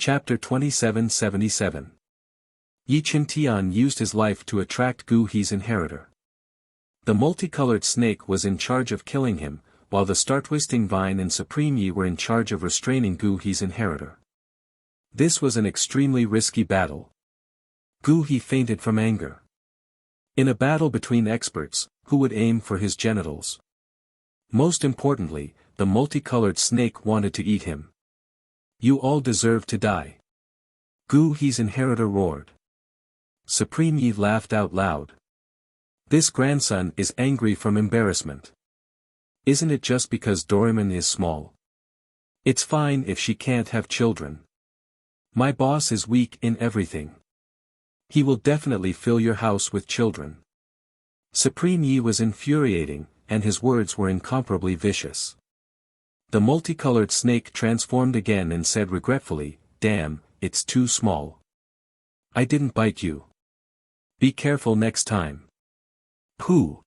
Chapter 2777. Yi Qintian used his life to attract Gu He's inheritor. The multicolored snake was in charge of killing him, while the star-twisting vine and Supreme Yi were in charge of restraining Gu He's inheritor. This was an extremely risky battle. Gu He fainted from anger. In a battle between experts, who would aim for his genitals? Most importantly, the multicolored snake wanted to eat him. You all deserve to die. Gu He's inheritor roared. Supreme Yi laughed out loud. This grandson is angry from embarrassment. Isn't it just because Doraemon is small? It's fine if she can't have children. My boss is weak in everything. He will definitely fill your house with children. Supreme Yi was infuriating, and his words were incomparably vicious. The multicolored snake transformed again and said regretfully, "Damn, it's too small. I didn't bite you. Be careful next time." Pooh!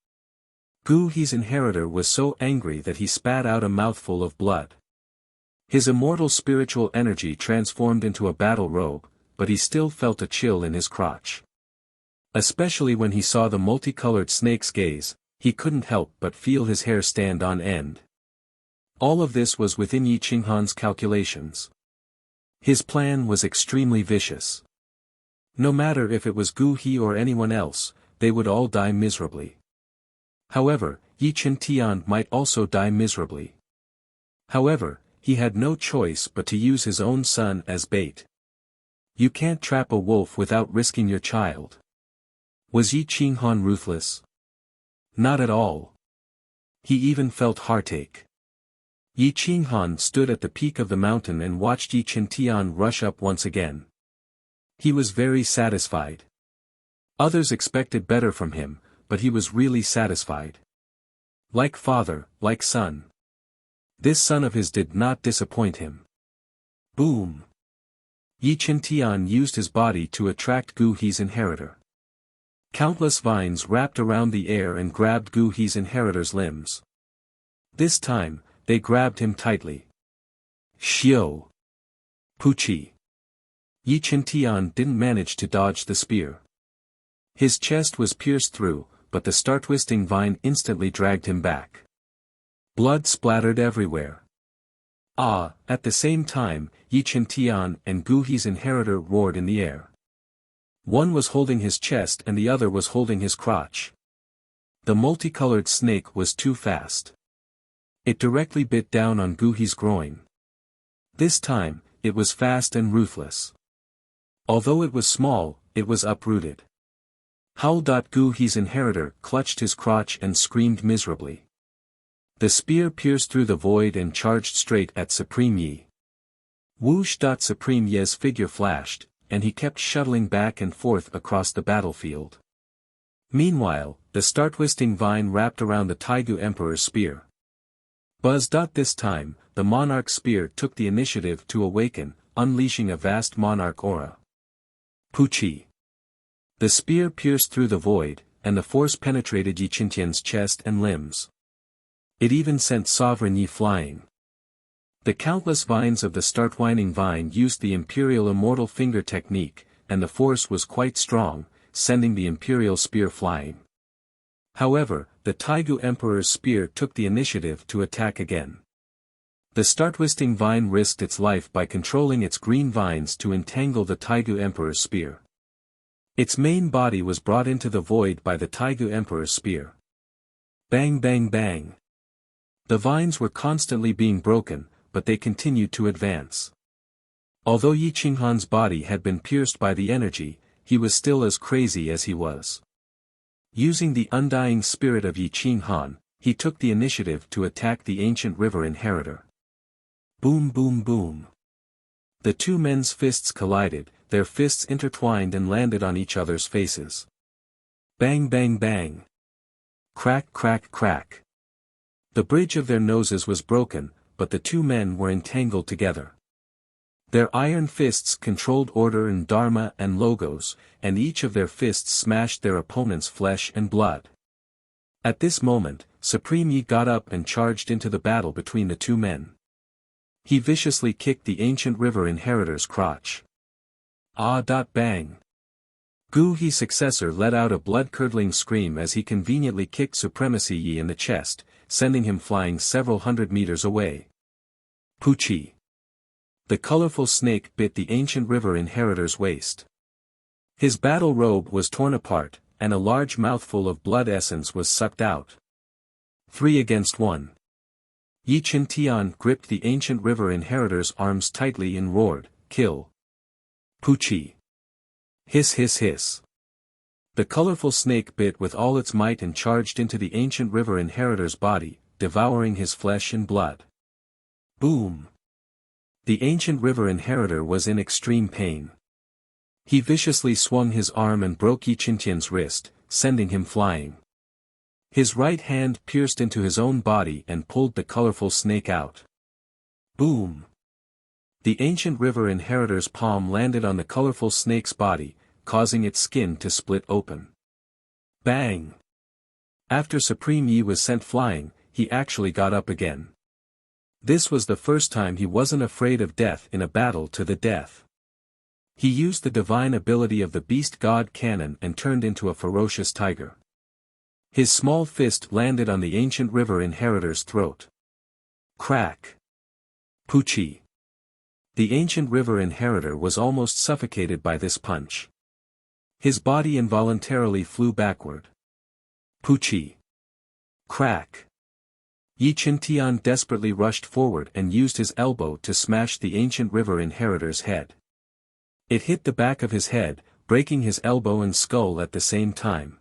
Gu He's inheritor was so angry that he spat out a mouthful of blood. His immortal spiritual energy transformed into a battle robe, but he still felt a chill in his crotch. Especially when he saw the multicolored snake's gaze, he couldn't help but feel his hair stand on end. All of this was within Yi Qinghan's calculations. His plan was extremely vicious. No matter if it was Gu He or anyone else, they would all die miserably. However, Yi Qintian might also die miserably. However, he had no choice but to use his own son as bait. You can't trap a wolf without risking your child. Was Yi Qinghan ruthless? Not at all. He even felt heartache. Yi Qinghan stood at the peak of the mountain and watched Yi Qintian rush up once again. He was very satisfied. Others expected better from him, but he was really satisfied. Like father, like son. This son of his did not disappoint him. Boom! Yi Qintian used his body to attract Gu He's inheritor. Countless vines wrapped around the air and grabbed Gu He's inheritor's limbs. This time, they grabbed him tightly. Xiao! Puchi! Yi Qintian didn't manage to dodge the spear. His chest was pierced through, but the star-twisting vine instantly dragged him back. Blood splattered everywhere. At the same time, Yi Qintian and Gu He's inheritor roared in the air. One was holding his chest and the other was holding his crotch. The multicolored snake was too fast. It directly bit down on Gu He's groin. This time, it was fast and ruthless. Although it was small, it was uprooted. Howl. Gu He's inheritor clutched his crotch and screamed miserably. The spear pierced through the void and charged straight at Supreme Yi. Whoosh. Supreme Yi's figure flashed, and he kept shuttling back and forth across the battlefield. Meanwhile, the star-twisting vine wrapped around the Taigu Emperor's spear. Buzz. This time, the monarch spear took the initiative to awaken, unleashing a vast monarch aura. Puchi. The spear pierced through the void, and the force penetrated Yi Qintian's chest and limbs. It even sent Sovereign Yi flying. The countless vines of the star-twining vine used the Imperial Immortal Finger technique, and the force was quite strong, sending the Imperial spear flying. However, the Taigu Emperor's spear took the initiative to attack again. The star-twisting vine risked its life by controlling its green vines to entangle the Taigu Emperor's spear. Its main body was brought into the void by the Taigu Emperor's spear. Bang bang bang. The vines were constantly being broken, but they continued to advance. Although Yi Qinghan's body had been pierced by the energy, he was still as crazy as he was. Using the undying spirit of Yi Qinghan, he took the initiative to attack the ancient river inheritor. Boom boom boom. The two men's fists collided, their fists intertwined and landed on each other's faces. Bang bang bang. Crack crack crack. The bridge of their noses was broken, but the two men were entangled together. Their iron fists controlled order and dharma and logos, and each of their fists smashed their opponent's flesh and blood. At this moment, Supreme Yi got up and charged into the battle between the two men. He viciously kicked the ancient river inheritor's crotch. Ah! Bang! Gu He's successor let out a blood-curdling scream as he conveniently kicked Supremacy Yi in the chest, sending him flying several hundred meters away. Poochie! The colorful snake bit the ancient river inheritor's waist. His battle robe was torn apart, and a large mouthful of blood essence was sucked out. 3 against 1. Yi Chen Tian gripped the ancient river inheritor's arms tightly and roared, "Kill! Poochie!" Hiss hiss hiss. The colorful snake bit with all its might and charged into the ancient river inheritor's body, devouring his flesh and blood. Boom! The ancient river inheritor was in extreme pain. He viciously swung his arm and broke Yi Chintian's wrist, sending him flying. His right hand pierced into his own body and pulled the colorful snake out. Boom! The ancient river inheritor's palm landed on the colorful snake's body, causing its skin to split open. Bang! After Supreme Yi was sent flying, he actually got up again. This was the first time he wasn't afraid of death in a battle to the death. He used the divine ability of the Beast God Cannon and turned into a ferocious tiger. His small fist landed on the ancient river inheritor's throat. Crack! Poochie! The ancient river inheritor was almost suffocated by this punch. His body involuntarily flew backward. Poochie! Crack! Yi Chen Tian desperately rushed forward and used his elbow to smash the ancient river inheritor's head. It hit the back of his head, breaking his elbow and skull at the same time.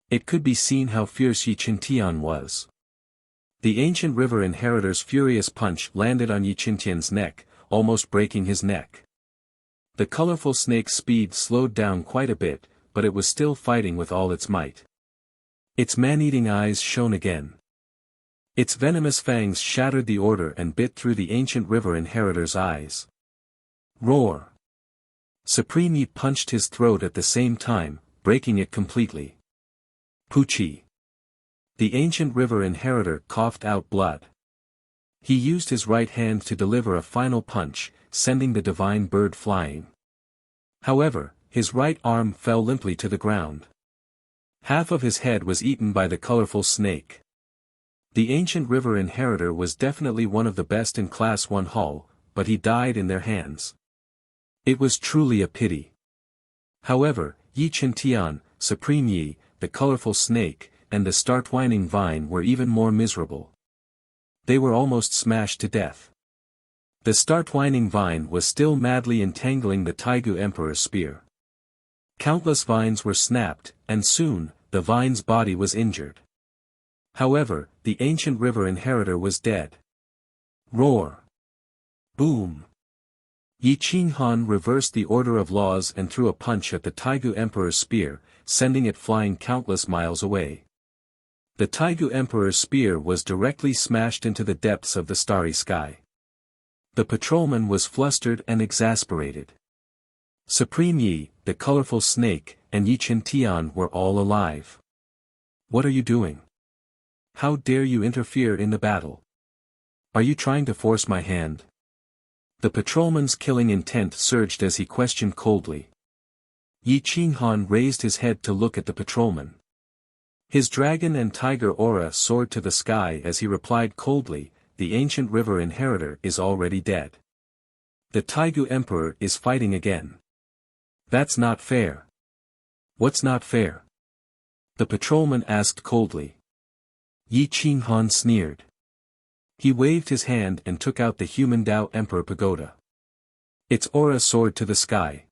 It could be seen how fierce Yi Chen Tian was. The ancient river inheritor's furious punch landed on Yi Chen Tian's neck, almost breaking his neck. The colorful snake's speed slowed down quite a bit, but it was still fighting with all its might. Its man-eating eyes shone again. Its venomous fangs shattered the order and bit through the ancient river inheritor's eyes. Roar! Supreme Yi punched his throat at the same time, breaking it completely. Poochie! The ancient river inheritor coughed out blood. He used his right hand to deliver a final punch, sending the divine bird flying. However, his right arm fell limply to the ground. Half of his head was eaten by the colorful snake. The ancient river inheritor was definitely one of the best in Class 1 Hall, but he died in their hands. It was truly a pity. However, Yi Chen Tian, Supreme Yi, the colorful snake, and the start-whining vine were even more miserable. They were almost smashed to death. The start-whining vine was still madly entangling the Taigu Emperor's spear. Countless vines were snapped, and soon, the vine's body was injured. However, the ancient river inheritor was dead. Roar! Boom! Yi Qinghan reversed the order of laws and threw a punch at the Taigu Emperor's spear, sending it flying countless miles away. The Taigu Emperor's spear was directly smashed into the depths of the starry sky. The patrolman was flustered and exasperated. Supreme Yi, the colorful snake, and Yi Chen Tian were all alive. What are you doing? How dare you interfere in the battle? Are you trying to force my hand? The patrolman's killing intent surged as he questioned coldly. Yi Qinghan raised his head to look at the patrolman. His dragon and tiger aura soared to the sky as he replied coldly, "The ancient river inheritor is already dead. The Taigu Emperor is fighting again. That's not fair." "What's not fair?" the patrolman asked coldly. Yi Qinghan sneered. He waved his hand and took out the human Tao Emperor Pagoda. Its aura soared to the sky.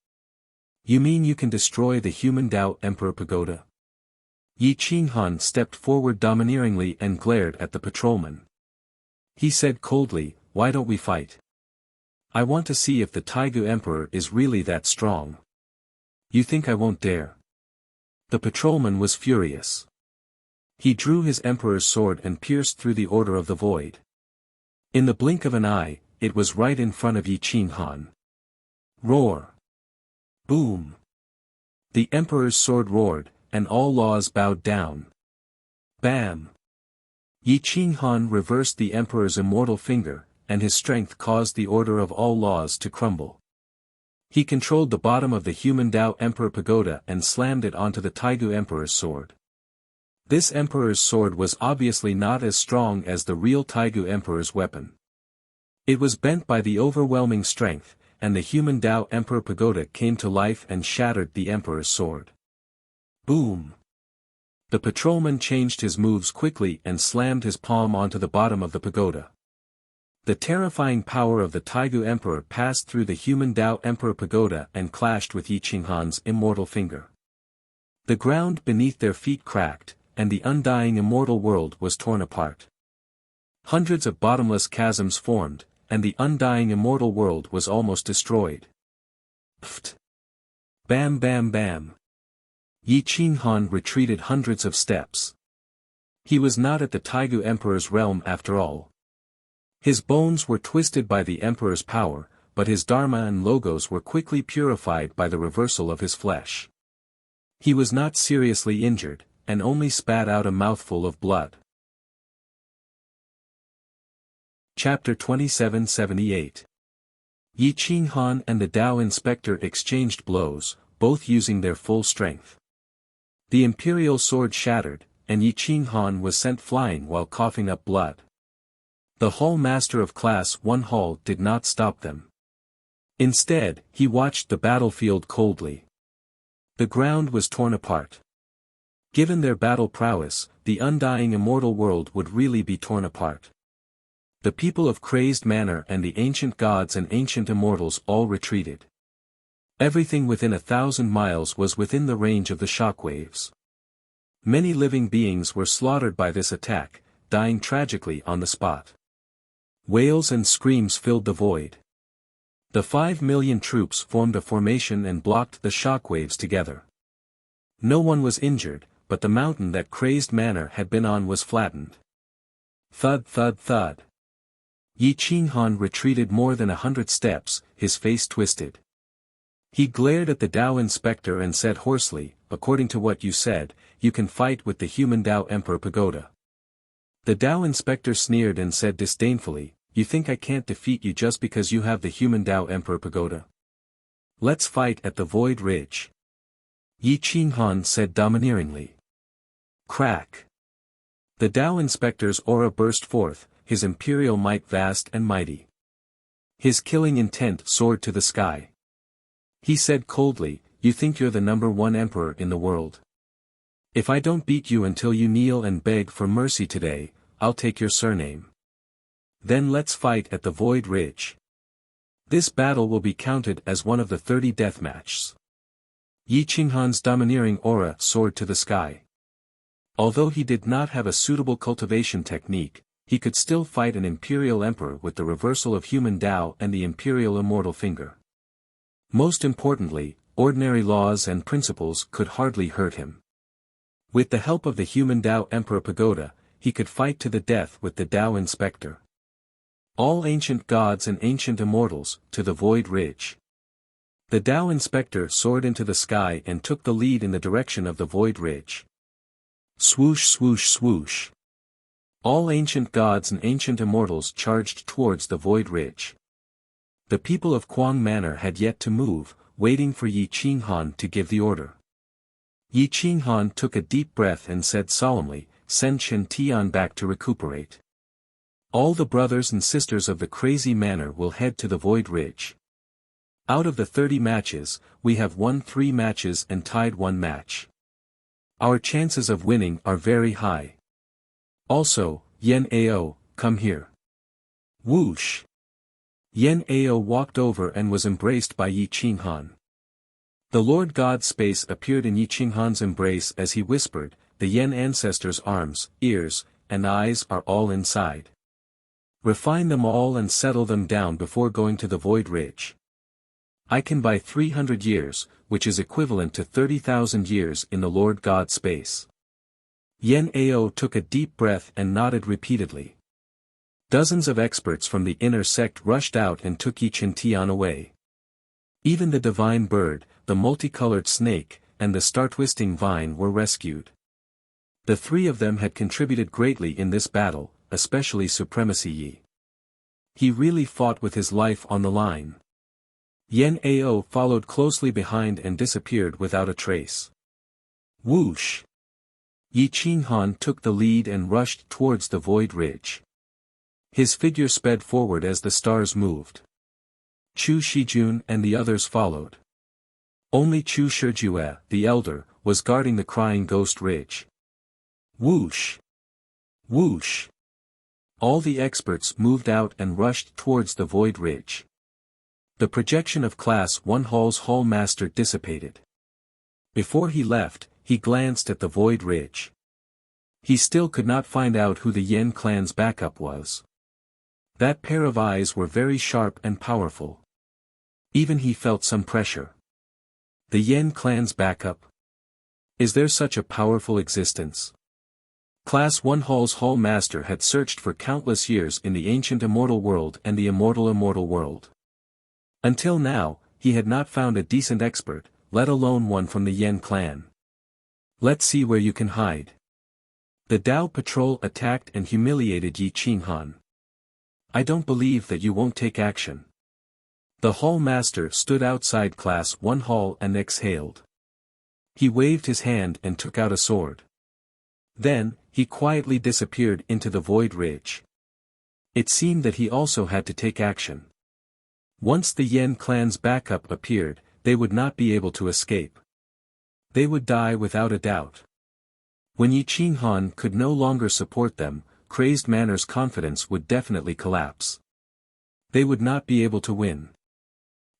"You mean you can destroy the human Tao Emperor Pagoda?" Yi Qinghan stepped forward domineeringly and glared at the patrolman. He said coldly, "Why don't we fight? I want to see if the Taigu Emperor is really that strong." "You think I won't dare?" The patrolman was furious. He drew his emperor's sword and pierced through the order of the void. In the blink of an eye, it was right in front of Yi Qinghan. Roar! Boom! The emperor's sword roared, and all laws bowed down. Bam! Yi Qinghan reversed the emperor's immortal finger, and his strength caused the order of all laws to crumble. He controlled the bottom of the human Tao Emperor pagoda and slammed it onto the Taigu Emperor's sword. This Emperor's sword was obviously not as strong as the real Taigu Emperor's weapon. It was bent by the overwhelming strength, and the human Tao Emperor pagoda came to life and shattered the Emperor's sword. Boom! The patrolman changed his moves quickly and slammed his palm onto the bottom of the pagoda. The terrifying power of the Taigu Emperor passed through the human Tao Emperor pagoda and clashed with Yi Qinghan's immortal finger. The ground beneath their feet cracked, and the undying immortal world was torn apart. Hundreds of bottomless chasms formed, and the undying immortal world was almost destroyed. Pft! Bam bam bam! Yi Qinghan retreated hundreds of steps. He was not at the Taigu Emperor's realm after all. His bones were twisted by the Emperor's power, but his dharma and logos were quickly purified by the reversal of his flesh. He was not seriously injured, and only spat out a mouthful of blood. Chapter 2778. Yi Qinghan and the Tao Inspector exchanged blows, both using their full strength. The imperial sword shattered, and Yi Qinghan was sent flying while coughing up blood. The Hall Master of Class 1 Hall did not stop them. Instead, he watched the battlefield coldly. The ground was torn apart. Given their battle prowess, the undying immortal world would really be torn apart. The people of Crazed Manor and the ancient gods and ancient immortals all retreated. Everything within 1,000 miles was within the range of the shockwaves. Many living beings were slaughtered by this attack, dying tragically on the spot. Wails and screams filled the void. The 5 million troops formed a formation and blocked the shockwaves together. No one was injured, but the mountain that Crazed Manor had been on was flattened. Thud thud thud. Yi Qinghan retreated more than 100 steps, his face twisted. He glared at the Tao Inspector and said hoarsely, "According to what you said, you can fight with the human Tao Emperor pagoda." The Tao Inspector sneered and said disdainfully, "You think I can't defeat you just because you have the human Tao Emperor pagoda? Let's fight at the Void Ridge." Yi Qinghan said domineeringly. Crack! The Tao Inspector's aura burst forth, his imperial might vast and mighty. His killing intent soared to the sky. He said coldly, "You think you're the #1 emperor in the world? If I don't beat you until you kneel and beg for mercy today, I'll take your surname. Then let's fight at the Void Ridge. This battle will be counted as one of the 30 deathmatches." Yi Qinghan's domineering aura soared to the sky. Although he did not have a suitable cultivation technique, he could still fight an imperial emperor with the reversal of human Tao and the imperial immortal finger. Most importantly, ordinary laws and principles could hardly hurt him. With the help of the human Tao Emperor pagoda, he could fight to the death with the Tao Inspector. All ancient gods and ancient immortals, to the Void Ridge. The Tao Inspector soared into the sky and took the lead in the direction of the Void Ridge. Swoosh swoosh swoosh. All ancient gods and ancient immortals charged towards the Void Ridge. The people of Quang Manor had yet to move, waiting for Yi Qinghan to give the order. Yi Qinghan took a deep breath and said solemnly, "Send Chen Tian back to recuperate. All the brothers and sisters of the Crazy Manor will head to the Void Ridge. Out of the 30 matches, we have won 3 matches and tied 1 match. Our chances of winning are very high. Also, Yen Ao, come here." Whoosh! Yen Ao walked over and was embraced by Yi Qinghan. The Lord God's space appeared in Yi Qinghan's embrace as he whispered, "The Yen ancestors' arms, ears, and eyes are all inside. Refine them all and settle them down before going to the Void Ridge. I can buy 300 years, which is equivalent to 30,000 years in the Lord God's space." Yen Ao took a deep breath and nodded repeatedly. Dozens of experts from the inner sect rushed out and took Yi Tian away. Even the divine bird, the multicolored snake, and the star-twisting vine were rescued. The 3 of them had contributed greatly in this battle, especially Supremacy Yi. He really fought with his life on the line. Yan Ao followed closely behind and disappeared without a trace. Whoosh! Yi Qinghan took the lead and rushed towards the void ridge. His figure sped forward as the stars moved. Chu Shijun and the others followed. Only Chu Shijue, the elder, was guarding the crying ghost ridge. Whoosh! Whoosh! All the experts moved out and rushed towards the void ridge. The projection of Class 1 Hall's Hall Master dissipated. Before he left, he glanced at the void ridge. He still could not find out who the Yen clan's backup was. That pair of eyes were very sharp and powerful. Even he felt some pressure. The Yen clan's backup? Is there such a powerful existence? Class 1 Hall's Hall Master had searched for countless years in the ancient immortal world and the immortal world. Until now, he had not found a decent expert, let alone one from the Yen clan. Let's see where you can hide. The Dao patrol attacked and humiliated Yi Qinghan. I don't believe that you won't take action. The Hall Master stood outside Class 1 Hall and exhaled. He waved his hand and took out a sword. Then, he quietly disappeared into the void ridge. It seemed that he also had to take action. Once the Yen clan's backup appeared, they would not be able to escape. They would die without a doubt. When Yi Qinghan could no longer support them, Crazed Manor's confidence would definitely collapse. They would not be able to win.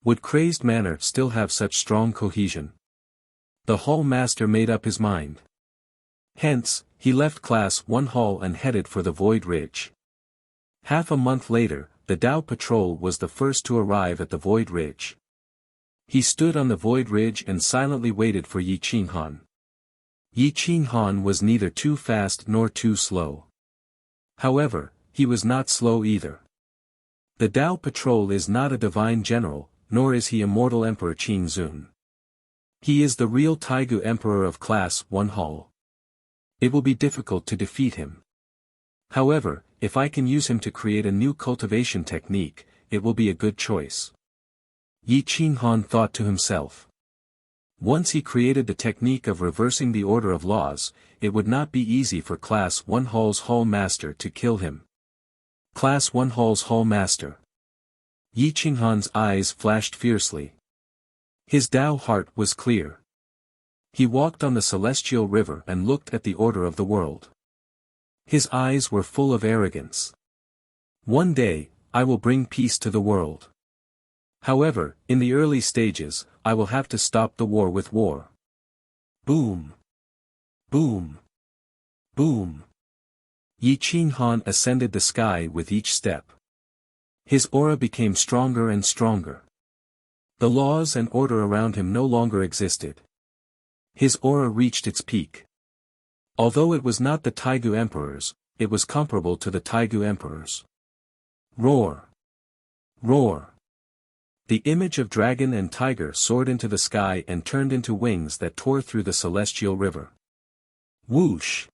Would Crazed Manor still have such strong cohesion? The Hall Master made up his mind. Hence, he left Class 1 Hall and headed for the Void Ridge. Half a month later, the Dao Patrol was the first to arrive at the Void Ridge. He stood on the Void Ridge and silently waited for Yi Qinghan. Yi Qinghan was neither too fast nor too slow. However, he was not slow either. The Dao Patrol is not a divine general, nor is he immortal Emperor Qingzun. He is the real Taigu Emperor of Class 1 Hall. It will be difficult to defeat him. However, if I can use him to create a new cultivation technique, it will be a good choice. Yi Qinghan thought to himself. Once he created the technique of reversing the order of laws, it would not be easy for Class 1 Hall's Hall Master to kill him. Class 1 Hall's Hall Master. Yi Qinghan's eyes flashed fiercely. His Dao heart was clear. He walked on the celestial river and looked at the order of the world. His eyes were full of arrogance. One day, I will bring peace to the world. However, in the early stages, I will have to stop the war with war. Boom! Boom! Boom! Yi Qinghan ascended the sky with each step. His aura became stronger and stronger. The laws and order around him no longer existed. His aura reached its peak. Although it was not the Taigu Emperors, it was comparable to the Taigu Emperors. Roar! Roar! The image of dragon and tiger soared into the sky and turned into wings that tore through the celestial river. Whoosh!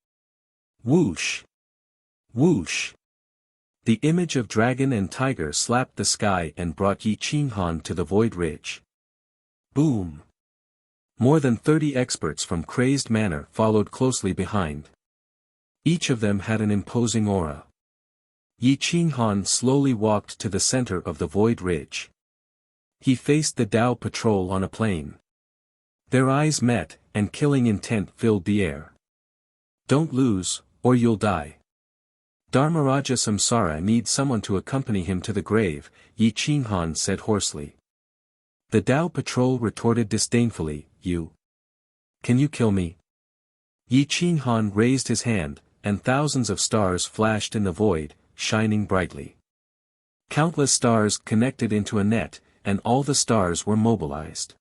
Whoosh! Whoosh! The image of dragon and tiger slapped the sky and brought Yi Qinghan to the Void Ridge. Boom! More than 30 experts from Crazed Manor followed closely behind. Each of them had an imposing aura. Yi Qinghan slowly walked to the center of the Void Ridge. He faced the Dao Patrol on a plain. Their eyes met, and killing intent filled the air. Don't lose, or you'll die. Dharmaraja Samsara needs someone to accompany him to the grave, Yi Qinghan said hoarsely. The Dao Patrol retorted disdainfully, You. Can you kill me? Yi Qinghan raised his hand, and thousands of stars flashed in the void, shining brightly. Countless stars connected into a net, and all the stars were mobilized.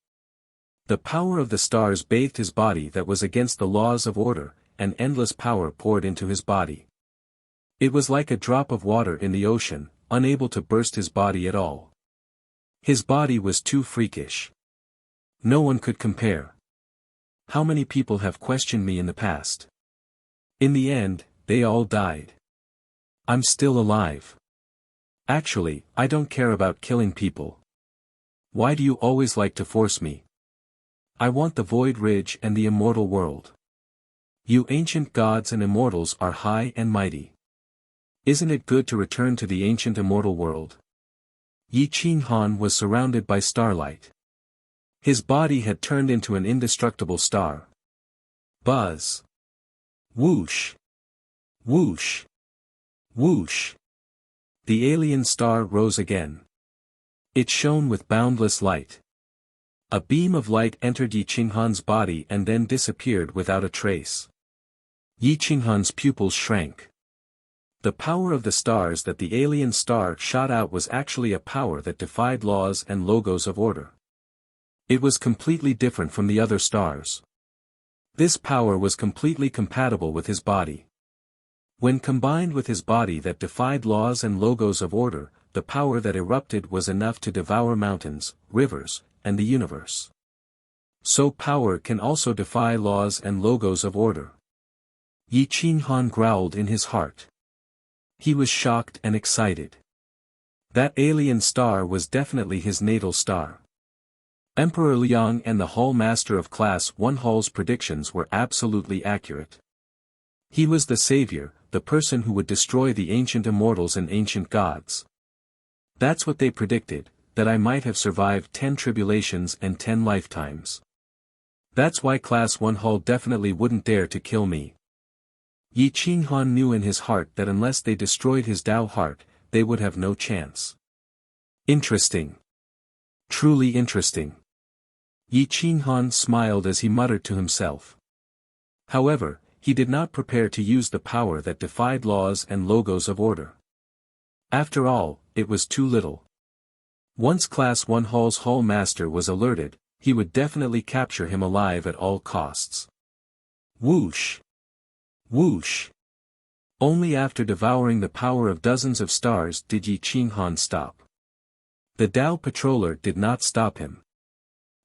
The power of the stars bathed his body that was against the laws of order, and endless power poured into his body. It was like a drop of water in the ocean, unable to burst his body at all. His body was too freakish. No one could compare. How many people have questioned me in the past? In the end, they all died. I'm still alive. Actually, I don't care about killing people. Why do you always like to force me? I want the Void Ridge and the immortal world. You ancient gods and immortals are high and mighty. Isn't it good to return to the ancient immortal world? Yi Qinghan was surrounded by starlight. His body had turned into an indestructible star. Buzz. Whoosh. Whoosh. Whoosh. The alien star rose again. It shone with boundless light. A beam of light entered Yi Qinghan's body and then disappeared without a trace. Yi Qinghan's pupils shrank. The power of the stars that the alien star shot out was actually a power that defied laws and logos of order. It was completely different from the other stars. This power was completely compatible with his body. When combined with his body that defied laws and logos of order, the power that erupted was enough to devour mountains, rivers, and the universe. So power can also defy laws and logos of order. Yi Qinghan growled in his heart. He was shocked and excited. That alien star was definitely his natal star. Emperor Liang and the Hall Master of Class 1 Hall's predictions were absolutely accurate. He was the savior, the person who would destroy the ancient immortals and ancient gods. That's what they predicted, that I might have survived 10 tribulations and 10 lifetimes. That's why Class 1 Hall definitely wouldn't dare to kill me. Yi Qinghan knew in his heart that unless they destroyed his Tao heart, they would have no chance. Interesting. Truly interesting. Yi Qinghan smiled as he muttered to himself. However, he did not prepare to use the power that defied laws and logos of order. After all, it was too little. Once Class 1 Hall's Hall Master was alerted, he would definitely capture him alive at all costs. Whoosh! Whoosh! Only after devouring the power of dozens of stars did Yi Qinghan stop. The Tao Patroller did not stop him.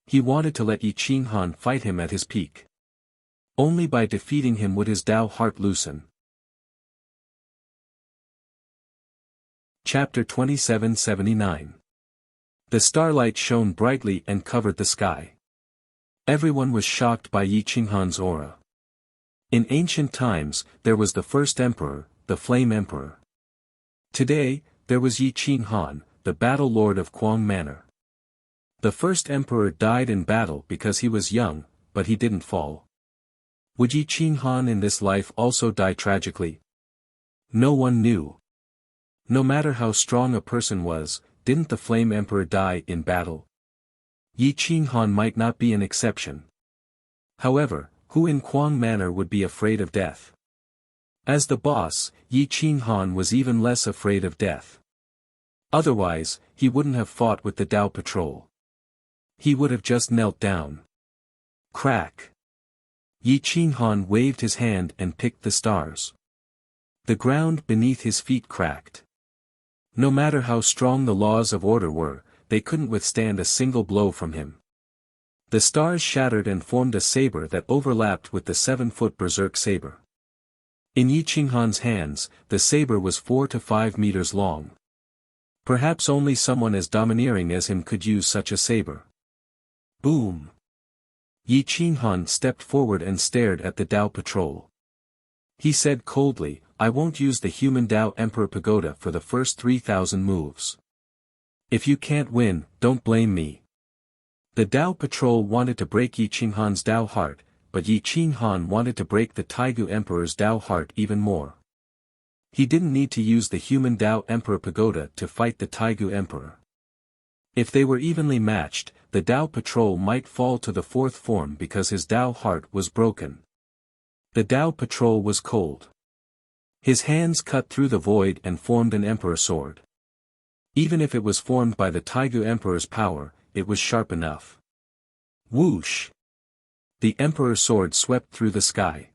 He wanted to let Yi Qinghan fight him at his peak. Only by defeating him would his Tao heart loosen. Chapter 2779. The starlight shone brightly and covered the sky. Everyone was shocked by Yi Qinghan's aura. In ancient times, there was the first emperor, the Flame Emperor. Today, there was Yi Qinghan, the Battle Lord of Quang Manor. The first emperor died in battle because he was young, but he didn't fall. Would Yi Qinghan in this life also die tragically? No one knew. No matter how strong a person was, didn't the Flame Emperor die in battle? Yi Qinghan might not be an exception. However, who in Quang Manor would be afraid of death? As the boss, Yi Qinghan was even less afraid of death. Otherwise, he wouldn't have fought with the Tao Patrol. He would have just knelt down. Crack! Yi Qinghan waved his hand and picked the stars. The ground beneath his feet cracked. No matter how strong the laws of order were, they couldn't withstand a single blow from him. The stars shattered and formed a saber that overlapped with the 7-foot berserk saber. In Yi Qinghan's hands, the saber was 4 to 5 meters long. Perhaps only someone as domineering as him could use such a saber. Boom! Yi Qinghan stepped forward and stared at the Tao Patrol. He said coldly, I won't use the human Tao Emperor Pagoda for the first 3,000 moves. If you can't win, don't blame me. The Tao Patrol wanted to break Yi Qinghan's Tao heart, but Yi Qinghan wanted to break the Taigu Emperor's Tao heart even more. He didn't need to use the human Tao Emperor Pagoda to fight the Taigu Emperor. If they were evenly matched, the Tao Patrol might fall to the 4th form because his Tao heart was broken. The Tao Patrol was cold. His hands cut through the void and formed an Emperor sword. Even if it was formed by the Taigu Emperor's power, it was sharp enough. Whoosh! The Emperor's sword swept through the sky.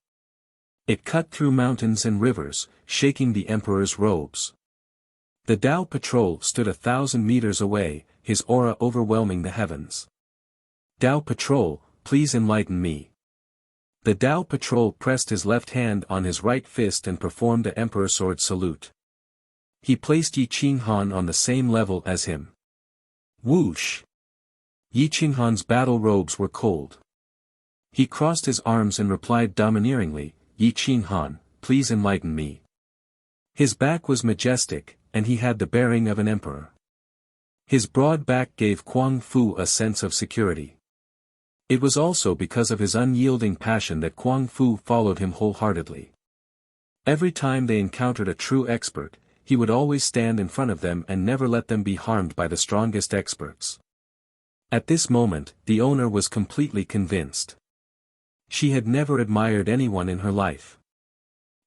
It cut through mountains and rivers, shaking the Emperor's robes. The Tao Patrol stood 1,000 meters away, his aura overwhelming the heavens. Tao Patrol, please enlighten me. The Tao Patrol pressed his left hand on his right fist and performed the Emperor sword salute. He placed Yi Qinghan on the same level as him. Whoosh! Yi Qinghan's battle robes were cold. He crossed his arms and replied domineeringly, "Yi Qinghan, please enlighten me." His back was majestic, and he had the bearing of an emperor. His broad back gave Kuang Fu a sense of security. It was also because of his unyielding passion that Kuang Fu followed him wholeheartedly. Every time they encountered a true expert, he would always stand in front of them and never let them be harmed by the strongest experts. At this moment, the owner was completely convinced. She had never admired anyone in her life.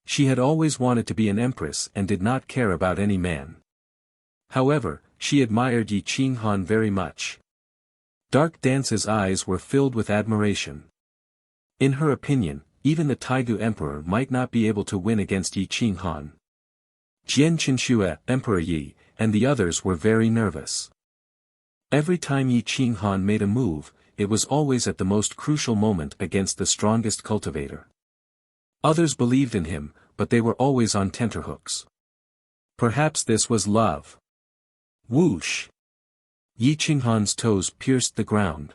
She had always wanted to be an empress and did not care about any man. However, she admired Yi Qinghan very much. Dark Dance's eyes were filled with admiration. In her opinion, even the Taigu Emperor might not be able to win against Yi Qinghan. Jian Qinshue, Emperor Yi, and the others were very nervous. Every time Yi Qinghan made a move, it was always at the most crucial moment against the strongest cultivator. Others believed in him, but they were always on tenterhooks. Perhaps this was love. Whoosh! Yi Qinghan's toes pierced the ground.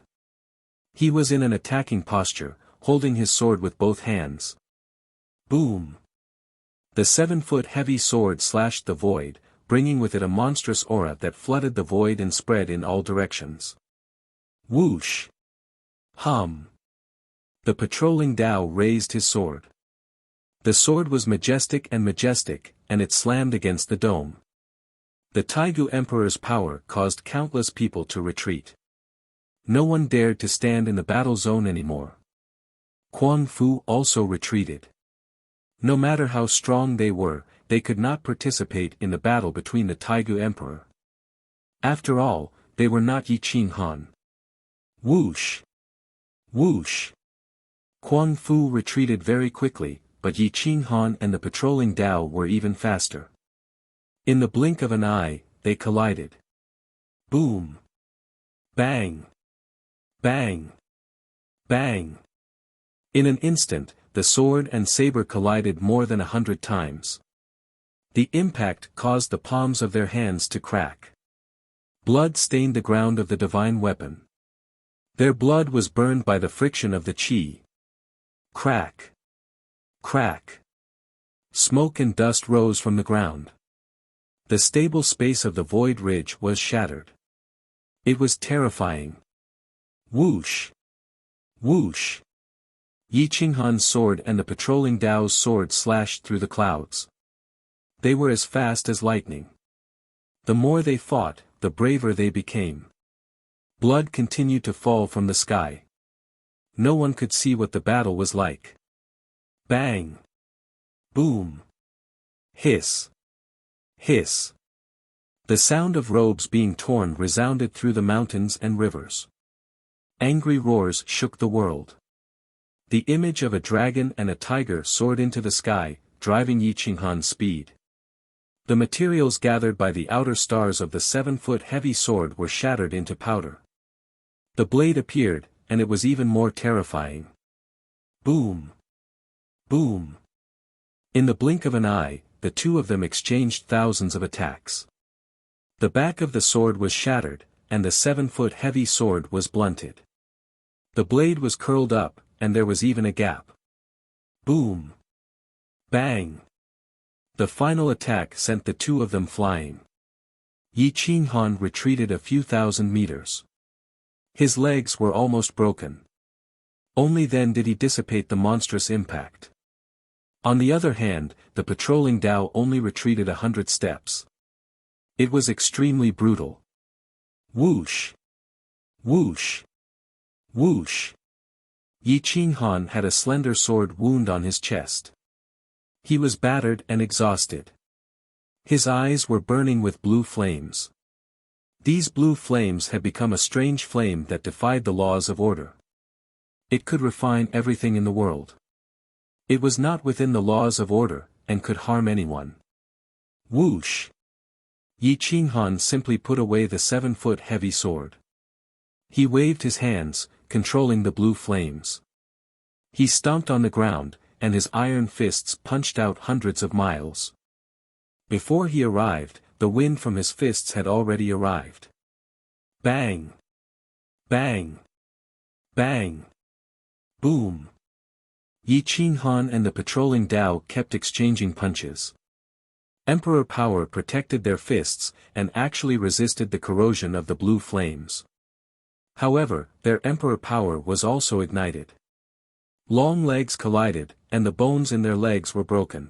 He was in an attacking posture, holding his sword with both hands. Boom! The 7-foot heavy sword slashed the void, bringing with it a monstrous aura that flooded the void and spread in all directions. Whoosh! Hum! The patrolling Dao raised his sword. The sword was majestic, and it slammed against the dome. The Taigu Emperor's power caused countless people to retreat. No one dared to stand in the battle zone anymore. Kuang Fu also retreated. No matter how strong they were, they could not participate in the battle between the Taigu Emperor. After all, they were not Yi Qinghan. Whoosh! Whoosh! Kuang Fu retreated very quickly, but Yi Qinghan and the patrolling Dao were even faster. In the blink of an eye, they collided. Boom! Bang! Bang! Bang! In an instant, the sword and saber collided more than 100 times. The impact caused the palms of their hands to crack. Blood stained the ground of the divine weapon. Their blood was burned by the friction of the qi. Crack! Crack! Smoke and dust rose from the ground. The stable space of the void ridge was shattered. It was terrifying. Whoosh! Whoosh! Yi Qinghan's sword and the patrolling Dao's sword slashed through the clouds. They were as fast as lightning. The more they fought, the braver they became. Blood continued to fall from the sky. No one could see what the battle was like. Bang! Boom! Hiss! Hiss! The sound of robes being torn resounded through the mountains and rivers. Angry roars shook the world. The image of a dragon and a tiger soared into the sky, driving Yi Qinghan's speed. The materials gathered by the outer stars of the 7-foot heavy sword were shattered into powder. The blade appeared, and it was even more terrifying. Boom! Boom! In the blink of an eye, the two of them exchanged thousands of attacks. The back of the sword was shattered, and the 7-foot heavy sword was blunted. The blade was curled up, and there was even a gap. Boom! Bang! The final attack sent the two of them flying. Yi Qinghan retreated a few thousand meters. His legs were almost broken. Only then did he dissipate the monstrous impact. On the other hand, the patrolling Dao only retreated 100 steps. It was extremely brutal. Whoosh! Whoosh! Whoosh! Yi Qinghan had a slender sword wound on his chest. He was battered and exhausted. His eyes were burning with blue flames. These blue flames had become a strange flame that defied the laws of order. It could refine everything in the world. It was not within the laws of order, and could harm anyone. Whoosh! Yi Qinghan simply put away the 7-foot heavy sword. He waved his hands, controlling the blue flames. He stomped on the ground, and his iron fists punched out hundreds of miles. Before he arrived, the wind from his fists had already arrived. Bang! Bang! Bang! Boom! Yi Qinghan and the patrolling Dao kept exchanging punches. Emperor power protected their fists, and actually resisted the corrosion of the blue flames. However, their emperor power was also ignited. Long legs collided, and the bones in their legs were broken.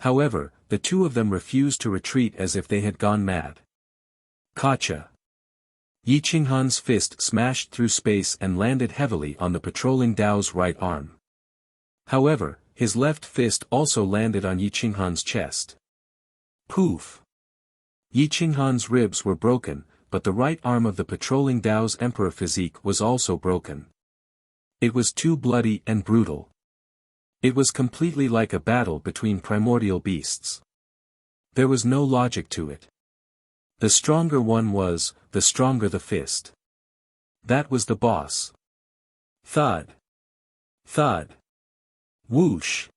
However, the two of them refused to retreat as if they had gone mad. Gotcha! Yi Qinghan's fist smashed through space and landed heavily on the patrolling Dao's right arm. However, his left fist also landed on Yi Qinghan's chest. Poof! Yi Qinghan's ribs were broken, but the right arm of the patrolling Dao's emperor physique was also broken. It was too bloody and brutal. It was completely like a battle between primordial beasts. There was no logic to it. The stronger one was, the stronger the fist. That was the boss. Thud. Thud. Whoosh!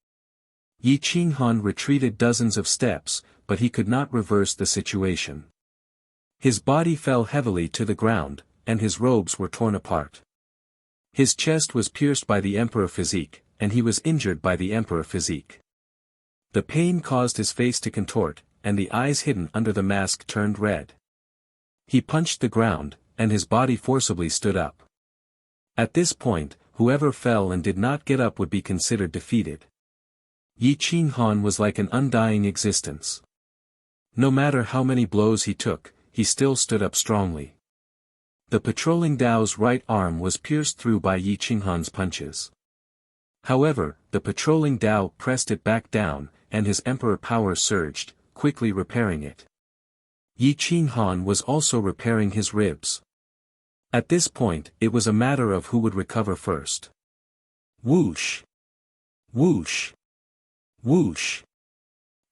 Yi Qinghan retreated dozens of steps, but he could not reverse the situation. His body fell heavily to the ground, and his robes were torn apart. His chest was pierced by the emperor physique, and he was injured by the emperor physique. The pain caused his face to contort, and the eyes hidden under the mask turned red. He punched the ground, and his body forcibly stood up. At this point, whoever fell and did not get up would be considered defeated. Yi Qinghan was like an undying existence. No matter how many blows he took, he still stood up strongly. The patrolling Dao's right arm was pierced through by Yi Qinghan's punches. However, the patrolling Dao pressed it back down, and his emperor power surged, quickly repairing it. Yi Qinghan was also repairing his ribs. At this point, it was a matter of who would recover first. Whoosh! Whoosh! Whoosh!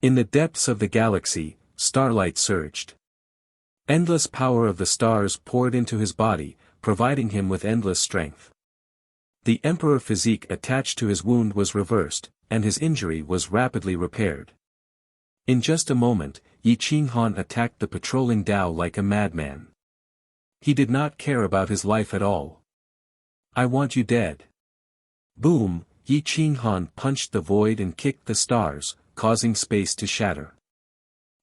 In the depths of the galaxy, starlight surged. Endless power of the stars poured into his body, providing him with endless strength. The emperor physique attached to his wound was reversed, and his injury was rapidly repaired. In just a moment, Yi Qinghan attacked the patrolling Dao like a madman. He did not care about his life at all. I want you dead. Boom! Yi Qinghan punched the void and kicked the stars, causing space to shatter.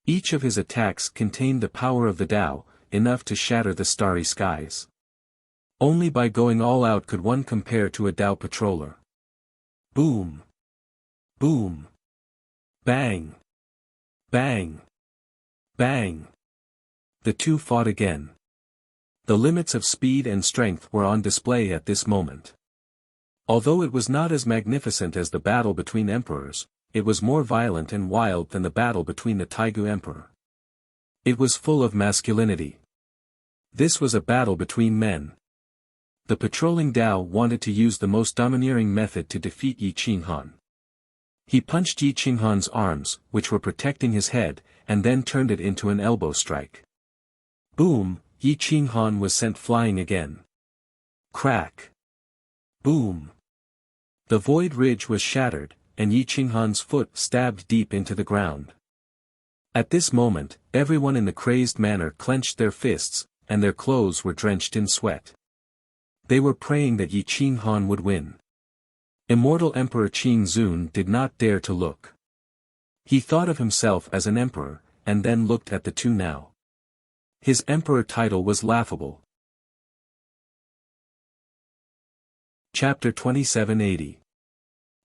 Each of his attacks contained the power of the Dao, enough to shatter the starry skies. Only by going all out could one compare to a Dao patroller. Boom! Boom! Bang! Bang! Bang! The two fought again. The limits of speed and strength were on display at this moment. Although it was not as magnificent as the battle between emperors, it was more violent and wild than the battle between the Taigu Emperor. It was full of masculinity. This was a battle between men. The patrolling Dao wanted to use the most domineering method to defeat Yi Qinghan. He punched Yi Qinghan's arms, which were protecting his head, and then turned it into an elbow strike. Boom! Yi Qinghan was sent flying again. Crack! Boom! The void ridge was shattered, and Yi Qinghan's foot stabbed deep into the ground. At this moment, everyone in the crazed manner clenched their fists, and their clothes were drenched in sweat. They were praying that Yi Qinghan would win. Immortal Emperor Qing Zun did not dare to look. He thought of himself as an emperor, and then looked at the two now. His emperor title was laughable. Chapter 2780.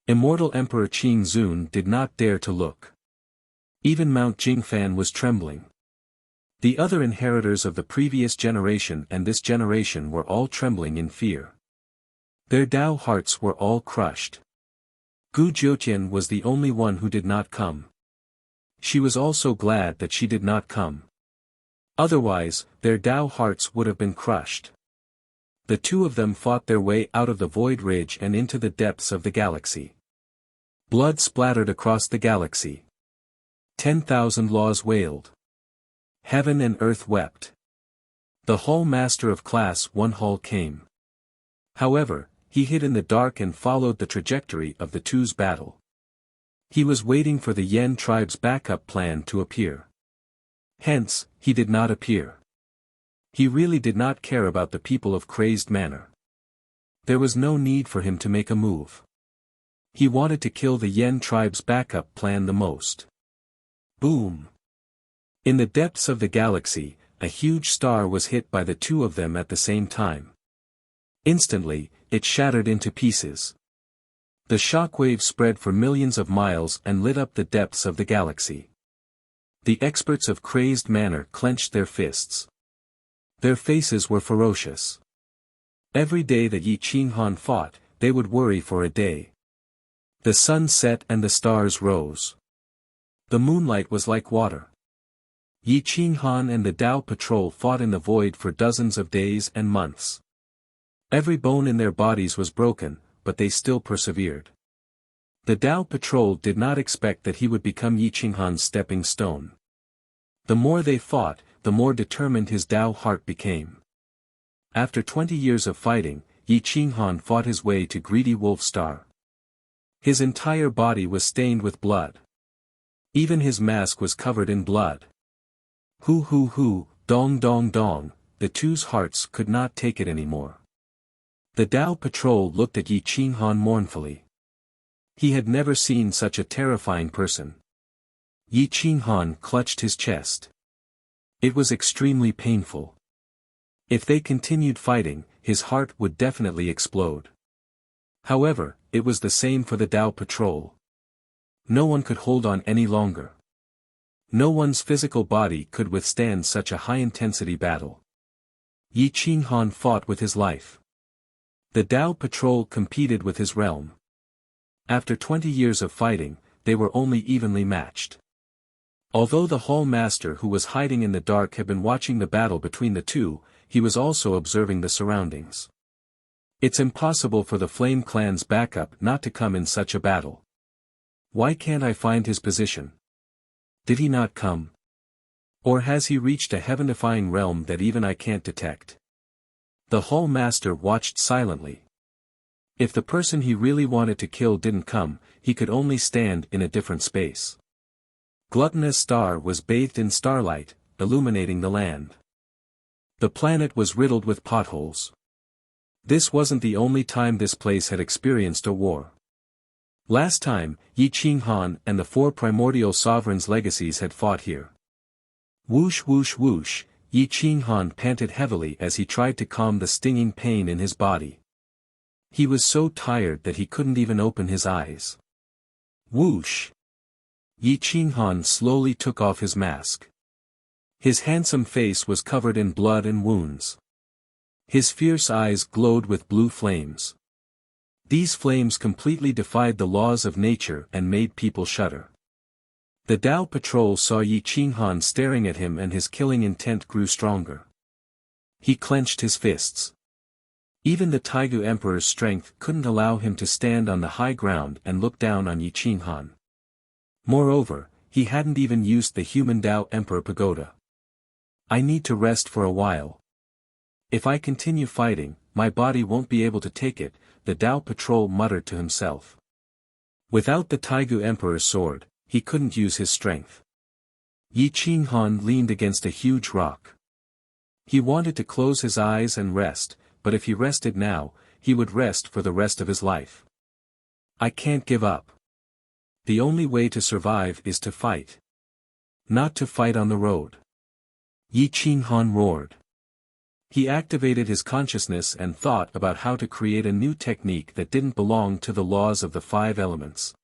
Immortal Emperor Qing Zun did not dare to look. Even Mount Jingfan was trembling. The other inheritors of the previous generation and this generation were all trembling in fear. Their Dao hearts were all crushed. Gu Jiutian was the only one who did not come. She was also glad that she did not come. Otherwise, their Dao hearts would have been crushed. The two of them fought their way out of the void ridge and into the depths of the galaxy. Blood splattered across the galaxy. 10,000 laws wailed. Heaven and earth wept. The Hall Master of Class 1 Hall came. However, he hid in the dark and followed the trajectory of the two's battle. He was waiting for the Yen tribe's backup plan to appear. Hence, he did not appear. He really did not care about the people of Crazed Manor. There was no need for him to make a move. He wanted to kill the Yen tribe's backup plan the most. Boom! In the depths of the galaxy, a huge star was hit by the two of them at the same time. Instantly, it shattered into pieces. The shockwave spread for millions of miles and lit up the depths of the galaxy. The experts of Crazed Manor clenched their fists. Their faces were ferocious. Every day that Yi Qinghan fought, they would worry for a day. The sun set and the stars rose. The moonlight was like water. Yi Qinghan and the Dao Patrol fought in the void for dozens of days and months. Every bone in their bodies was broken, but they still persevered. The Dao Patrol did not expect that he would become Yi Qinghan's stepping stone. The more they fought, the more determined his Dao heart became. After 20 years of fighting, Yi Qinghan fought his way to Greedy Wolf Star. His entire body was stained with blood. Even his mask was covered in blood. Hoo hoo hoo, dong dong dong, the two's hearts could not take it anymore. The Dao Patrol looked at Yi Qinghan mournfully. He had never seen such a terrifying person. Yi Qinghan clutched his chest. It was extremely painful. If they continued fighting, his heart would definitely explode. However, it was the same for the Dao Patrol. No one could hold on any longer. No one's physical body could withstand such a high-intensity battle. Yi Qinghan fought with his life. The Dao Patrol competed with his realm. After 20 years of fighting, they were only evenly matched. Although the Hall Master who was hiding in the dark had been watching the battle between the two, he was also observing the surroundings. It's impossible for the Flame Clan's backup not to come in such a battle. Why can't I find his position? Did he not come? Or has he reached a heaven-defying realm that even I can't detect? The Hall Master watched silently. If the person he really wanted to kill didn't come, he could only stand in a different space. Gluttonous Star was bathed in starlight, illuminating the land. The planet was riddled with potholes. This wasn't the only time this place had experienced a war. Last time, Yi Qinghan and the 4 primordial sovereigns' legacies had fought here. Whoosh whoosh whoosh, Yi Qinghan panted heavily as he tried to calm the stinging pain in his body. He was so tired that he couldn't even open his eyes. Whoosh! Yi Qinghan slowly took off his mask. His handsome face was covered in blood and wounds. His fierce eyes glowed with blue flames. These flames completely defied the laws of nature and made people shudder. The Dao Patrol saw Yi Qinghan staring at him and his killing intent grew stronger. He clenched his fists. Even the Taigu Emperor's strength couldn't allow him to stand on the high ground and look down on Yi Qinghan. Moreover, he hadn't even used the human Dao Emperor Pagoda. I need to rest for a while. If I continue fighting, my body won't be able to take it, the Dao Patrol muttered to himself. Without the Taigu Emperor's sword, he couldn't use his strength. Yi Qinghan leaned against a huge rock. He wanted to close his eyes and rest, but if he rested now, he would rest for the rest of his life. I can't give up. The only way to survive is to fight. Not to fight on the road. Yi Qinghan roared. He activated his consciousness and thought about how to create a new technique that didn't belong to the laws of the 5 elements.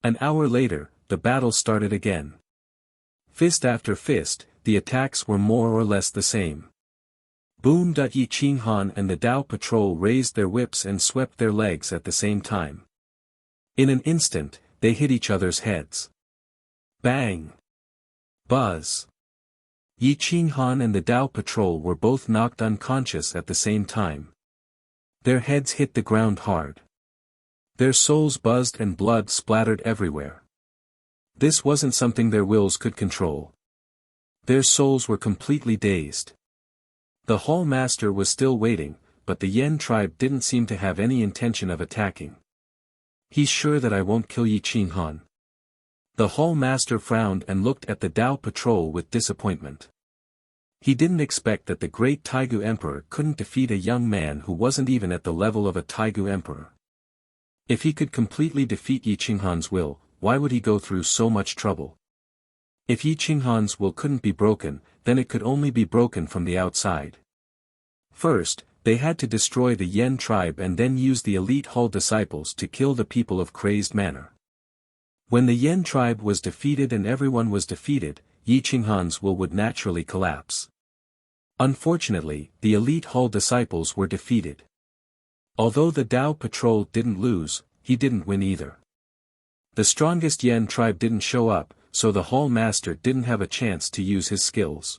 An hour later, the battle started again. Fist after fist, the attacks were more or less the same. Boom! Yi Qinghan and the Dao Patrol raised their whips and swept their legs at the same time. In an instant, they hit each other's heads. Bang! Buzz! Yi Qinghan and the Dao Patrol were both knocked unconscious at the same time. Their heads hit the ground hard. Their souls buzzed and blood splattered everywhere. This wasn't something their wills could control. Their souls were completely dazed. The Hall Master was still waiting, but the Yen tribe didn't seem to have any intention of attacking. He's sure that I won't kill Yi Qinghan. The Hall Master frowned and looked at the Tao patrol with disappointment. He didn't expect that the great Taigu Emperor couldn't defeat a young man who wasn't even at the level of a Taigu Emperor. If he could completely defeat Yi Qinghan's will, why would he go through so much trouble? If Yi Qinghan's will couldn't be broken, then it could only be broken from the outside. First, they had to destroy the Yen tribe and then use the elite Hall disciples to kill the people of Crazed Manor. When the Yen tribe was defeated and everyone was defeated, Yi Qinghan's will would naturally collapse. Unfortunately, the elite Hall disciples were defeated. Although the Tao patrol didn't lose, he didn't win either. The strongest Yen tribe didn't show up, so the Hall Master didn't have a chance to use his skills.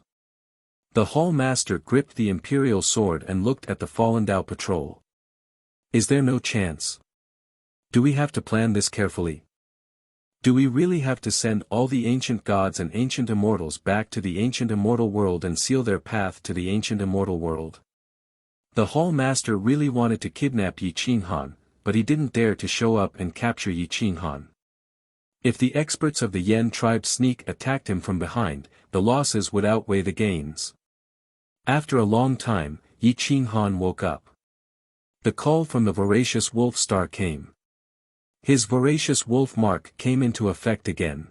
The Hall Master gripped the imperial sword and looked at the fallen Tao patrol. Is there no chance? Do we have to plan this carefully? Do we really have to send all the ancient gods and ancient immortals back to the ancient immortal world and seal their path to the ancient immortal world? The Hall Master really wanted to kidnap Yi Qinghan, but he didn't dare to show up and capture Yi Qinghan. If the experts of the Yen tribe sneak attacked him from behind, the losses would outweigh the gains. After a long time, Yi Qinghan woke up. The call from the voracious wolf star came. His voracious wolf mark came into effect again.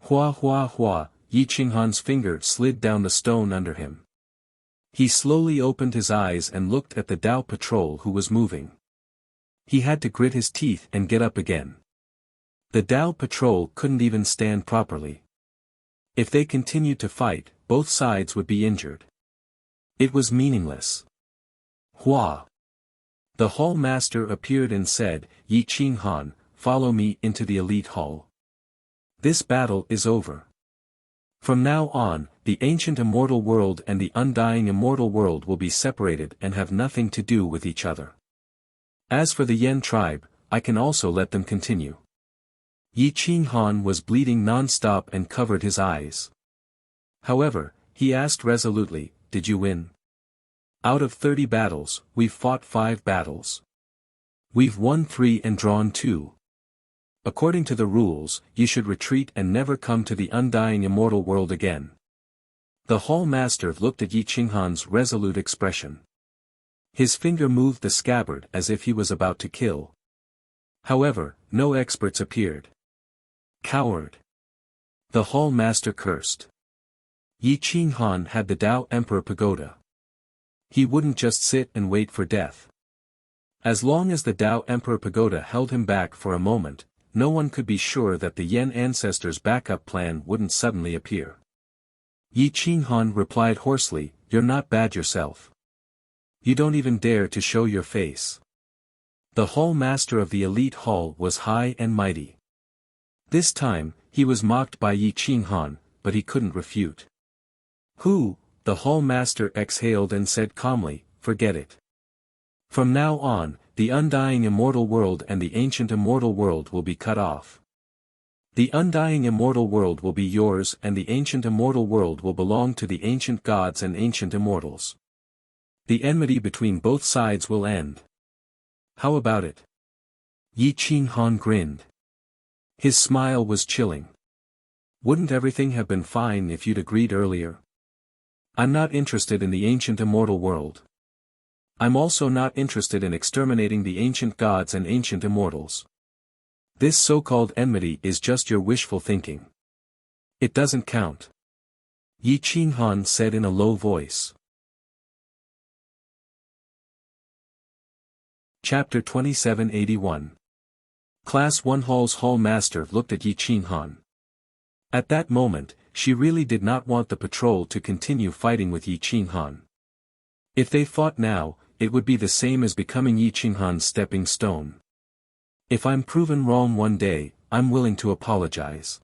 Hua hua hua, Yi Qinghan's finger slid down the stone under him. He slowly opened his eyes and looked at the Tao patrol who was moving. He had to grit his teeth and get up again. The Tao patrol couldn't even stand properly. If they continued to fight, both sides would be injured. It was meaningless. Hua. The Hall Master appeared and said, Yi Qinghan, follow me into the elite hall. This battle is over. From now on, the ancient immortal world and the undying immortal world will be separated and have nothing to do with each other. As for the Yen tribe, I can also let them continue. Yi Qinghan was bleeding non-stop and covered his eyes. However, he asked resolutely, did you win? Out of 30 battles, we've fought 5 battles. We've won 3 and drawn 2. According to the rules, you should retreat and never come to the undying immortal world again. The Hall Master looked at Yi Qinghan's resolute expression. His finger moved the scabbard as if he was about to kill. However, no experts appeared. Coward. The Hall Master cursed. Yi Qinghan had the Tao Emperor Pagoda. He wouldn't just sit and wait for death. As long as the Tao Emperor Pagoda held him back for a moment, no one could be sure that the Yen ancestors' backup plan wouldn't suddenly appear. Yi Qinghan replied hoarsely, you're not bad yourself. You don't even dare to show your face. The Hall Master of the elite hall was high and mighty. This time, he was mocked by Yi Qinghan, but he couldn't refute. Who? The Hall Master exhaled and said calmly, forget it. From now on, the undying immortal world and the ancient immortal world will be cut off. The undying immortal world will be yours and the ancient immortal world will belong to the ancient gods and ancient immortals. The enmity between both sides will end. How about it? Yi Qinghan grinned. His smile was chilling. Wouldn't everything have been fine if you'd agreed earlier? I'm not interested in the ancient immortal world. I'm also not interested in exterminating the ancient gods and ancient immortals. This so-called enmity is just your wishful thinking. It doesn't count. Yi Qinghan said in a low voice. Chapter 2781. Class 1 Hall's Hall Master looked at Yi Qinghan. At that moment, she really did not want the patrol to continue fighting with Yi Qinghan. If they fought now, it would be the same as becoming Yi Qinghan's stepping stone. If I'm proven wrong one day, I'm willing to apologize.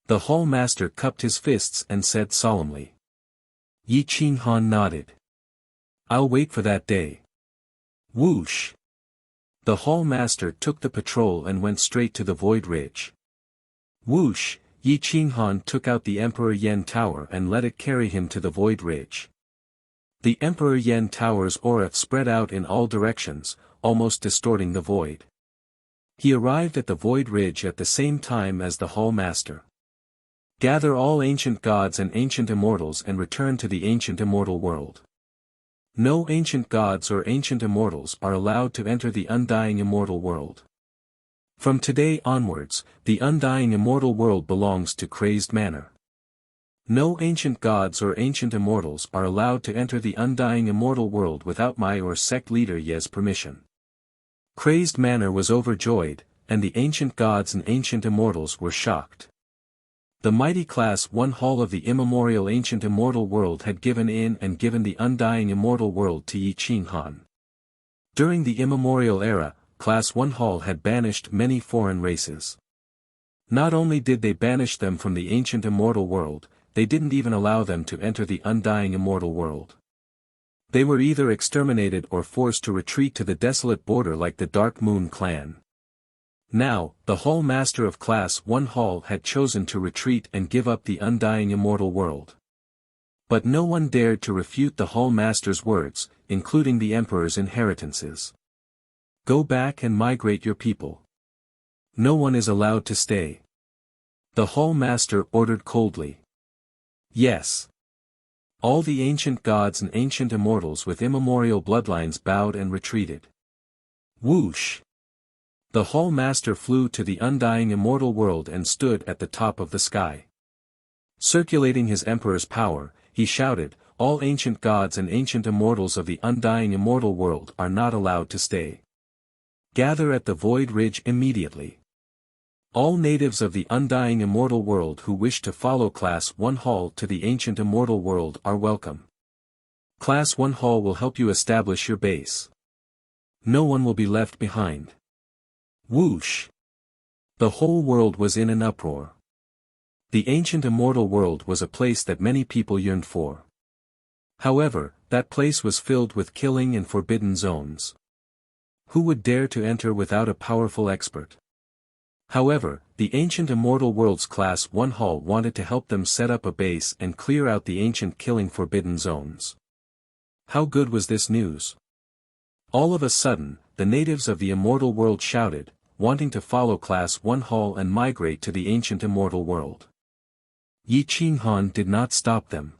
The Hall Master cupped his fists and said solemnly. Yi Qinghan nodded. I'll wait for that day. Whoosh! The Hall Master took the patrol and went straight to the Void Ridge. Whoosh! Yi Qinghan took out the Emperor Yen Tower and let it carry him to the Void Ridge. The Emperor Yen Tower's aura spread out in all directions, almost distorting the void. He arrived at the Void Ridge at the same time as the Hall Master. Gather all ancient gods and ancient immortals and return to the ancient immortal world. No ancient gods or ancient immortals are allowed to enter the undying immortal world. From today onwards, the undying immortal world belongs to Crazed Manor. No ancient gods or ancient immortals are allowed to enter the undying immortal world without my or sect leader Ye's permission. Crazed Manor was overjoyed, and the ancient gods and ancient immortals were shocked. The mighty Class 1 Hall of the immemorial ancient immortal world had given in and given the undying immortal world to Yi Qing Han. During the immemorial era, Class 1 Hall had banished many foreign races. Not only did they banish them from the ancient immortal world, they didn't even allow them to enter the undying immortal world. They were either exterminated or forced to retreat to the desolate border like the Dark Moon clan. Now, the Hall Master of Class 1 Hall had chosen to retreat and give up the undying immortal world. But no one dared to refute the Hall Master's words, including the Emperor's inheritances. Go back and migrate your people. No one is allowed to stay. The Hall Master ordered coldly. Yes. All the ancient gods and ancient immortals with immemorial bloodlines bowed and retreated. Whoosh! The Hall Master flew to the undying immortal world and stood at the top of the sky. Circulating his Emperor's power, he shouted, all ancient gods and ancient immortals of the undying immortal world are not allowed to stay. Gather at the Void Ridge immediately. All natives of the undying immortal world who wish to follow Class 1 Hall to the ancient immortal world are welcome. Class 1 Hall will help you establish your base. No one will be left behind. Whoosh! The whole world was in an uproar. The ancient immortal world was a place that many people yearned for. However, that place was filled with killing and forbidden zones. Who would dare to enter without a powerful expert? However, the ancient immortal world's Class 1 Hall wanted to help them set up a base and clear out the ancient killing forbidden zones. How good was this news? All of a sudden, the natives of the immortal world shouted, wanting to follow Class 1 Hall and migrate to the ancient immortal world. Yi Qing Han did not stop them.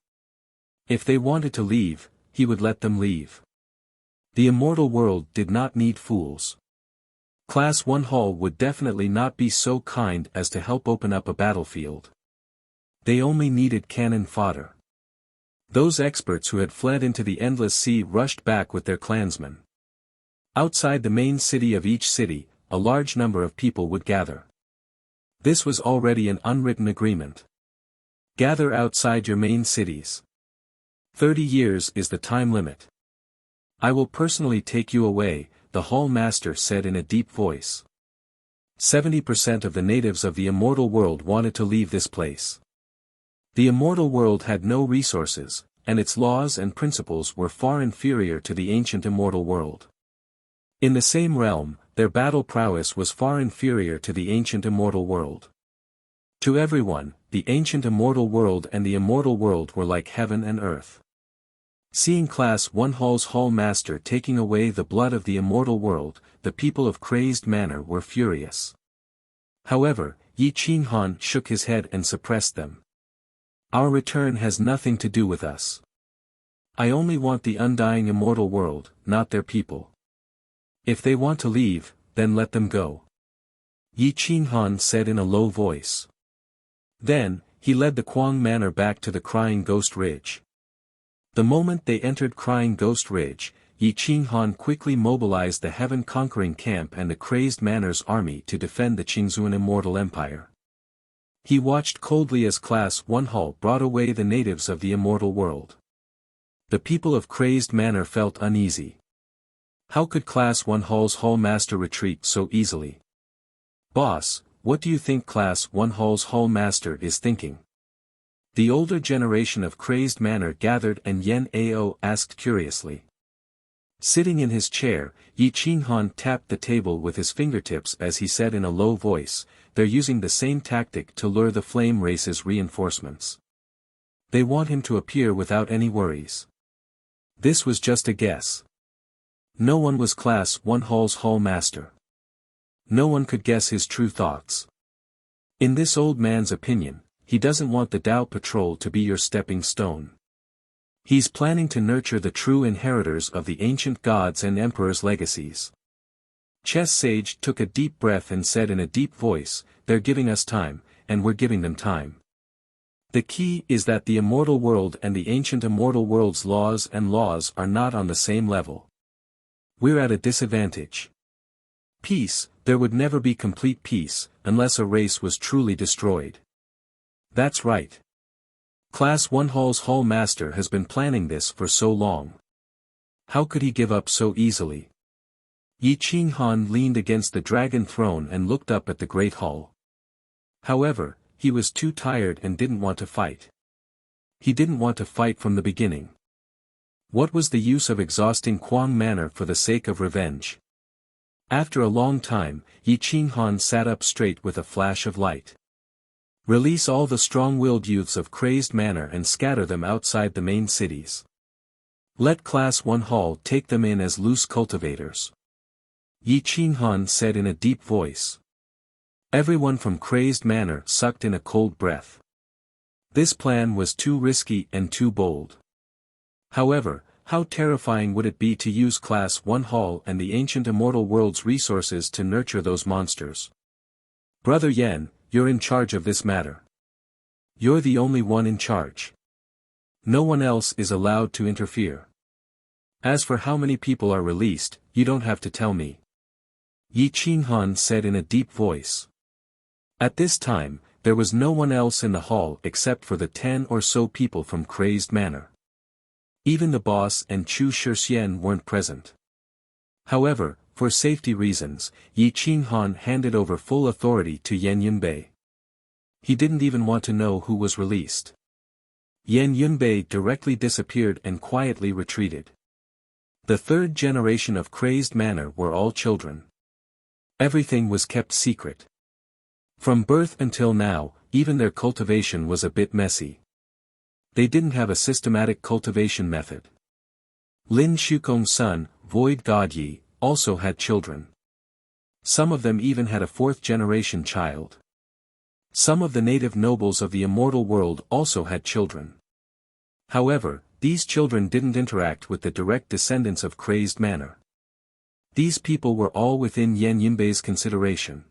If they wanted to leave, he would let them leave. The immortal world did not need fools. Class 1 Hall would definitely not be so kind as to help open up a battlefield. They only needed cannon fodder. Those experts who had fled into the endless sea rushed back with their clansmen. Outside the main city of each city, a large number of people would gather. This was already an unwritten agreement. Gather outside your main cities. 30 years is the time limit. I will personally take you away, the Hall Master said in a deep voice. 70% of the natives of the immortal world wanted to leave this place. The immortal world had no resources, and its laws and principles were far inferior to the ancient immortal world. In the same realm, their battle prowess was far inferior to the ancient immortal world. To everyone, the ancient immortal world and the immortal world were like heaven and earth. Seeing Class 1 Hall's Hall Master taking away the blood of the immortal world, the people of Crazed Manor were furious. However, Yi Qing Han shook his head and suppressed them. Our return has nothing to do with us. I only want the undying immortal world, not their people. If they want to leave, then let them go. Yi Qing Han said in a low voice. Then, he led the Quang Manor back to the Crying Ghost Ridge. The moment they entered Crying Ghost Ridge, Yi Qing Han quickly mobilized the heaven-conquering camp and the Crazed Manor's army to defend the Qingzuan Immortal Empire. He watched coldly as Class 1 Hall brought away the natives of the immortal world. The people of Crazed Manor felt uneasy. How could Class 1 Hall's Hall Master retreat so easily? Boss, what do you think Class 1 Hall's Hall Master is thinking? The older generation of Crazed Manor gathered and Yen Ao asked curiously. Sitting in his chair, Yi Qing Han tapped the table with his fingertips as he said in a low voice, they're using the same tactic to lure the Flame Race's reinforcements. They want him to appear without any worries. This was just a guess. No one was Class 1 Hall's Hall Master. no one could guess his true thoughts. In this old man's opinion, he doesn't want the Tao Patrol to be your stepping stone. He's planning to nurture the true inheritors of the ancient gods and emperors' legacies. Chess Sage took a deep breath and said in a deep voice, "They're giving us time, and we're giving them time. The key is that the immortal world and the ancient immortal world's laws are not on the same level. We're at a disadvantage. Peace, there would never be complete peace, unless a race was truly destroyed." That's right. Class 1 Hall's Hall Master has been planning this for so long. How could he give up so easily? Yi Qinghan leaned against the dragon throne and looked up at the Great Hall. However, he was too tired and didn't want to fight. He didn't want to fight from the beginning. What was the use of exhausting Quang Manor for the sake of revenge? After a long time, Yi Qinghan sat up straight with a flash of light. Release all the strong-willed youths of Crazed Manor and scatter them outside the main cities. Let Class 1 Hall take them in as loose cultivators. Yi Qinghan said in a deep voice. Everyone from Crazed Manor sucked in a cold breath. This plan was too risky and too bold. However, how terrifying would it be to use Class 1 Hall and the ancient immortal world's resources to nurture those monsters? Brother Yan, you're in charge of this matter. You're the only one in charge. No one else is allowed to interfere. As for how many people are released, you don't have to tell me. Yi Qinghan said in a deep voice. At this time, there was no one else in the hall except for the 10 or so people from Crazed Manor. Even the boss and Chu Shixian weren't present. However, for safety reasons, Yi Qinghan handed over full authority to Yan Yunbei. He didn't even want to know who was released. Yan Yunbei directly disappeared and quietly retreated. The third generation of Crazed Manor were all children. Everything was kept secret. From birth until now, even their cultivation was a bit messy. They didn't have a systematic cultivation method. Lin Shukong's son, Void God Yi, also had children. Some of them even had a fourth-generation child. Some of the native nobles of the immortal world also had children. However, these children didn't interact with the direct descendants of Crazed Manor. These people were all within Yan Yunbei's consideration.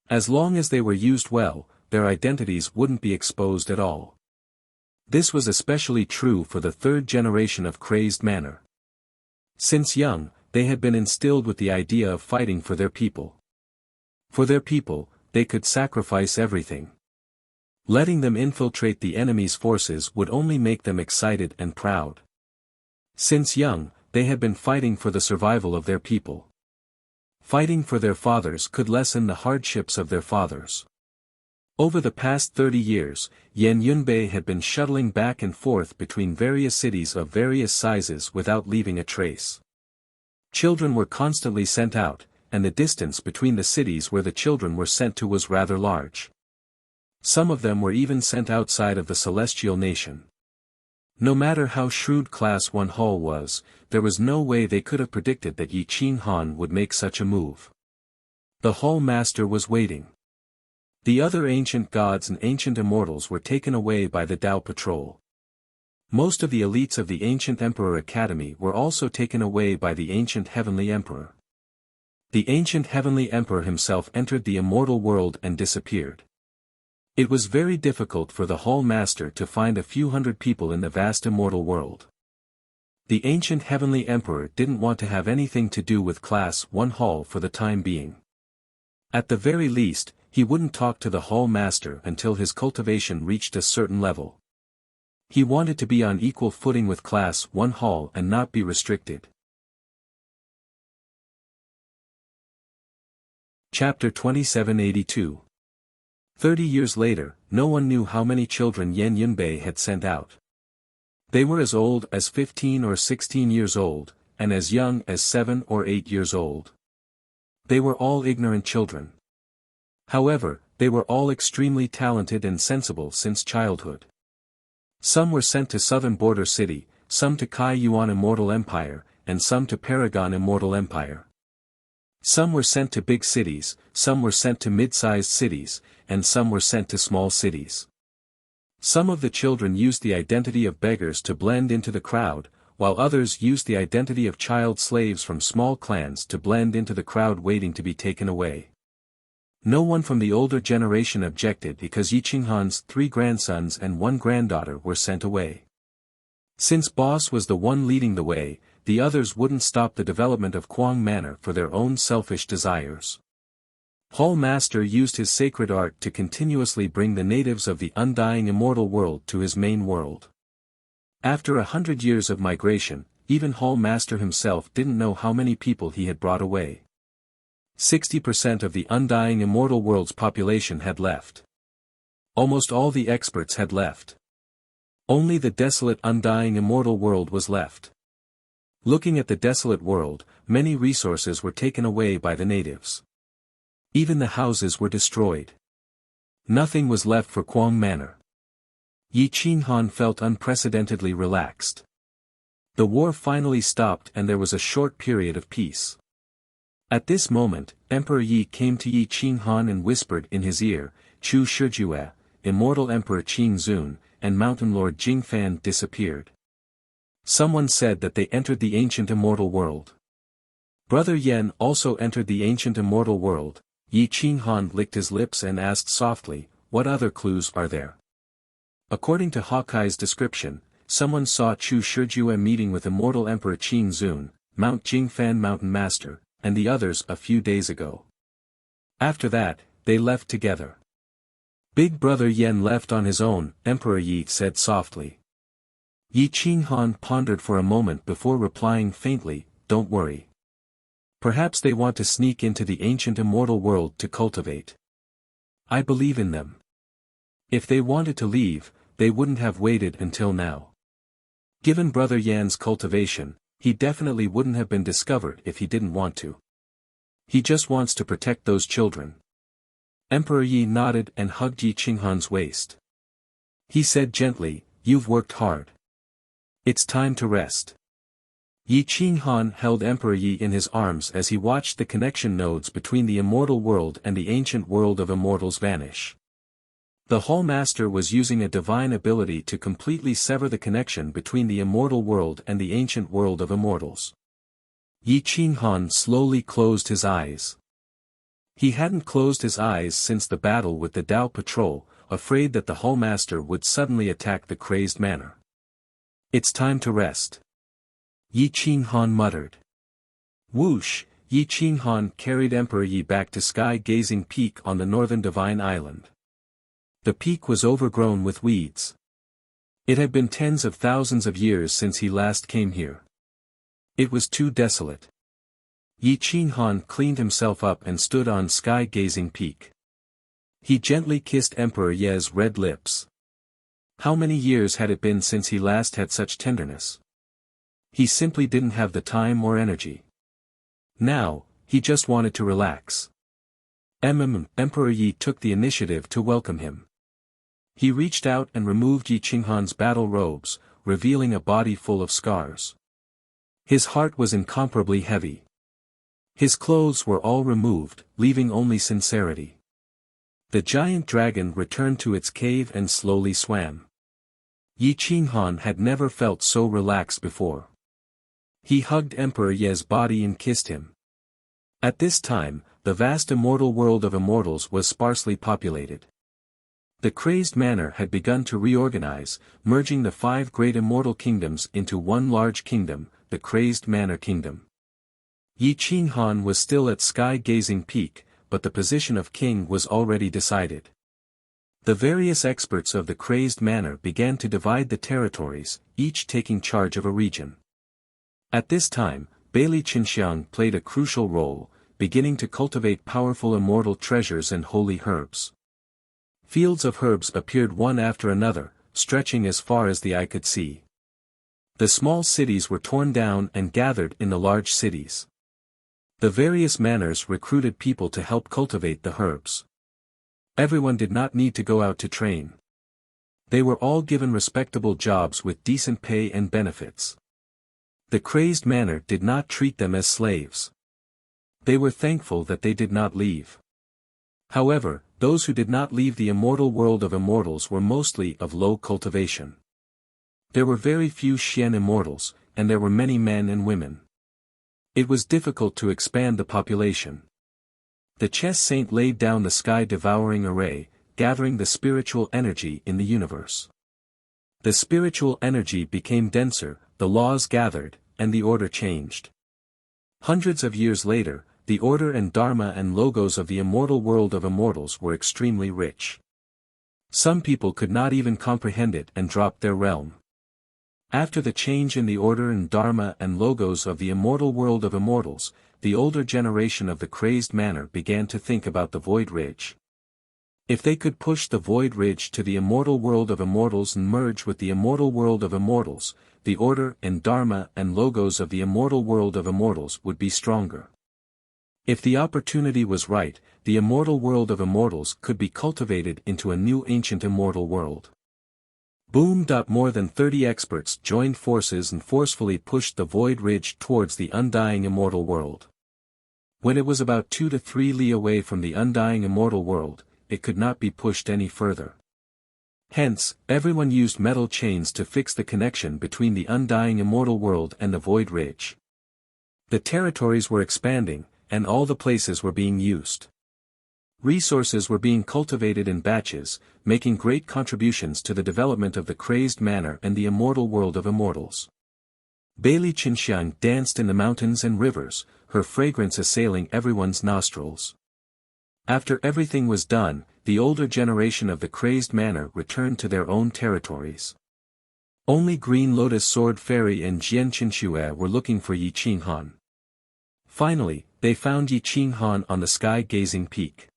As long as they were used well, their identities wouldn't be exposed at all. This was especially true for the third generation of Crazed Manor. Since young, they had been instilled with the idea of fighting for their people. For their people, they could sacrifice everything. Letting them infiltrate the enemy's forces would only make them excited and proud. Since young, they had been fighting for the survival of their people. Fighting for their fathers could lessen the hardships of their fathers. Over the past 30 years, Yan Yunbei had been shuttling back and forth between various cities of various sizes without leaving a trace. Children were constantly sent out, and the distance between the cities where the children were sent to was rather large. Some of them were even sent outside of the celestial nation. No matter how shrewd Class 1 Hall was, there was no way they could have predicted that Yi Qinghan would make such a move. The Hall Master was waiting. The other ancient gods and ancient immortals were taken away by the Tao Patrol. Most of the elites of the ancient Emperor Academy were also taken away by the ancient Heavenly Emperor. The ancient Heavenly Emperor himself entered the immortal world and disappeared. It was very difficult for the Hall Master to find a few hundred people in the vast immortal world. The ancient Heavenly Emperor didn't want to have anything to do with Class 1 Hall for the time being. At the very least, he wouldn't talk to the Hall Master until his cultivation reached a certain level. He wanted to be on equal footing with Class 1 Hall and not be restricted. Chapter 2782. 30 years later, no one knew how many children Yan Yunbei had sent out. They were as old as 15 or 16 years old, and as young as 7 or 8 years old. They were all ignorant children. However, they were all extremely talented and sensible since childhood. Some were sent to Southern Border City, some to Kai Yuan Immortal Empire, and some to Paragon Immortal Empire. Some were sent to big cities, some were sent to mid-sized cities, and some were sent to small cities. Some of the children used the identity of beggars to blend into the crowd, while others used the identity of child slaves from small clans to blend into the crowd waiting to be taken away. No one from the older generation objected because Yi Qinghan's 3 grandsons and 1 granddaughter were sent away. Since Boss was the one leading the way, the others wouldn't stop the development of Quang Manor for their own selfish desires. Hall Master used his sacred art to continuously bring the natives of the undying immortal world to his main world. After 100 years of migration, even Hall Master himself didn't know how many people he had brought away. 60% of the undying immortal world's population had left. Almost all the experts had left. Only the desolate undying immortal world was left. Looking at the desolate world, many resources were taken away by the natives. Even the houses were destroyed. Nothing was left for Quang Manor. Yi Qinghan felt unprecedentedly relaxed. The war finally stopped and there was a short period of peace. At this moment, Emperor Yi came to Yi Qinghan and whispered in his ear, "Chu Shijue, Immortal Emperor Qing Zun, and Mountain Lord Jingfan disappeared." Someone said that they entered the ancient immortal world. Brother Yen also entered the ancient immortal world. Yi Qinghan licked his lips and asked softly, "What other clues are there?" According to Hawkeye's description, someone saw Chu Shijue meeting with Immortal Emperor Qing Zun, Mount Jingfan Mountain Master, and the others a few days ago. After that, they left together. Big Brother Yen left on his own, Emperor Yi said softly. Yi Qinghan pondered for a moment before replying faintly, "Don't worry. Perhaps they want to sneak into the ancient immortal world to cultivate. I believe in them. If they wanted to leave, they wouldn't have waited until now. Given Brother Yan's cultivation, he definitely wouldn't have been discovered if he didn't want to. He just wants to protect those children." Emperor Yi nodded and hugged Yi Qinghan's waist. He said gently, "You've worked hard. It's time to rest." Yi Qinghan held Emperor Yi in his arms as he watched the connection nodes between the immortal world and the ancient world of immortals vanish. The Hall Master was using a divine ability to completely sever the connection between the immortal world and the ancient world of immortals. Yi Qinghan slowly closed his eyes. He hadn't closed his eyes since the battle with the Dao Patrol, afraid that the Hall Master would suddenly attack the crazed manor. "It's time to rest," Yi Qinghan muttered. Whoosh! Yi Qinghan carried Emperor Yi back to Sky-Gazing Peak on the northern Divine Island. The peak was overgrown with weeds. It had been tens of thousands of years since he last came here. It was too desolate. Yi Qinghan cleaned himself up and stood on Sky-Gazing Peak. He gently kissed Emperor Ye's red lips. How many years had it been since he last had such tenderness? He simply didn't have the time or energy. Now, he just wanted to relax. Emperor Yi took the initiative to welcome him. He reached out and removed Yi Qinghan's battle robes, revealing a body full of scars. His heart was incomparably heavy. His clothes were all removed, leaving only sincerity. The giant dragon returned to its cave and slowly swam. Yi Qinghan had never felt so relaxed before. He hugged Emperor Ye's body and kissed him. At this time, the vast immortal world of immortals was sparsely populated. The crazed manor had begun to reorganize, merging the 5 great immortal kingdoms into one large kingdom, the Crazed Manor Kingdom. Yi Qinghan was still at Sky-Gazing Peak, but the position of king was already decided. The various experts of the Crazed Manor began to divide the territories, each taking charge of a region. At this time, Bailey Qinxiang played a crucial role, beginning to cultivate powerful immortal treasures and holy herbs. Fields of herbs appeared one after another, stretching as far as the eye could see. The small cities were torn down and gathered in the large cities. The various manors recruited people to help cultivate the herbs. Everyone did not need to go out to train. They were all given respectable jobs with decent pay and benefits. The Crazed Manor did not treat them as slaves. They were thankful that they did not leave. However, those who did not leave the immortal world of immortals were mostly of low cultivation. There were very few Xian immortals, and there were many men and women. It was difficult to expand the population. The chess saint laid down the sky-devouring array, gathering the spiritual energy in the universe. The spiritual energy became denser, the laws gathered, and the order changed. Hundreds of years later, the order and dharma and logos of the immortal world of immortals were extremely rich. Some people could not even comprehend it and dropped their realm. After the change in the order and dharma and logos of the immortal world of immortals, the older generation of the crazed manner began to think about the Void Ridge. If they could push the Void Ridge to the immortal world of immortals and merge with the immortal world of immortals, the order and dharma and logos of the immortal world of immortals would be stronger. If the opportunity was right, the immortal world of immortals could be cultivated into a new ancient immortal world. Boom! More than 30 experts joined forces and forcefully pushed the Void Ridge towards the undying immortal world. When it was about 2 to 3 li away from the undying immortal world, it could not be pushed any further. Hence, everyone used metal chains to fix the connection between the undying immortal world and the Void Ridge. The territories were expanding, and all the places were being used. Resources were being cultivated in batches, making great contributions to the development of the crazed manner and the immortal world of immortals. Bailey Qinxiang danced in the mountains and rivers, her fragrance assailing everyone's nostrils. After everything was done, the older generation of the crazed manner returned to their own territories. Only Green Lotus Sword Fairy and Jian Qinxue were looking for Yi Qinghan. Finally, they found Yi Qinghan on the sky-gazing peak.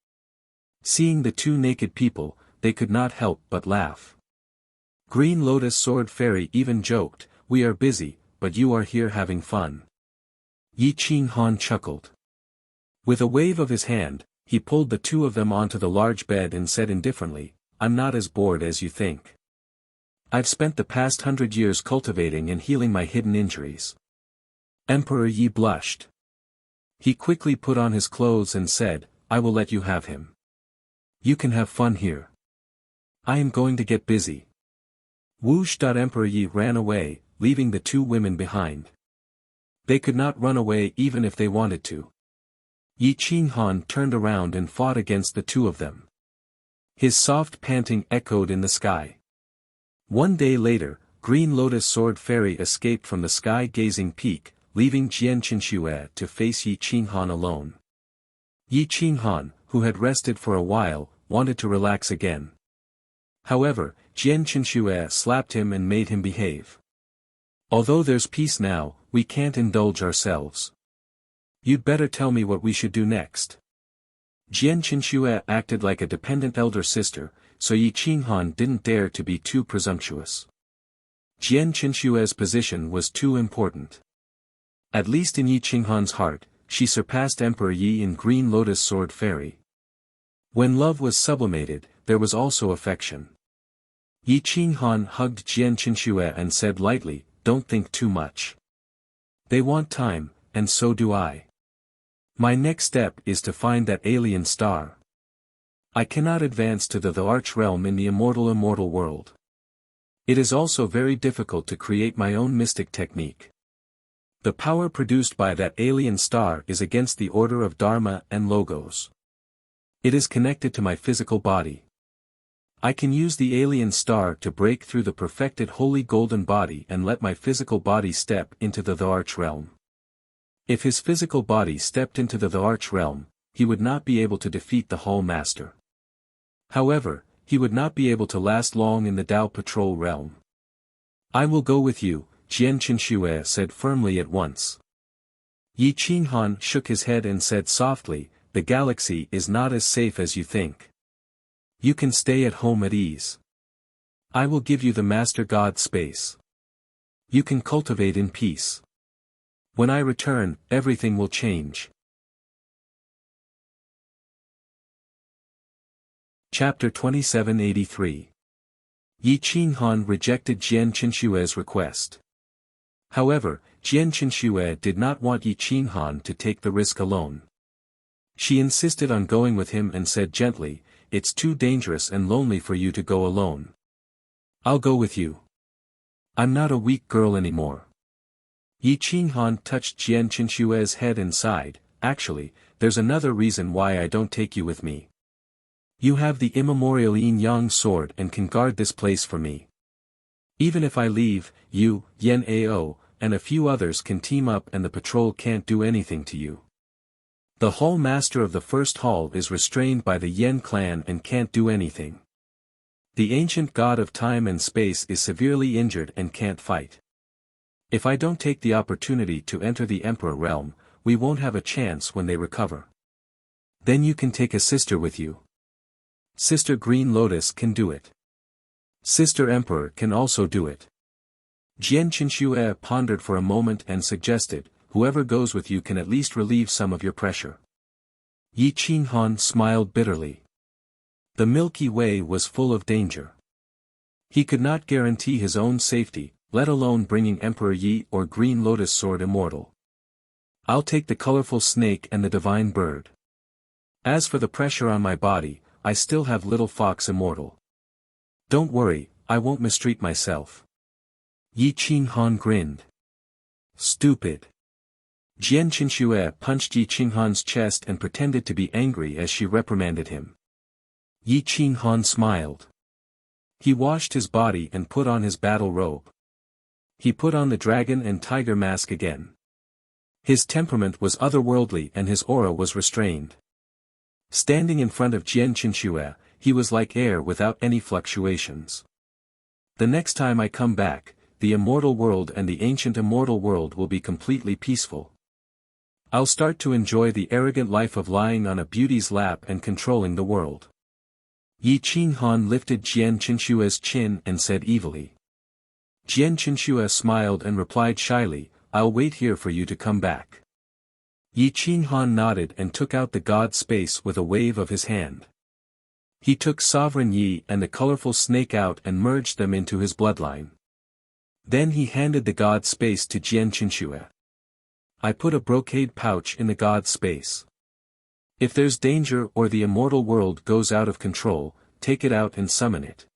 Seeing the two naked people, they could not help but laugh. Green Lotus Sword Fairy even joked, "We are busy, but you are here having fun." Yi Qinghan chuckled. With a wave of his hand, he pulled the two of them onto the large bed and said indifferently, "I'm not as bored as you think. I've spent the past 100 years cultivating and healing my hidden injuries." Emperor Yi blushed. He quickly put on his clothes and said, "I will let you have him. You can have fun here. I am going to get busy." Whoosh! Emperor Yi ran away, leaving the two women behind. They could not run away even if they wanted to. Yi Qinghan turned around and fought against the two of them. His soft panting echoed in the sky. One day later, Green Lotus Sword Fairy escaped from the sky-gazing peak, leaving Jian Qinxue to face Yi Qinghan alone. Yi Qinghan, who had rested for a while, wanted to relax again. However, Jian Qinxue slapped him and made him behave. "Although there's peace now, we can't indulge ourselves. You'd better tell me what we should do next." Jian Qinxue acted like a dependent elder sister, so Yi Qinghan didn't dare to be too presumptuous. Jian Qinxue's position was too important. At least in Yi Qinghan's heart, she surpassed Emperor Yi in Green Lotus Sword Fairy. When love was sublimated, there was also affection. Yi Qinghan hugged Jian Qinxue and said lightly, "Don't think too much. They want time, and so do I. My next step is to find that alien star. I cannot advance to the Arch realm in the immortal world. It is also very difficult to create my own mystic technique. The power produced by that alien star is against the order of Dharma and Logos. It is connected to my physical body. I can use the alien star to break through the perfected holy golden body and let my physical body step into the Arch realm. If his physical body stepped into the Arch realm, he would not be able to defeat the Hall Master. However, he would not be able to last long in the Dao Patrol realm. I will go with you," Jian Qinxue said firmly at once. Yi Qinghan shook his head and said softly, "The galaxy is not as safe as you think. You can stay at home at ease. I will give you the Master God space. You can cultivate in peace. When I return, everything will change." Chapter 2783. Yi Qinghan rejected Jian Qinxue's request. However, Jian Qinxue did not want Yi Qinghan to take the risk alone. She insisted on going with him and said gently, "It's too dangerous and lonely for you to go alone. I'll go with you. I'm not a weak girl anymore." Yi Qinghan touched Jian Qinshue's head and sighed, "Actually, there's another reason why I don't take you with me. You have the immemorial yin-yang sword and can guard this place for me. Even if I leave, you, Yen Ao, and a few others can team up and the patrol can't do anything to you. The hall master of the first hall is restrained by the Yen clan and can't do anything. The ancient god of time and space is severely injured and can't fight. If I don't take the opportunity to enter the Emperor realm, we won't have a chance when they recover. Then you can take a sister with you. Sister Green Lotus can do it. Sister Emperor can also do it." Jian Qinshue pondered for a moment and suggested, "Whoever goes with you can at least relieve some of your pressure." Yi Qinghan smiled bitterly. The Milky Way was full of danger. He could not guarantee his own safety, let alone bringing Emperor Yi or Green Lotus Sword immortal. "I'll take the colorful snake and the divine bird. As for the pressure on my body, I still have Little Fox immortal. Don't worry, I won't mistreat myself." Yi Qinghan grinned. "Stupid." Jian Qinshue punched Yi Qinghan's chest and pretended to be angry as she reprimanded him. Yi Qinghan smiled. He washed his body and put on his battle robe. He put on the dragon and tiger mask again. His temperament was otherworldly and his aura was restrained. Standing in front of Jian Qinshue, he was like air without any fluctuations. "The next time I come back, the immortal world and the ancient immortal world will be completely peaceful. I'll start to enjoy the arrogant life of lying on a beauty's lap and controlling the world." Yi Qinghan lifted Jian Qinshue's chin and said evilly. Jian Qinshue smiled and replied shyly, "I'll wait here for you to come back." Yi Qinghan nodded and took out the god space with a wave of his hand. He took Sovereign Yi and the colorful snake out and merged them into his bloodline. Then he handed the god space to Jian Qinshue. "I put a brocade pouch in the god space. If there's danger or the immortal world goes out of control, take it out and summon it."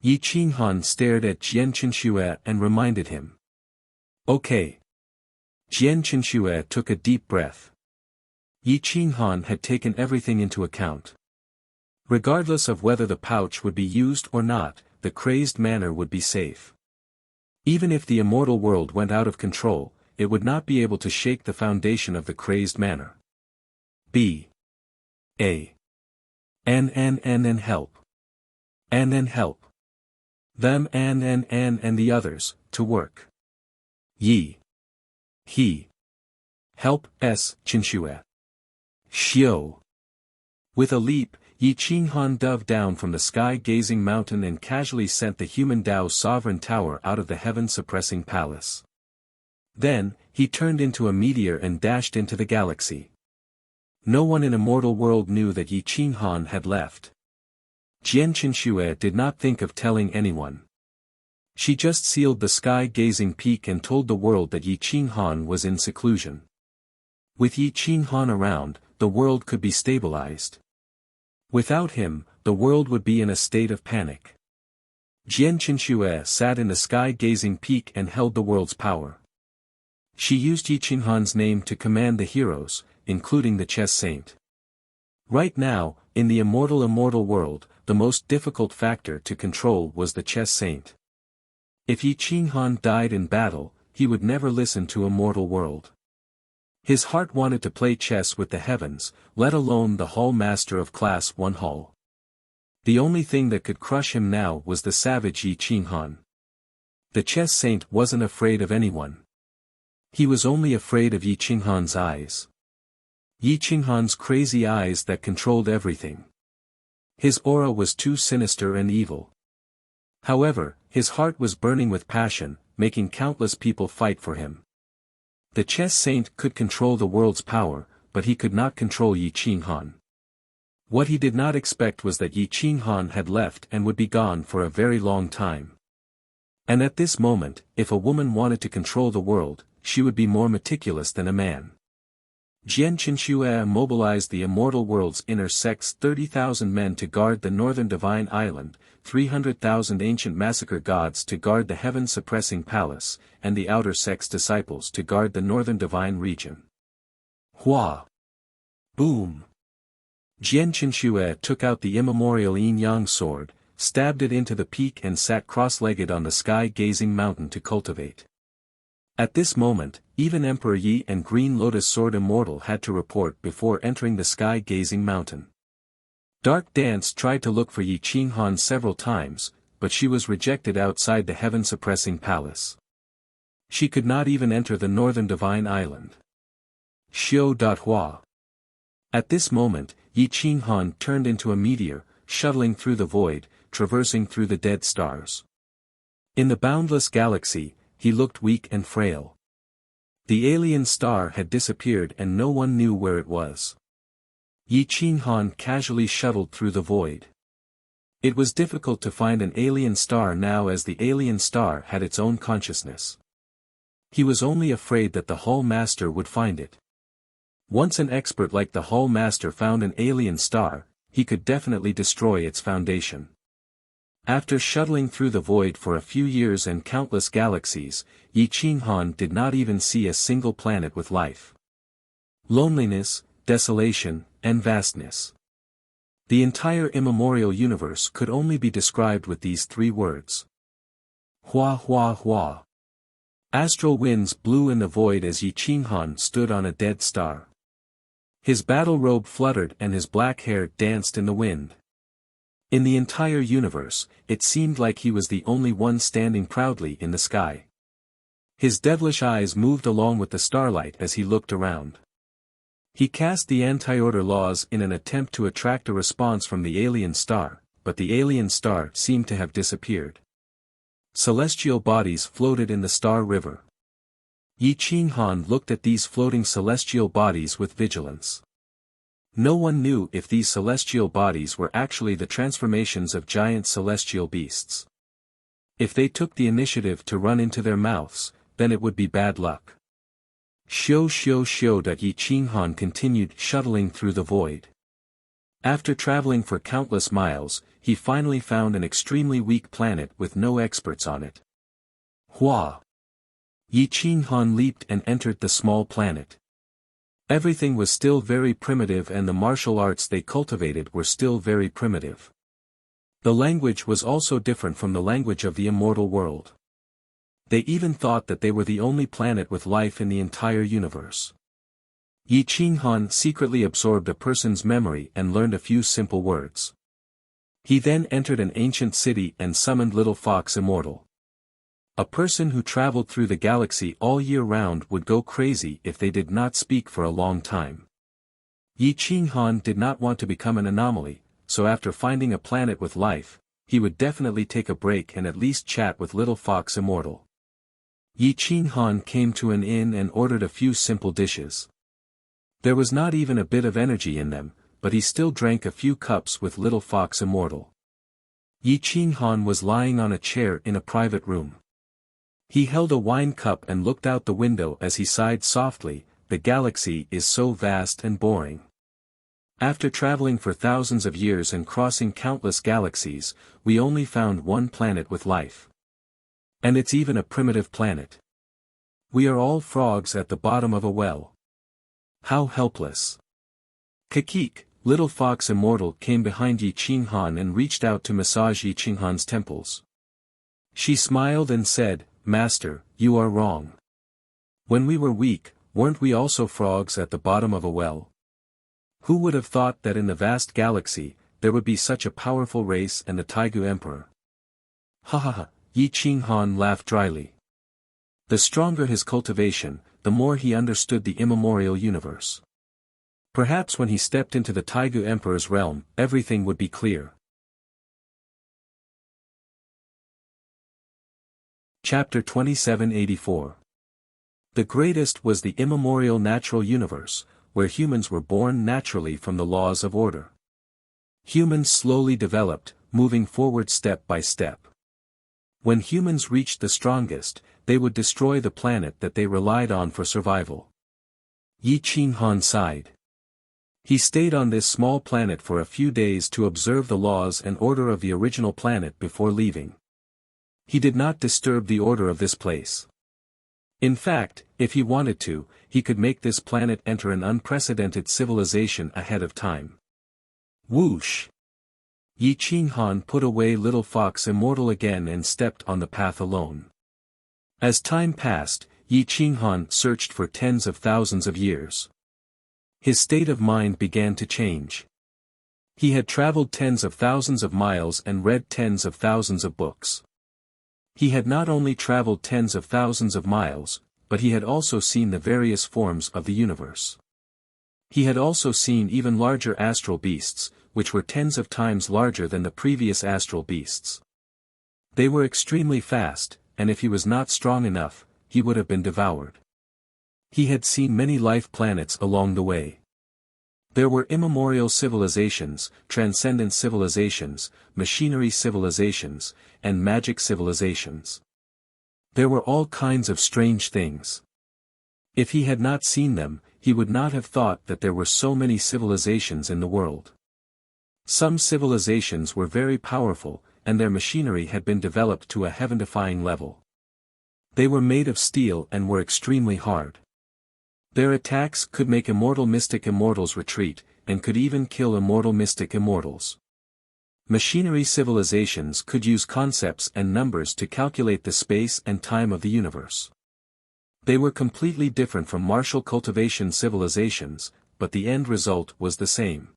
Yi Qinghan stared at Jian Qinshue and reminded him. "Okay." Jian Qinshue took a deep breath. Yi Qinghan had taken everything into account. Regardless of whether the pouch would be used or not, the crazed manor would be safe. Even if the immortal world went out of control, it would not be able to shake the foundation of the crazed manor. B. A. N help. N help. Them and the others, to work. Yi. He. Help S. Qinshue. Xiao. With a leap, Yi Qinghan dove down from the sky-gazing mountain and casually sent the human Tao sovereign tower out of the heaven-suppressing palace. Then, he turned into a meteor and dashed into the galaxy. No one in Immortal World knew that Yi Qinghan had left. Jian Qinshue did not think of telling anyone. She just sealed the sky-gazing peak and told the world that Yi Qinghan was in seclusion. With Yi Qinghan around, the world could be stabilized. Without him, the world would be in a state of panic. Jian Qinshue sat in the sky-gazing peak and held the world's power. She used Yi Qinghan's name to command the heroes, including the chess saint. Right now, in the immortal world, the most difficult factor to control was the chess saint. If Yi Qinghan died in battle, he would never listen to Immortal World. His heart wanted to play chess with the heavens, let alone the Hall Master of Class 1 Hall. The only thing that could crush him now was the savage Yi Qinghan. The chess saint wasn't afraid of anyone. He was only afraid of Yi Qinghan's eyes. Yi Qinghan's crazy eyes that controlled everything. His aura was too sinister and evil. However, his heart was burning with passion, making countless people fight for him. The chess saint could control the world's power, but he could not control Yi Qinghan. What he did not expect was that Yi Qinghan had left and would be gone for a very long time. And at this moment, if a woman wanted to control the world, she would be more meticulous than a man. Jian Qinshue mobilized the immortal world's inner sects 30,000 men to guard the northern divine island, 300,000 ancient massacre gods to guard the heaven-suppressing palace, and the outer sect's disciples to guard the northern divine region. Hua! Boom! Jian Qinshue took out the immemorial yin-yang sword, stabbed it into the peak and sat cross-legged on the sky-gazing mountain to cultivate. At this moment, even Emperor Yi and Green Lotus Sword Immortal had to report before entering the sky-gazing mountain. Dark Dance tried to look for Yi Qinghan several times, but she was rejected outside the heaven-suppressing palace. She could not even enter the northern divine island. Xiao.Hua. At this moment, Yi Qinghan turned into a meteor, shuttling through the void, traversing through the dead stars. In the boundless galaxy, he looked weak and frail. The alien star had disappeared and no one knew where it was. Yi Qinghan casually shuttled through the void. It was difficult to find an alien star now as the alien star had its own consciousness. He was only afraid that the Hull Master would find it. Once an expert like the Hull Master found an alien star, he could definitely destroy its foundation. After shuttling through the void for a few years and countless galaxies, Yi Qinghan did not even see a single planet with life. Loneliness, desolation, and vastness. The entire immemorial universe could only be described with these three words. Hua hua hua. Astral winds blew in the void as Yi Qinghan stood on a dead star. His battle robe fluttered and his black hair danced in the wind. In the entire universe, it seemed like he was the only one standing proudly in the sky. His devilish eyes moved along with the starlight as he looked around. He cast the anti-order laws in an attempt to attract a response from the alien star, but the alien star seemed to have disappeared. Celestial bodies floated in the star river. Yi Qinghan looked at these floating celestial bodies with vigilance. No one knew if these celestial bodies were actually the transformations of giant celestial beasts. If they took the initiative to run into their mouths, then it would be bad luck. Xiao. Yi Qinghan continued shuttling through the void. After traveling for countless miles, he finally found an extremely weak planet with no experts on it. Hua! Yi Qinghan leaped and entered the small planet. Everything was still very primitive and the martial arts they cultivated were still very primitive. The language was also different from the language of the immortal world. They even thought that they were the only planet with life in the entire universe. Yi Qinghan secretly absorbed a person's memory and learned a few simple words. He then entered an ancient city and summoned Little Fox Immortal. A person who traveled through the galaxy all year round would go crazy if they did not speak for a long time. Yi Qinghan did not want to become an anomaly, so after finding a planet with life, he would definitely take a break and at least chat with Little Fox Immortal. Yi Qinghan came to an inn and ordered a few simple dishes. There was not even a bit of energy in them, but he still drank a few cups with Little Fox Immortal. Yi Qinghan was lying on a chair in a private room. He held a wine cup and looked out the window as he sighed softly, "The galaxy is so vast and boring. After traveling for thousands of years and crossing countless galaxies, we only found one planet with life. And it's even a primitive planet. We are all frogs at the bottom of a well. How helpless." Kakik, Little Fox Immortal came behind Yi Qinghan and reached out to massage Yi Qinghan's temples. She smiled and said, "Master, you are wrong. When we were weak, weren't we also frogs at the bottom of a well? Who would have thought that in the vast galaxy, there would be such a powerful race and the Taigu Emperor?" Ha ha ha, Yi Qinghan laughed dryly. The stronger his cultivation, the more he understood the immemorial universe. Perhaps when he stepped into the Taigu Emperor's realm, everything would be clear. Chapter 2784. The greatest was the immemorial natural universe, where humans were born naturally from the laws of order. Humans slowly developed, moving forward step by step. When humans reached the strongest, they would destroy the planet that they relied on for survival. Yi Qinghan sighed. He stayed on this small planet for a few days to observe the laws and order of the original planet before leaving. He did not disturb the order of this place. In fact, if he wanted to, he could make this planet enter an unprecedented civilization ahead of time. Whoosh! Yi Qinghan put away Little Fox Immortal again and stepped on the path alone. As time passed, Yi Qinghan searched for tens of thousands of years. His state of mind began to change. He had traveled tens of thousands of miles and read tens of thousands of books. He had not only traveled tens of thousands of miles, but he had also seen the various forms of the universe. He had also seen even larger astral beasts, which were tens of times larger than the previous astral beasts. They were extremely fast, and if he was not strong enough, he would have been devoured. He had seen many life planets along the way. There were immemorial civilizations, transcendent civilizations, machinery civilizations, and magic civilizations. There were all kinds of strange things. If he had not seen them, he would not have thought that there were so many civilizations in the world. Some civilizations were very powerful, and their machinery had been developed to a heaven-defying level. They were made of steel and were extremely hard. Their attacks could make immortal mystic immortals retreat, and could even kill immortal mystic immortals. Machinery civilizations could use concepts and numbers to calculate the space and time of the universe. They were completely different from martial cultivation civilizations, but the end result was the same.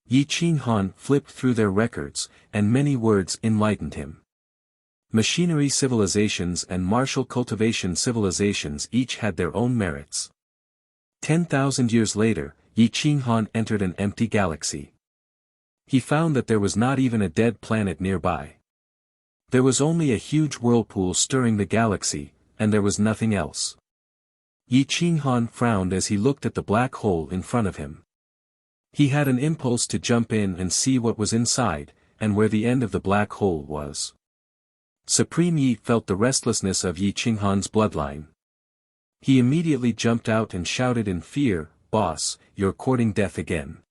Yi Qinghan flipped through their records, and many words enlightened him. Machinery civilizations and martial cultivation civilizations each had their own merits. 10,000 years later, Yi Qinghan entered an empty galaxy. He found that there was not even a dead planet nearby. There was only a huge whirlpool stirring the galaxy, and there was nothing else. Yi Qinghan frowned as he looked at the black hole in front of him. He had an impulse to jump in and see what was inside, and where the end of the black hole was. Supreme Yi felt the restlessness of Yi Qinghan's bloodline. He immediately jumped out and shouted in fear, "Boss, you're courting death again."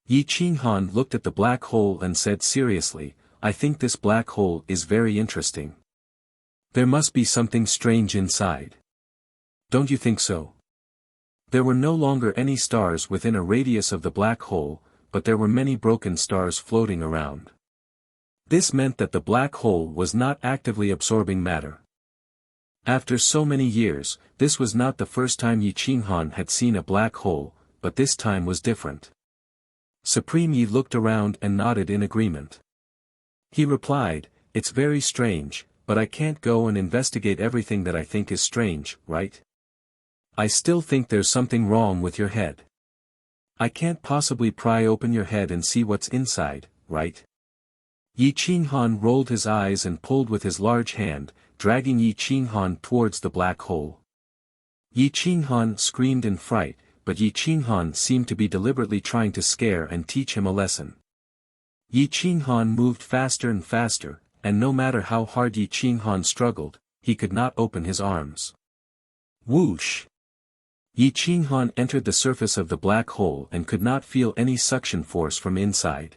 Yi Qinghan looked at the black hole and said seriously, "I think this black hole is very interesting. There must be something strange inside. Don't you think so?" There were no longer any stars within a radius of the black hole, but there were many broken stars floating around. This meant that the black hole was not actively absorbing matter. After so many years, this was not the first time Yi Qinghan had seen a black hole, but this time was different. Supreme Yi looked around and nodded in agreement. He replied, "It's very strange, but I can't go and investigate everything that I think is strange, right? I still think there's something wrong with your head. I can't possibly pry open your head and see what's inside, right?" Yi Qinghan rolled his eyes and pulled with his large hand, dragging Yi Qinghan towards the black hole. Yi Qinghan screamed in fright, but Yi Qinghan seemed to be deliberately trying to scare and teach him a lesson. Yi Qinghan moved faster and faster, and no matter how hard Yi Qinghan struggled, he could not open his arms. Whoosh! Yi Qinghan entered the surface of the black hole and could not feel any suction force from inside.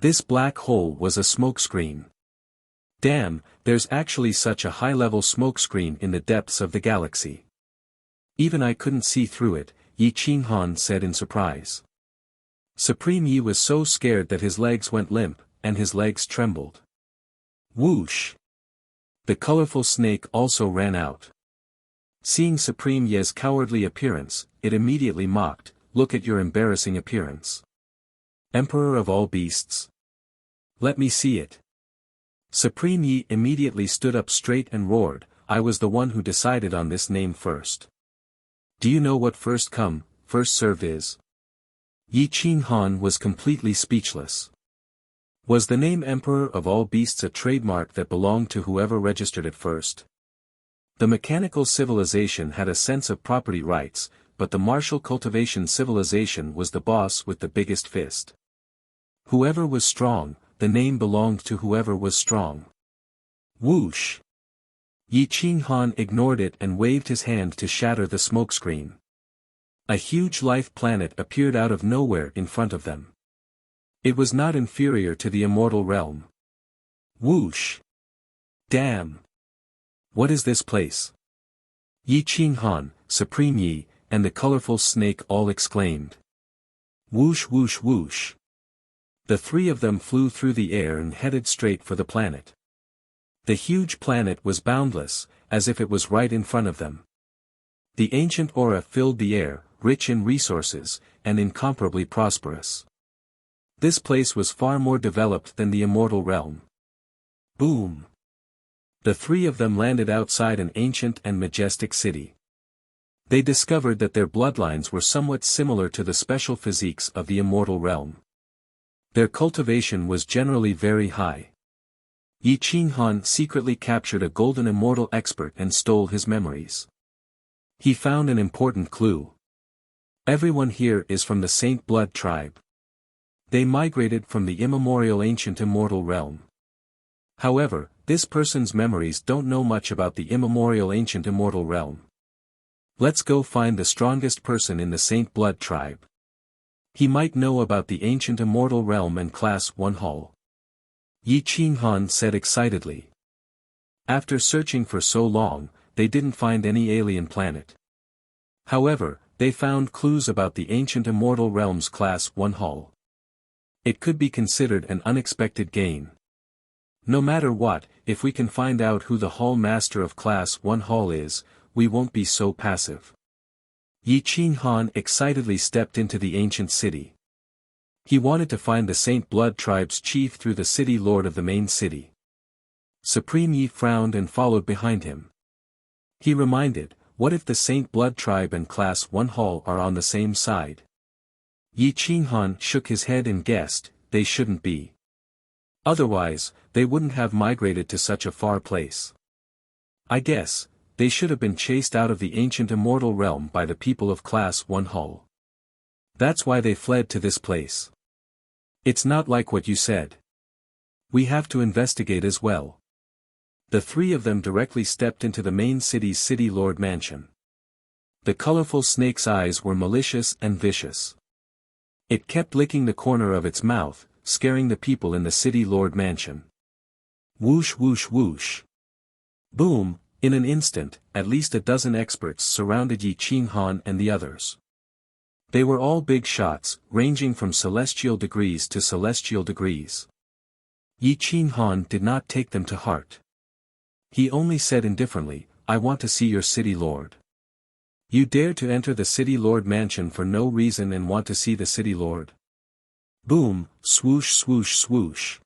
This black hole was a smokescreen. Damn, there's actually such a high-level smokescreen in the depths of the galaxy. Even I couldn't see through it, Yi Qinghan said in surprise. Supreme Yi was so scared that his legs went limp, and his legs trembled. Whoosh! The colorful snake also ran out. Seeing Supreme Yi's cowardly appearance, it immediately mocked, "Look at your embarrassing appearance. Emperor of all beasts. Let me see it." Supreme Yi immediately stood up straight and roared, "I was the one who decided on this name first. Do you know what first come, first served is?" Yi Qinghan was completely speechless. Was the name Emperor of all beasts a trademark that belonged to whoever registered it first? The mechanical civilization had a sense of property rights, but the martial cultivation civilization was the boss with the biggest fist. Whoever was strong, the name belonged to whoever was strong. Whoosh! Yi Qinghan ignored it and waved his hand to shatter the smokescreen. A huge life planet appeared out of nowhere in front of them. It was not inferior to the immortal realm. Whoosh! Damn! What is this place? Yi Qinghan, Supreme Yi, and the colorful snake all exclaimed. Whoosh whoosh whoosh! The three of them flew through the air and headed straight for the planet. The huge planet was boundless, as if it was right in front of them. The ancient aura filled the air, rich in resources, and incomparably prosperous. This place was far more developed than the immortal realm. Boom! The three of them landed outside an ancient and majestic city. They discovered that their bloodlines were somewhat similar to the special physiques of the immortal realm. Their cultivation was generally very high. Yi Qinghan secretly captured a golden immortal expert and stole his memories. He found an important clue. Everyone here is from the Saint Blood tribe. They migrated from the immemorial ancient immortal realm. However, this person's memories don't know much about the immemorial ancient immortal realm. Let's go find the strongest person in the Saint Blood tribe. He might know about the ancient immortal realm and Class 1 Hall. Yi Qinghan said excitedly. After searching for so long, they didn't find any alien planet. However, they found clues about the ancient immortal realm's Class 1 Hall. It could be considered an unexpected gain. No matter what, if we can find out who the Hall Master of Class 1 Hall is, we won't be so passive. Yi Qinghan excitedly stepped into the ancient city. He wanted to find the Saint Blood tribe's chief through the city lord of the main city. Supreme Yi frowned and followed behind him. He reminded, what if the Saint Blood tribe and Class 1 Hall are on the same side? Yi Qinghan shook his head and guessed, they shouldn't be. Otherwise, they wouldn't have migrated to such a far place. I guess, they should have been chased out of the ancient immortal realm by the people of Class 1 Hall. That's why they fled to this place. It's not like what you said. We have to investigate as well. The three of them directly stepped into the main city's city lord mansion. The colorful snake's eyes were malicious and vicious. It kept licking the corner of its mouth, scaring the people in the city lord mansion. Whoosh whoosh whoosh. Boom, in an instant, at least a dozen experts surrounded Yi Qinghan and the others. They were all big shots, ranging from celestial degrees to celestial degrees. Yi Qinghan did not take them to heart. He only said indifferently, I want to see your city lord. You dare to enter the city lord mansion for no reason and want to see the city lord? Boom, swoosh swoosh swoosh.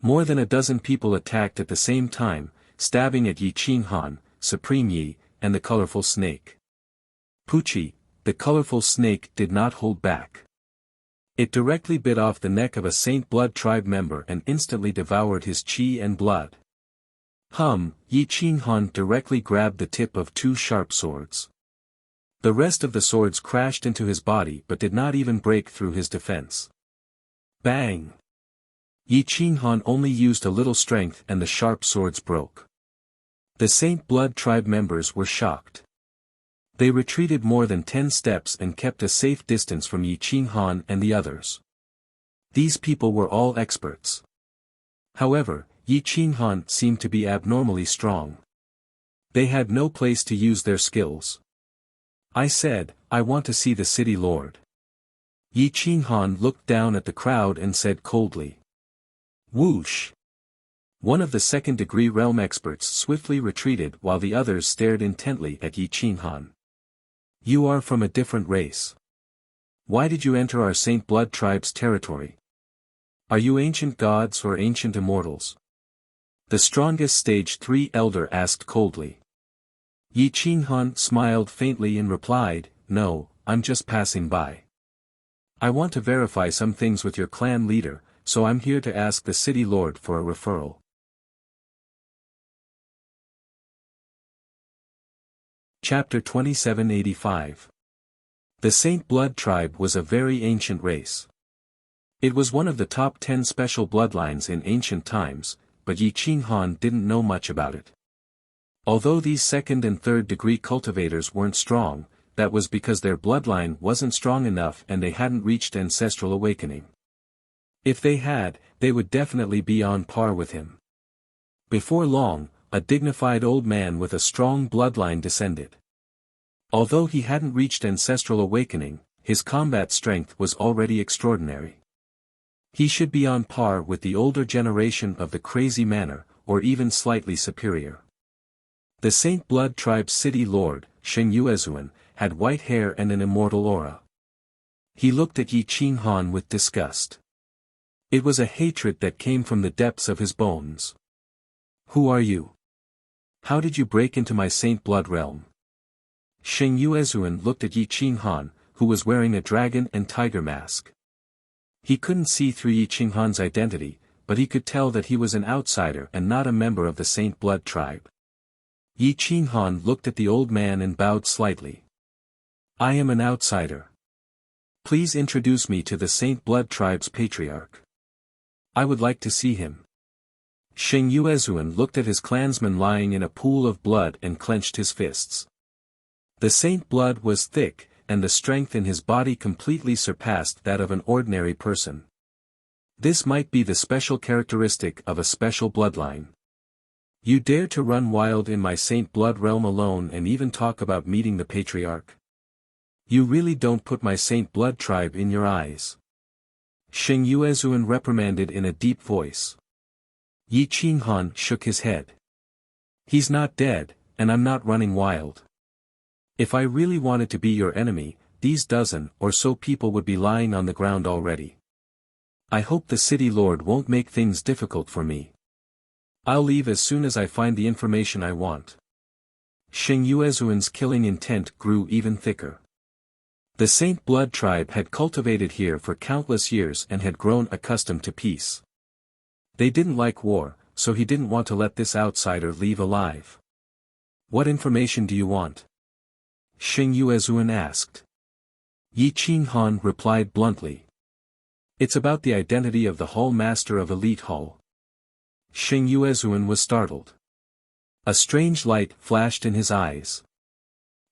More than a dozen people attacked at the same time, stabbing at Yi Qinghan, Supreme Yi, and the colorful snake. Pucci, the colorful snake did not hold back. It directly bit off the neck of a Saint Blood tribe member and instantly devoured his chi and blood. Yi Qinghan directly grabbed the tip of two sharp swords. The rest of the swords crashed into his body but did not even break through his defense. Bang! Yi Qinghan only used a little strength and the sharp swords broke. The Saint Blood tribe members were shocked. They retreated more than 10 steps and kept a safe distance from Yi Qinghan and the others. These people were all experts. However, Yi Qinghan seemed to be abnormally strong. They had no place to use their skills. I said, I want to see the city lord. Yi Qinghan looked down at the crowd and said coldly. Whoosh! One of the second-degree realm experts swiftly retreated while the others stared intently at Yi Qinghan. You are from a different race. Why did you enter our Saint Blood tribe's territory? Are you ancient gods or ancient immortals? The strongest stage 3 elder asked coldly. Yi Qinghan smiled faintly and replied, No, I'm just passing by. I want to verify some things with your clan leader, so I'm here to ask the city lord for a referral. Chapter 2785. The Saint Blood tribe was a very ancient race. It was one of the top 10 special bloodlines in ancient times, but Yi Qinghan didn't know much about it. Although these second and third degree cultivators weren't strong, that was because their bloodline wasn't strong enough and they hadn't reached ancestral awakening. If they had, they would definitely be on par with him. Before long, a dignified old man with a strong bloodline descended. Although he hadn't reached ancestral awakening, his combat strength was already extraordinary. He should be on par with the older generation of the Crazy Manor, or even slightly superior. The Saint Blood Tribe's city lord, Sheng Yuezuan, had white hair and an immortal aura. He looked at Yi Qinghan with disgust. It was a hatred that came from the depths of his bones. Who are you? How did you break into my Saint Blood realm? Sheng Yuezuan looked at Yi Qinghan, who was wearing a dragon and tiger mask. He couldn't see through Yi Qinghan's identity, but he could tell that he was an outsider and not a member of the Saint Blood tribe. Yi Qinghan looked at the old man and bowed slightly. I am an outsider. Please introduce me to the Saint Blood tribe's patriarch. I would like to see him. Sheng Yuezuan looked at his clansman lying in a pool of blood and clenched his fists. The Saint Blood was thick, and the strength in his body completely surpassed that of an ordinary person. This might be the special characteristic of a special bloodline. You dare to run wild in my Saint Blood realm alone and even talk about meeting the patriarch? You really don't put my Saint Blood tribe in your eyes. Sheng Yuezuan reprimanded in a deep voice. Yi Qinghan shook his head. He's not dead, and I'm not running wild. If I really wanted to be your enemy, these dozen or so people would be lying on the ground already. I hope the city lord won't make things difficult for me. I'll leave as soon as I find the information I want. Sheng Yuezuan's killing intent grew even thicker. The Saint Blood tribe had cultivated here for countless years and had grown accustomed to peace. They didn't like war, so he didn't want to let this outsider leave alive. What information do you want? Sheng Yuezuan asked. Yi Qinghan replied bluntly. It's about the identity of the Hall Master of Elite Hall. Sheng Yuezuan was startled. A strange light flashed in his eyes.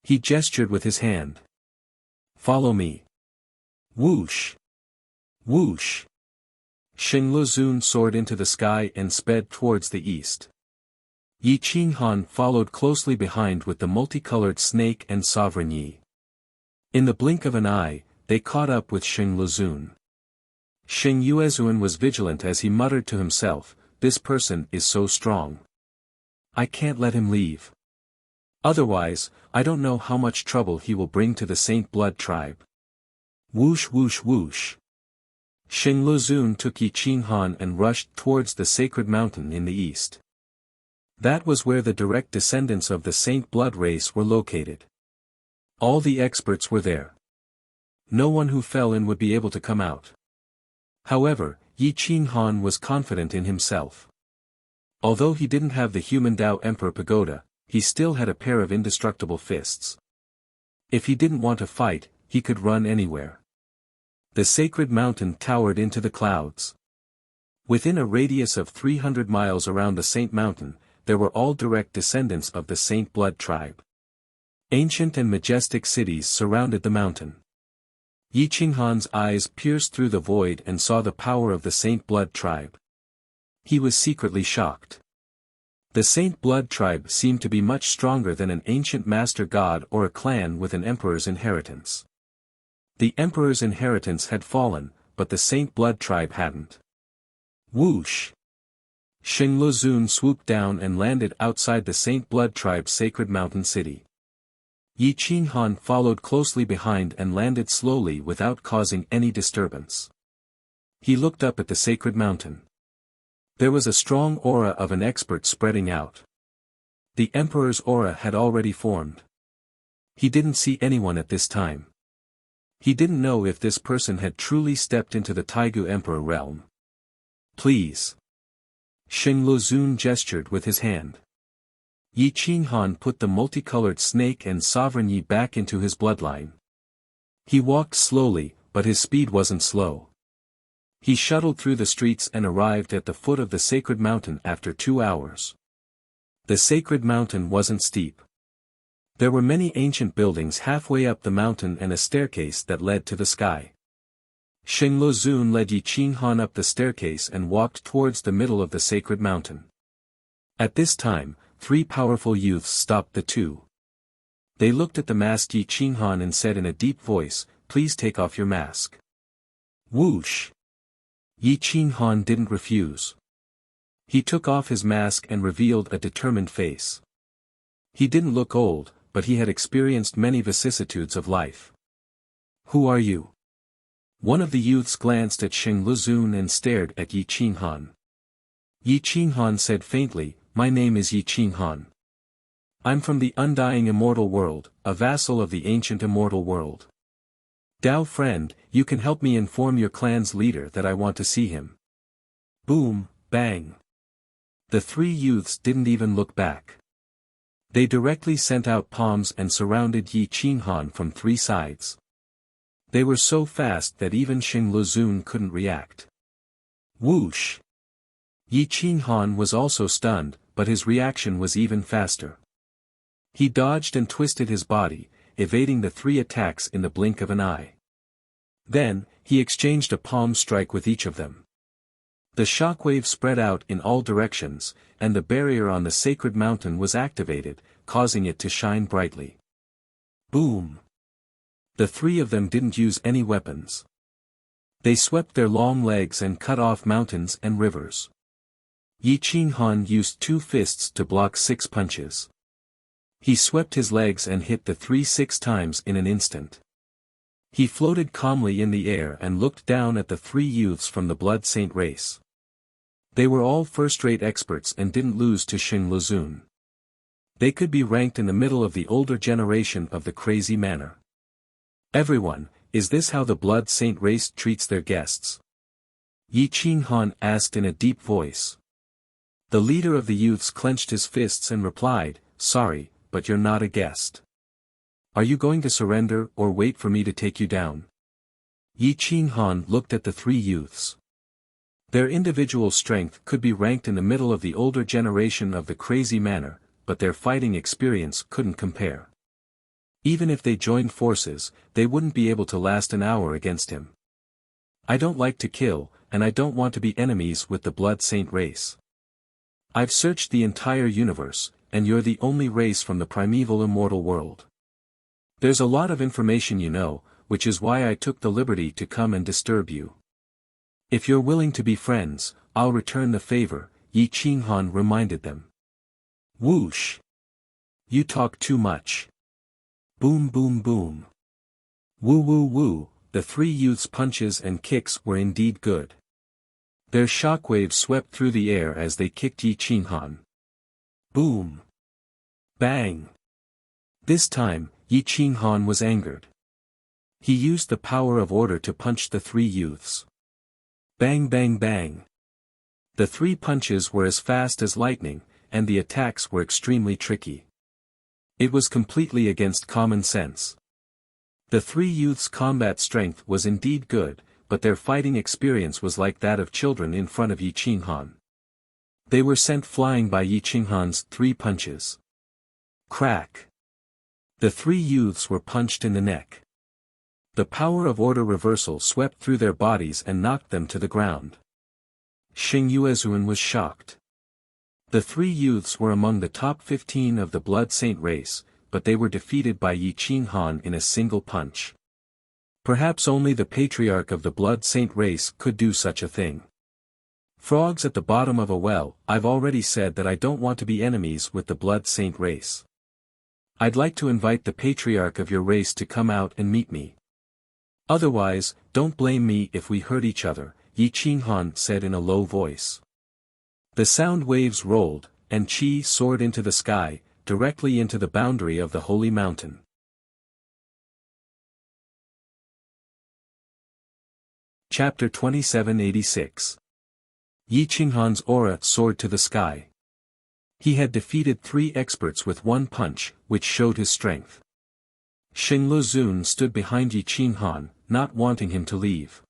He gestured with his hand. Follow me. Whoosh! Whoosh! Sheng Luzun soared into the sky and sped towards the east. Yi Qinghan followed closely behind with the multicolored snake and Sovereign Yi. In the blink of an eye, they caught up with Sheng Luzun. Sheng Yuezuan was vigilant as he muttered to himself, this person is so strong. I can't let him leave. Otherwise, I don't know how much trouble he will bring to the Saint Blood tribe. Whoosh whoosh whoosh. Sheng Luzun took Yi Qinghan and rushed towards the sacred mountain in the east. That was where the direct descendants of the Saint Blood race were located. All the experts were there. No one who fell in would be able to come out. However, Yi Qinghan was confident in himself. Although he didn't have the human Tao Emperor Pagoda, he still had a pair of indestructible fists. If he didn't want to fight, he could run anywhere. The sacred mountain towered into the clouds. Within a radius of 300 miles around the Saint Mountain, there were all direct descendants of the Saint Blood tribe. Ancient and majestic cities surrounded the mountain. Yi Qinghan's eyes pierced through the void and saw the power of the Saint Blood tribe. He was secretly shocked. The Saint Blood tribe seemed to be much stronger than an ancient master god or a clan with an emperor's inheritance. The emperor's inheritance had fallen, but the Saint Blood tribe hadn't. Whoosh! Sheng Luzun swooped down and landed outside the Saint Blood tribe's sacred mountain city. Yi Qinghan followed closely behind and landed slowly without causing any disturbance. He looked up at the sacred mountain. There was a strong aura of an expert spreading out. The emperor's aura had already formed. He didn't see anyone at this time. He didn't know if this person had truly stepped into the Taigu Emperor realm. Please. Sheng Luzun gestured with his hand. Yi Qinghan put the multicolored snake and Sovereign Yi back into his bloodline. He walked slowly, but his speed wasn't slow. He shuttled through the streets and arrived at the foot of the sacred mountain after 2 hours. The sacred mountain wasn't steep. There were many ancient buildings halfway up the mountain and a staircase that led to the sky. Xing Luzun led Yi Qinghan up the staircase and walked towards the middle of the sacred mountain. At this time, 3 powerful youths stopped the two. They looked at the masked Yi Qinghan and said in a deep voice, "Please take off your mask." Whoosh! Yi Qinghan didn't refuse. He took off his mask and revealed a determined face. He didn't look old, but he had experienced many vicissitudes of life. "Who are you?" One of the youths glanced at Xing Luzun and stared at Yi Qinghan. Yi Qinghan said faintly, "My name is Yi Qinghan. I'm from the undying immortal world, a vassal of the ancient immortal world. Dao friend, you can help me inform your clan's leader that I want to see him." Boom, bang. The 3 youths didn't even look back. They directly sent out palms and surrounded Yi Qinghan from 3 sides. They were so fast that even Xing Luzun couldn't react. Whoosh! Yi Qinghan was also stunned, but his reaction was even faster. He dodged and twisted his body, evading the 3 attacks in the blink of an eye. Then, he exchanged a palm strike with each of them. The shockwave spread out in all directions, and the barrier on the sacred mountain was activated, causing it to shine brightly. Boom! The 3 of them didn't use any weapons. They swept their long legs and cut off mountains and rivers. Yi Qinghan used 2 fists to block 6 punches. He swept his legs and hit the 3 6 times in an instant. He floated calmly in the air and looked down at the 3 youths from the Blood Saint race. They were all first-rate experts and didn't lose to Xing Luzun. They could be ranked in the middle of the older generation of the crazy manor. "Everyone, is this how the Blood Saint race treats their guests?" Yi Qinghan asked in a deep voice. The leader of the youths clenched his fists and replied, "Sorry, but you're not a guest. Are you going to surrender or wait for me to take you down?" Yi Qinghan looked at the 3 youths. Their individual strength could be ranked in the middle of the older generation of the crazy manor, but their fighting experience couldn't compare. Even if they joined forces, they wouldn't be able to last an hour against him. "I don't like to kill, and I don't want to be enemies with the Blood Saint race. I've searched the entire universe, and you're the only race from the primeval immortal world. There's a lot of information you know, which is why I took the liberty to come and disturb you. If you're willing to be friends, I'll return the favor," Yi Qinghan reminded them. Whoosh! "You talk too much." Boom boom boom. Woo woo woo, the 3 youths' punches and kicks were indeed good. Their shockwaves swept through the air as they kicked Yi Qinghan. Boom! Bang! This time, Yi Qinghan was angered. He used the power of order to punch the 3 youths. Bang bang bang! The 3 punches were as fast as lightning, and the attacks were extremely tricky. It was completely against common sense. The 3 youths' combat strength was indeed good, but their fighting experience was like that of children in front of Yi Qinghan. They were sent flying by Yi Qinghan's 3 punches. Crack! The 3 youths were punched in the neck. The power of order reversal swept through their bodies and knocked them to the ground. Xing Yuezhuan was shocked. The 3 youths were among the top 15 of the Blood Saint race, but they were defeated by Yi Qinghan in a single punch. Perhaps only the patriarch of the Blood Saint race could do such a thing. Frogs at the bottom of a well, I've already said that I don't want to be enemies with the Blood Saint race. I'd like to invite the patriarch of your race to come out and meet me. Otherwise, don't blame me if we hurt each other, Yi Qinghan said in a low voice. The sound waves rolled, and qi soared into the sky, directly into the boundary of the holy mountain. Chapter 2786. Yi Qinghan's aura soared to the sky. He had defeated 3 experts with 1 punch, which showed his strength. Xing Luzun stood behind Yi Qinghan, not wanting him to leave.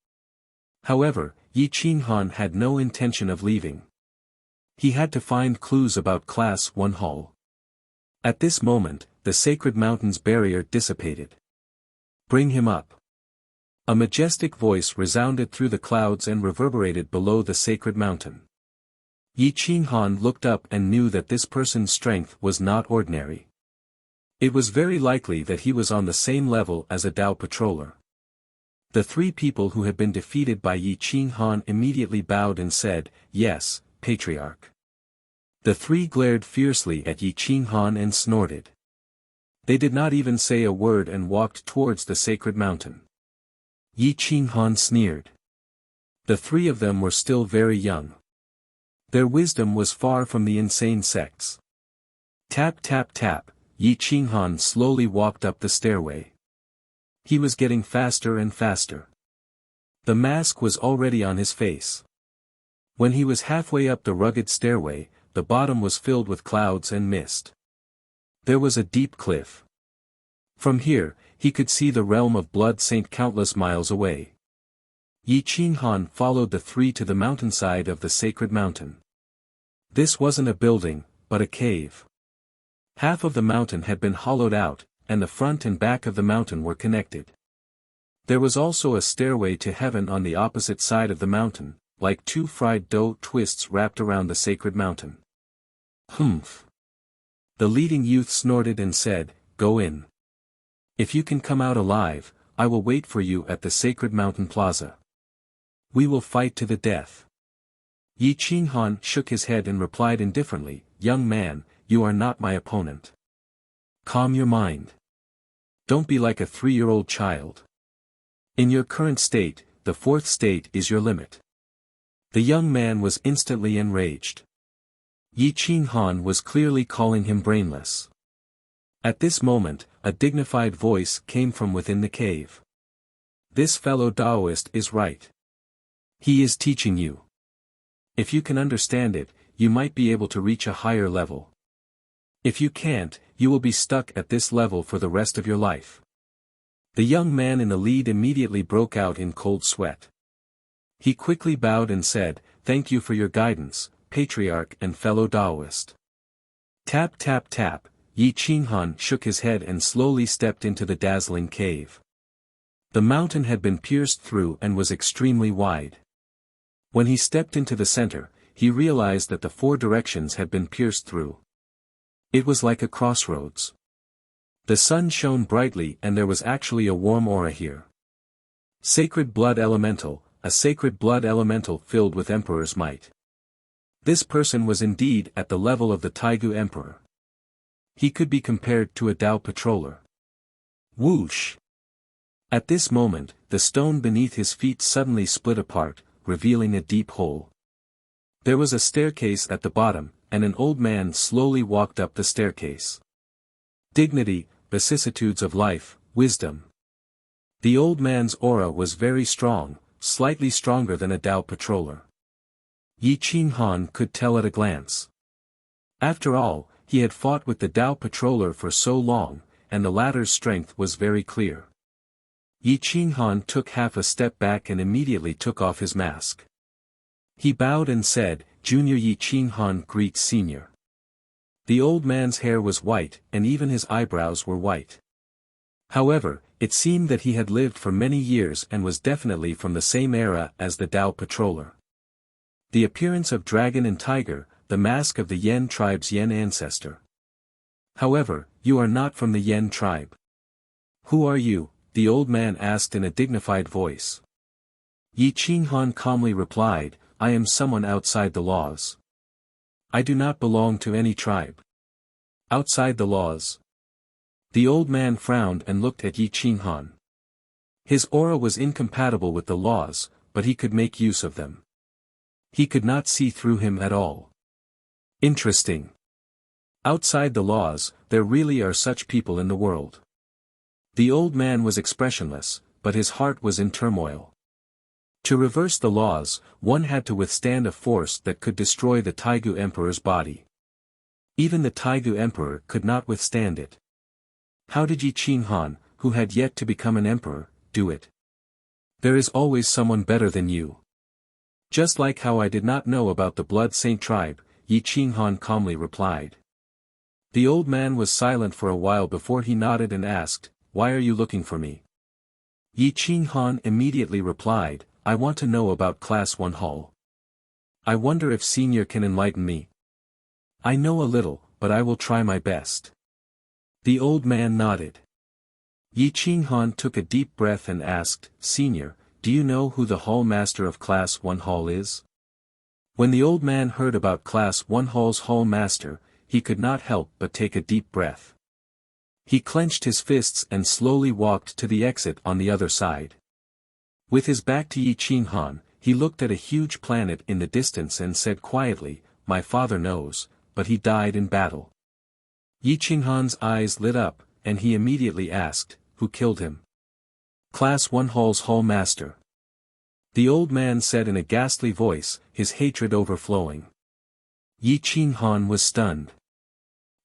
However, Yi Qinghan had no intention of leaving. He had to find clues about Class 1 Hall. At this moment, the sacred mountain's barrier dissipated. Bring him up. A majestic voice resounded through the clouds and reverberated below the sacred mountain. Yi Qinghan looked up and knew that this person's strength was not ordinary. It was very likely that he was on the same level as a Dao patroller. The three people who had been defeated by Yi Qinghan immediately bowed and said, "Yes, Patriarch." The three glared fiercely at Yi Qinghan and snorted. They did not even say a word and walked towards the sacred mountain. Yi Qinghan sneered. The three of them were still very young. Their wisdom was far from the insane sect's. Tap tap tap, Yi Qinghan slowly walked up the stairway. He was getting faster and faster. The mask was already on his face. When he was halfway up the rugged stairway, the bottom was filled with clouds and mist. There was a deep cliff. From here, he could see the realm of Blood Saint countless miles away. Yi Qinghan followed the three to the mountainside of the sacred mountain. This wasn't a building, but a cave. Half of the mountain had been hollowed out, and the front and back of the mountain were connected. There was also a stairway to heaven on the opposite side of the mountain, like two fried dough twists wrapped around the sacred mountain. Humph. The leading youth snorted and said, "Go in. If you can come out alive, I will wait for you at the sacred mountain plaza. We will fight to the death." Yi Qinghan shook his head and replied indifferently, "Young man, you are not my opponent. Calm your mind. Don't be like a 3-year-old child. In your current state, the 4th state is your limit." The young man was instantly enraged. Yi Qinghan was clearly calling him brainless. At this moment, a dignified voice came from within the cave. "This fellow Taoist is right. He is teaching you. If you can understand it, you might be able to reach a higher level. If you can't, you will be stuck at this level for the rest of your life." The young man in the lead immediately broke out in cold sweat. He quickly bowed and said, "Thank you for your guidance, Patriarch and fellow Taoist." Tap tap tap, Yi Qinghan shook his head and slowly stepped into the dazzling cave. The mountain had been pierced through and was extremely wide. When he stepped into the center, he realized that the 4 directions had been pierced through. It was like a crossroads. The sun shone brightly and there was actually a warm aura here. Sacred blood elemental, a sacred blood elemental filled with Emperor's might. This person was indeed at the level of the Taigu Emperor. He could be compared to a Dao patroller. Whoosh! At this moment, the stone beneath his feet suddenly split apart, revealing a deep hole. There was a staircase at the bottom, and an old man slowly walked up the staircase. Dignity, vicissitudes of life, wisdom. The old man's aura was very strong, slightly stronger than a Dao patroller. Yi Qinghan could tell at a glance. After all, he had fought with the Dao patroller for so long, and the latter's strength was very clear. Yi Qinghan took half a step back and immediately took off his mask. He bowed and said, "Junior Yi Qinghan greets Senior." The old man's hair was white, and even his eyebrows were white. However, it seemed that he had lived for many years and was definitely from the same era as the Dao patroller. The appearance of dragon and tiger, the mask of the Yen tribe's Yen ancestor. "However, you are not from the Yen tribe. Who are you?" the old man asked in a dignified voice. Yi Qinghan calmly replied, "I am someone outside the laws. I do not belong to any tribe." Outside the laws. The old man frowned and looked at Yi Qinghan. His aura was incompatible with the laws, but he could make use of them. He could not see through him at all. Interesting. Outside the laws, there really are such people in the world. The old man was expressionless, but his heart was in turmoil. To reverse the laws, one had to withstand a force that could destroy the Taigu Emperor's body. Even the Taigu Emperor could not withstand it. How did Yi Qinghan, who had yet to become an emperor, do it? There is always someone better than you. Just like how I did not know about the Blood Saint tribe, Yi Qinghan calmly replied. The old man was silent for a while before he nodded and asked, "Why are you looking for me?" Yi Qinghan immediately replied, "I want to know about Class 1 Hall. I wonder if Senior can enlighten me. I know a little, but I will try my best." The old man nodded. Yi Qinghan took a deep breath and asked, "Senior, do you know who the Hall Master of Class 1 Hall is?" When the old man heard about Class 1 Hall's Hall Master, he could not help but take a deep breath. He clenched his fists and slowly walked to the exit on the other side. With his back to Yi Qinghan, he looked at a huge planet in the distance and said quietly, "My father knows, but he died in battle." Yi Qinghan's eyes lit up, and he immediately asked, "Who killed him?" "Class 1 Hall's Hall Master." The old man said in a ghastly voice, his hatred overflowing. Yi Qinghan was stunned.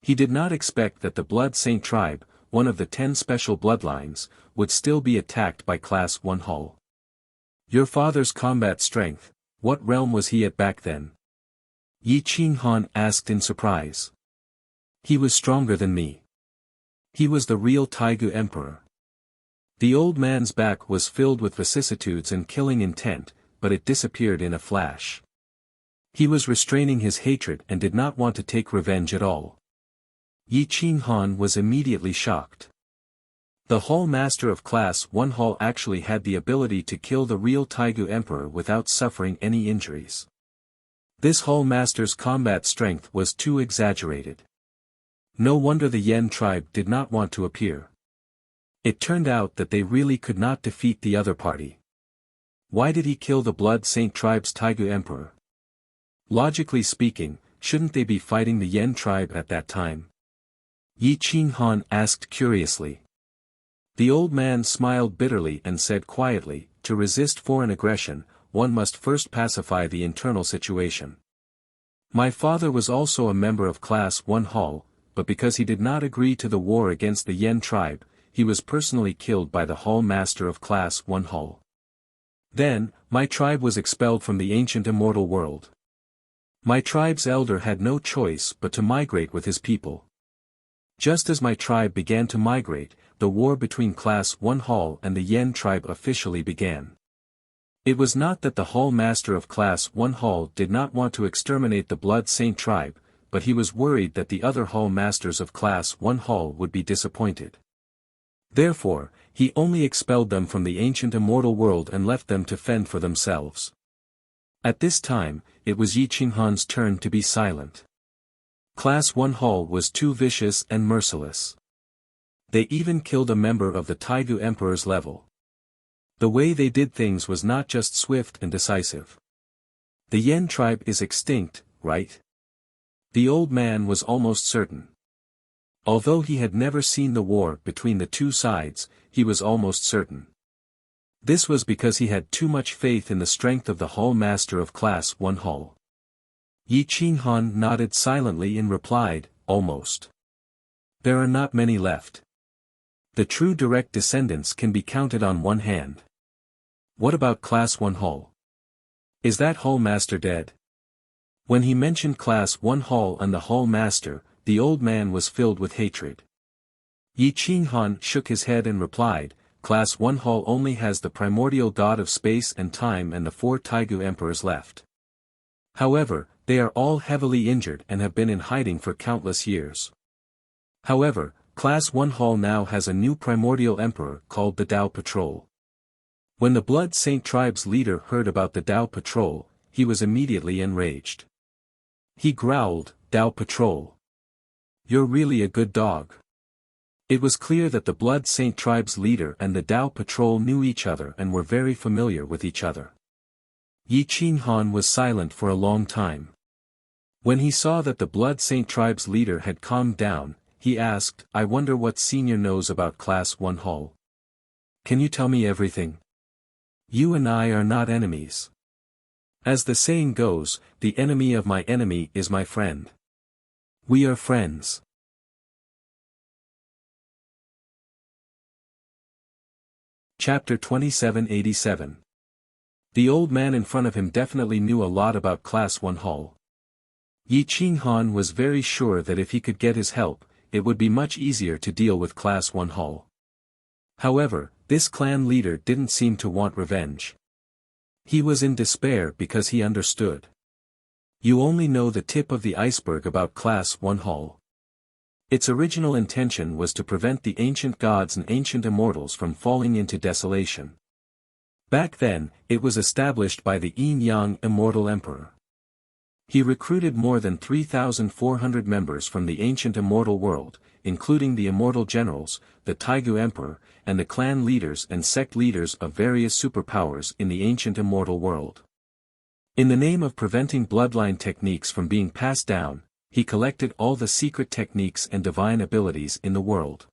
He did not expect that the Blood Saint tribe, one of the 10 special bloodlines, would still be attacked by Class 1 Hall. "Your father's combat strength, what realm was he at back then?" Yi Qinghan asked in surprise. "He was stronger than me. He was the real Taigu Emperor." The old man's back was filled with vicissitudes and killing intent, but it disappeared in a flash. He was restraining his hatred and did not want to take revenge at all. Yi Qinghan was immediately shocked. The Hall Master of Class 1 Hall actually had the ability to kill the real Taigu Emperor without suffering any injuries. This Hall Master's combat strength was too exaggerated. No wonder the Yen tribe did not want to appear. It turned out that they really could not defeat the other party. Why did he kill the Blood Saint tribe's Taigu Emperor? Logically speaking, shouldn't they be fighting the Yen tribe at that time? Yi Qinghan asked curiously. The old man smiled bitterly and said quietly, "To resist foreign aggression, one must first pacify the internal situation. My father was also a member of Class 1 Hall, but because he did not agree to the war against the Yen tribe, he was personally killed by the Hall Master of Class 1 Hall. Then, my tribe was expelled from the ancient immortal world. My tribe's elder had no choice but to migrate with his people. Just as my tribe began to migrate, the war between Class 1 Hall and the Yen tribe officially began. It was not that the Hall Master of Class 1 Hall did not want to exterminate the Blood Saint tribe, but he was worried that the other Hall Masters of Class 1 Hall would be disappointed. Therefore, he only expelled them from the ancient immortal world and left them to fend for themselves. At this time, it was Yi Qinghan's turn to be silent. Class 1 Hall was too vicious and merciless. They even killed a member of the Taigu Emperor's level. The way they did things was not just swift and decisive. The Yen tribe is extinct, right? The old man was almost certain. Although he had never seen the war between the two sides, he was almost certain. This was because he had too much faith in the strength of the Hall Master of Class 1 Hall. Yi Qinghan nodded silently and replied, "Almost. There are not many left. The true direct descendants can be counted on one hand." "What about Class 1 Hall? Is that Hall Master dead?" When he mentioned Class 1 Hall and the Hall Master, the old man was filled with hatred. Yi Qinghan shook his head and replied, "Class 1 Hall only has the primordial god of space and time and the 4 Taigu emperors left. However, they are all heavily injured and have been in hiding for countless years. However, Class 1 Hall now has a new primordial emperor called the Tao Patrol." When the Blood Saint tribe's leader heard about the Tao Patrol, he was immediately enraged. He growled, "Tao Patrol. You're really a good dog." It was clear that the Blood Saint tribe's leader and the Tao Patrol knew each other and were very familiar with each other. Yi Qinghan was silent for a long time. When he saw that the Blood Saint tribe's leader had calmed down, he asked, "I wonder what Senior knows about Class 1 Hall. Can you tell me everything? You and I are not enemies. As the saying goes, the enemy of my enemy is my friend. We are friends." Chapter 2787. The old man in front of him definitely knew a lot about Class 1 Hall. Yi Qinghan was very sure that if he could get his help, it would be much easier to deal with Class 1 Hall. However, this clan leader didn't seem to want revenge. He was in despair because he understood. You only know the tip of the iceberg about Class 1 Hall. Its original intention was to prevent the ancient gods and ancient immortals from falling into desolation. Back then, it was established by the Yin-Yang Immortal Emperor. He recruited more than 3,400 members from the ancient immortal world, including the immortal generals, the Taigu Emperor, and the clan leaders and sect leaders of various superpowers in the ancient immortal world. In the name of preventing bloodline techniques from being passed down, he collected all the secret techniques and divine abilities in the world.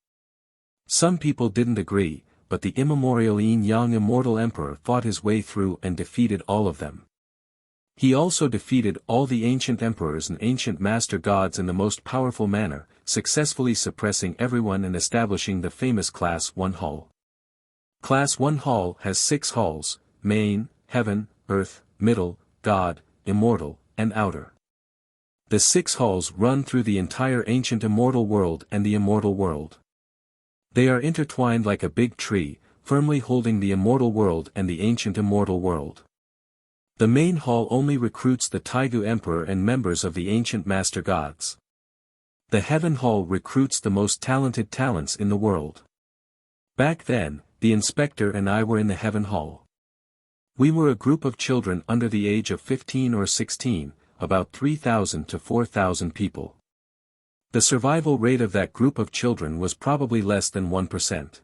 Some people didn't agree, but the immemorial Yin-Yang Immortal Emperor fought his way through and defeated all of them. He also defeated all the ancient emperors and ancient master gods in the most powerful manner, successfully suppressing everyone and establishing the famous Class 1 Hall. Class 1 Hall has 6 halls: main, heaven, earth, middle, god, immortal, and outer. The 6 halls run through the entire ancient immortal world and the immortal world. They are intertwined like a big tree, firmly holding the immortal world and the ancient immortal world. The main hall only recruits the Taigu Emperor and members of the ancient master gods. The Heaven Hall recruits the most talented talents in the world. Back then, the inspector and I were in the Heaven Hall. We were a group of children under the age of 15 or 16, about 3,000 to 4,000 people. The survival rate of that group of children was probably less than 1%.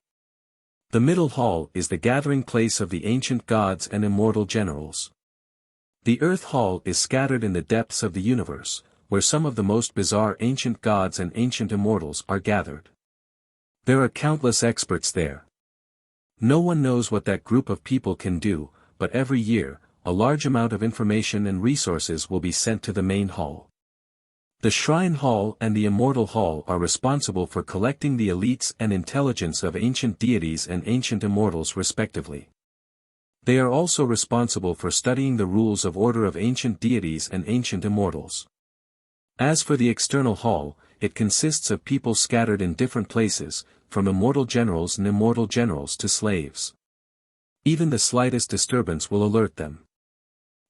The Middle Hall is the gathering place of the ancient gods and immortal generals. The Earth Hall is scattered in the depths of the universe, where some of the most bizarre ancient gods and ancient immortals are gathered. There are countless experts there. No one knows what that group of people can do, but every year, a large amount of information and resources will be sent to the main hall. The Shrine Hall and the Immortal Hall are responsible for collecting the elites and intelligence of ancient deities and ancient immortals respectively. They are also responsible for studying the rules of order of ancient deities and ancient immortals. As for the External Hall, it consists of people scattered in different places, from immortal generals and immortal generals to slaves. Even the slightest disturbance will alert them.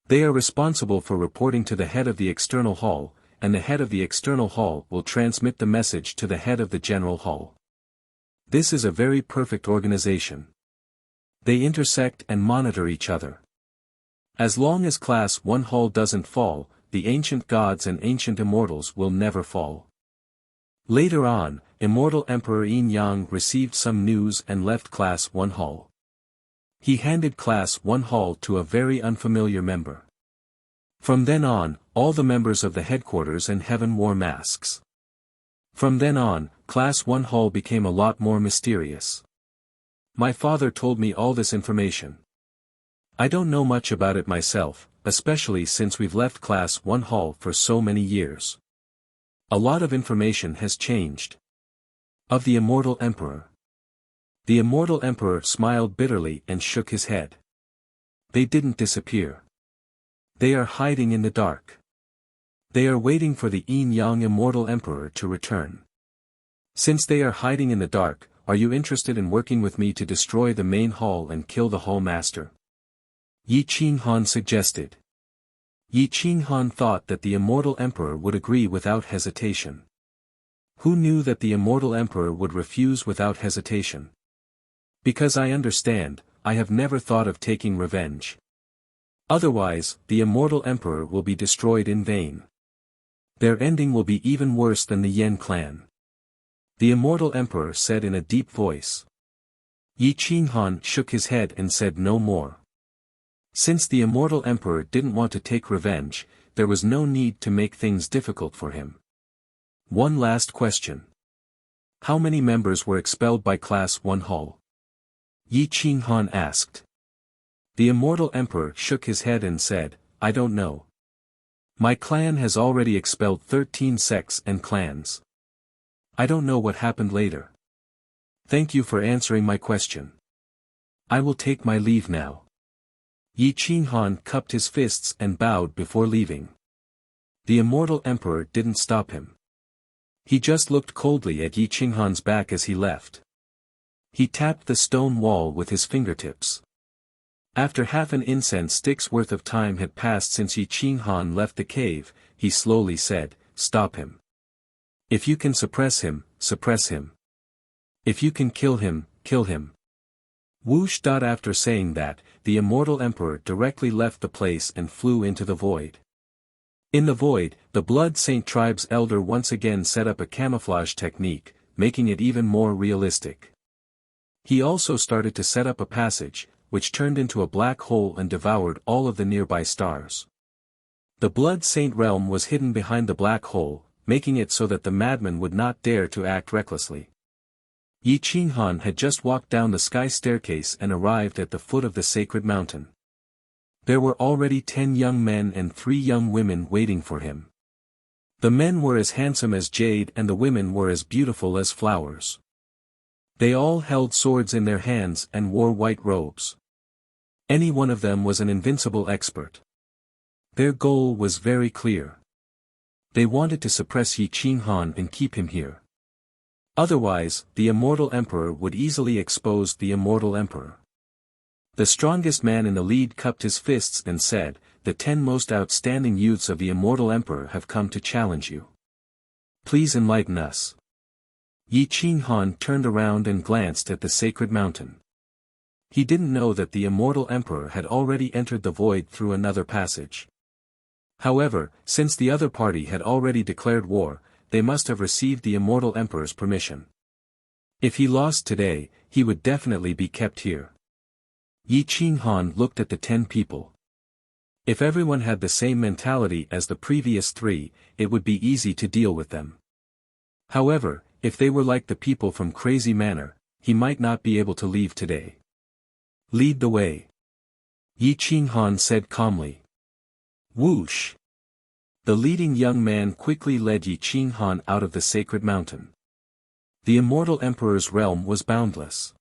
They are responsible for reporting to the head of the External Hall, and the head of the External Hall will transmit the message to the head of the General Hall. This is a very perfect organization. They intersect and monitor each other. As long as Class 1 Hall doesn't fall, the ancient gods and ancient immortals will never fall. Later on, Immortal Emperor Yin-Yang received some news and left Class 1 Hall. He handed Class 1 Hall to a very unfamiliar member. From then on, all the members of the headquarters and heaven wore masks. From then on, Class 1 Hall became a lot more mysterious. My father told me all this information. I don't know much about it myself, especially since we've left Class 1 Hall for so many years. A lot of information has changed. Of the Immortal Emperor. The Immortal Emperor smiled bitterly and shook his head. They didn't disappear. They are hiding in the dark. They are waiting for the Yin-Yang Immortal Emperor to return. Since they are hiding in the dark, are you interested in working with me to destroy the main hall and kill the Hall Master? Yi Qinghan suggested. Yi Qinghan thought that the Immortal Emperor would agree without hesitation. Who knew that the Immortal Emperor would refuse without hesitation? Because I understand, I have never thought of taking revenge. Otherwise, the Immortal Emperor will be destroyed in vain. Their ending will be even worse than the Yen clan. The Immortal Emperor said in a deep voice. Yi Qinghan shook his head and said no more. Since the Immortal Emperor didn't want to take revenge, there was no need to make things difficult for him. One last question. How many members were expelled by Class 1 Hall? Yi Qinghan asked. The Immortal Emperor shook his head and said, I don't know. My clan has already expelled 13 sects and clans. I don't know what happened later. Thank you for answering my question. I will take my leave now. Yi Qinghan cupped his fists and bowed before leaving. The immortal emperor didn't stop him. He just looked coldly at Yi Qinghan's back as he left. He tapped the stone wall with his fingertips. After half an incense stick's worth of time had passed since Yi Qinghan left the cave, he slowly said, "Stop him. If you can suppress him, suppress him. If you can kill him, kill him." Whoosh! After saying that, the immortal emperor directly left the place and flew into the void. In the void, the Blood Saint tribe's elder once again set up a camouflage technique, making it even more realistic. He also started to set up a passage, which turned into a black hole and devoured all of the nearby stars. The Blood Saint realm was hidden behind the black hole, making it so that the madman would not dare to act recklessly. Yi Qinghan had just walked down the sky staircase and arrived at the foot of the sacred mountain. There were already 10 young men and 3 young women waiting for him. The men were as handsome as jade and the women were as beautiful as flowers. They all held swords in their hands and wore white robes. Any one of them was an invincible expert. Their goal was very clear. They wanted to suppress Yi Qinghan and keep him here. Otherwise, the immortal emperor would easily expose the immortal emperor. The strongest man in the lead cupped his fists and said, "The 10 most outstanding youths of the immortal emperor have come to challenge you. Please enlighten us." Yi Qinghan turned around and glanced at the sacred mountain. He didn't know that the immortal emperor had already entered the void through another passage. However, since the other party had already declared war, they must have received the immortal emperor's permission. If he lost today, he would definitely be kept here. Yi Qinghan looked at the 10 people. If everyone had the same mentality as the previous 3, it would be easy to deal with them. However, if they were like the people from Crazy Manor, he might not be able to leave today. "Lead the way," Yi Qinghan said calmly. Whoosh! The leading young man quickly led Yi Qinghan out of the sacred mountain. The immortal emperor's realm was boundless.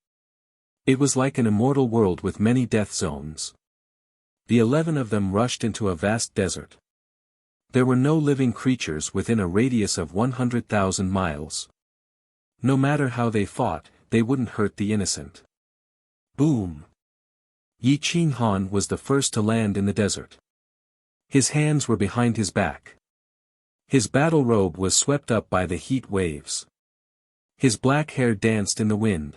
It was like an immortal world with many death zones. The 11 of them rushed into a vast desert. There were no living creatures within a radius of 100,000 miles. No matter how they fought, they wouldn't hurt the innocent. Boom! Yi Qinghan was the first to land in the desert. His hands were behind his back. His battle robe was swept up by the heat waves. His black hair danced in the wind.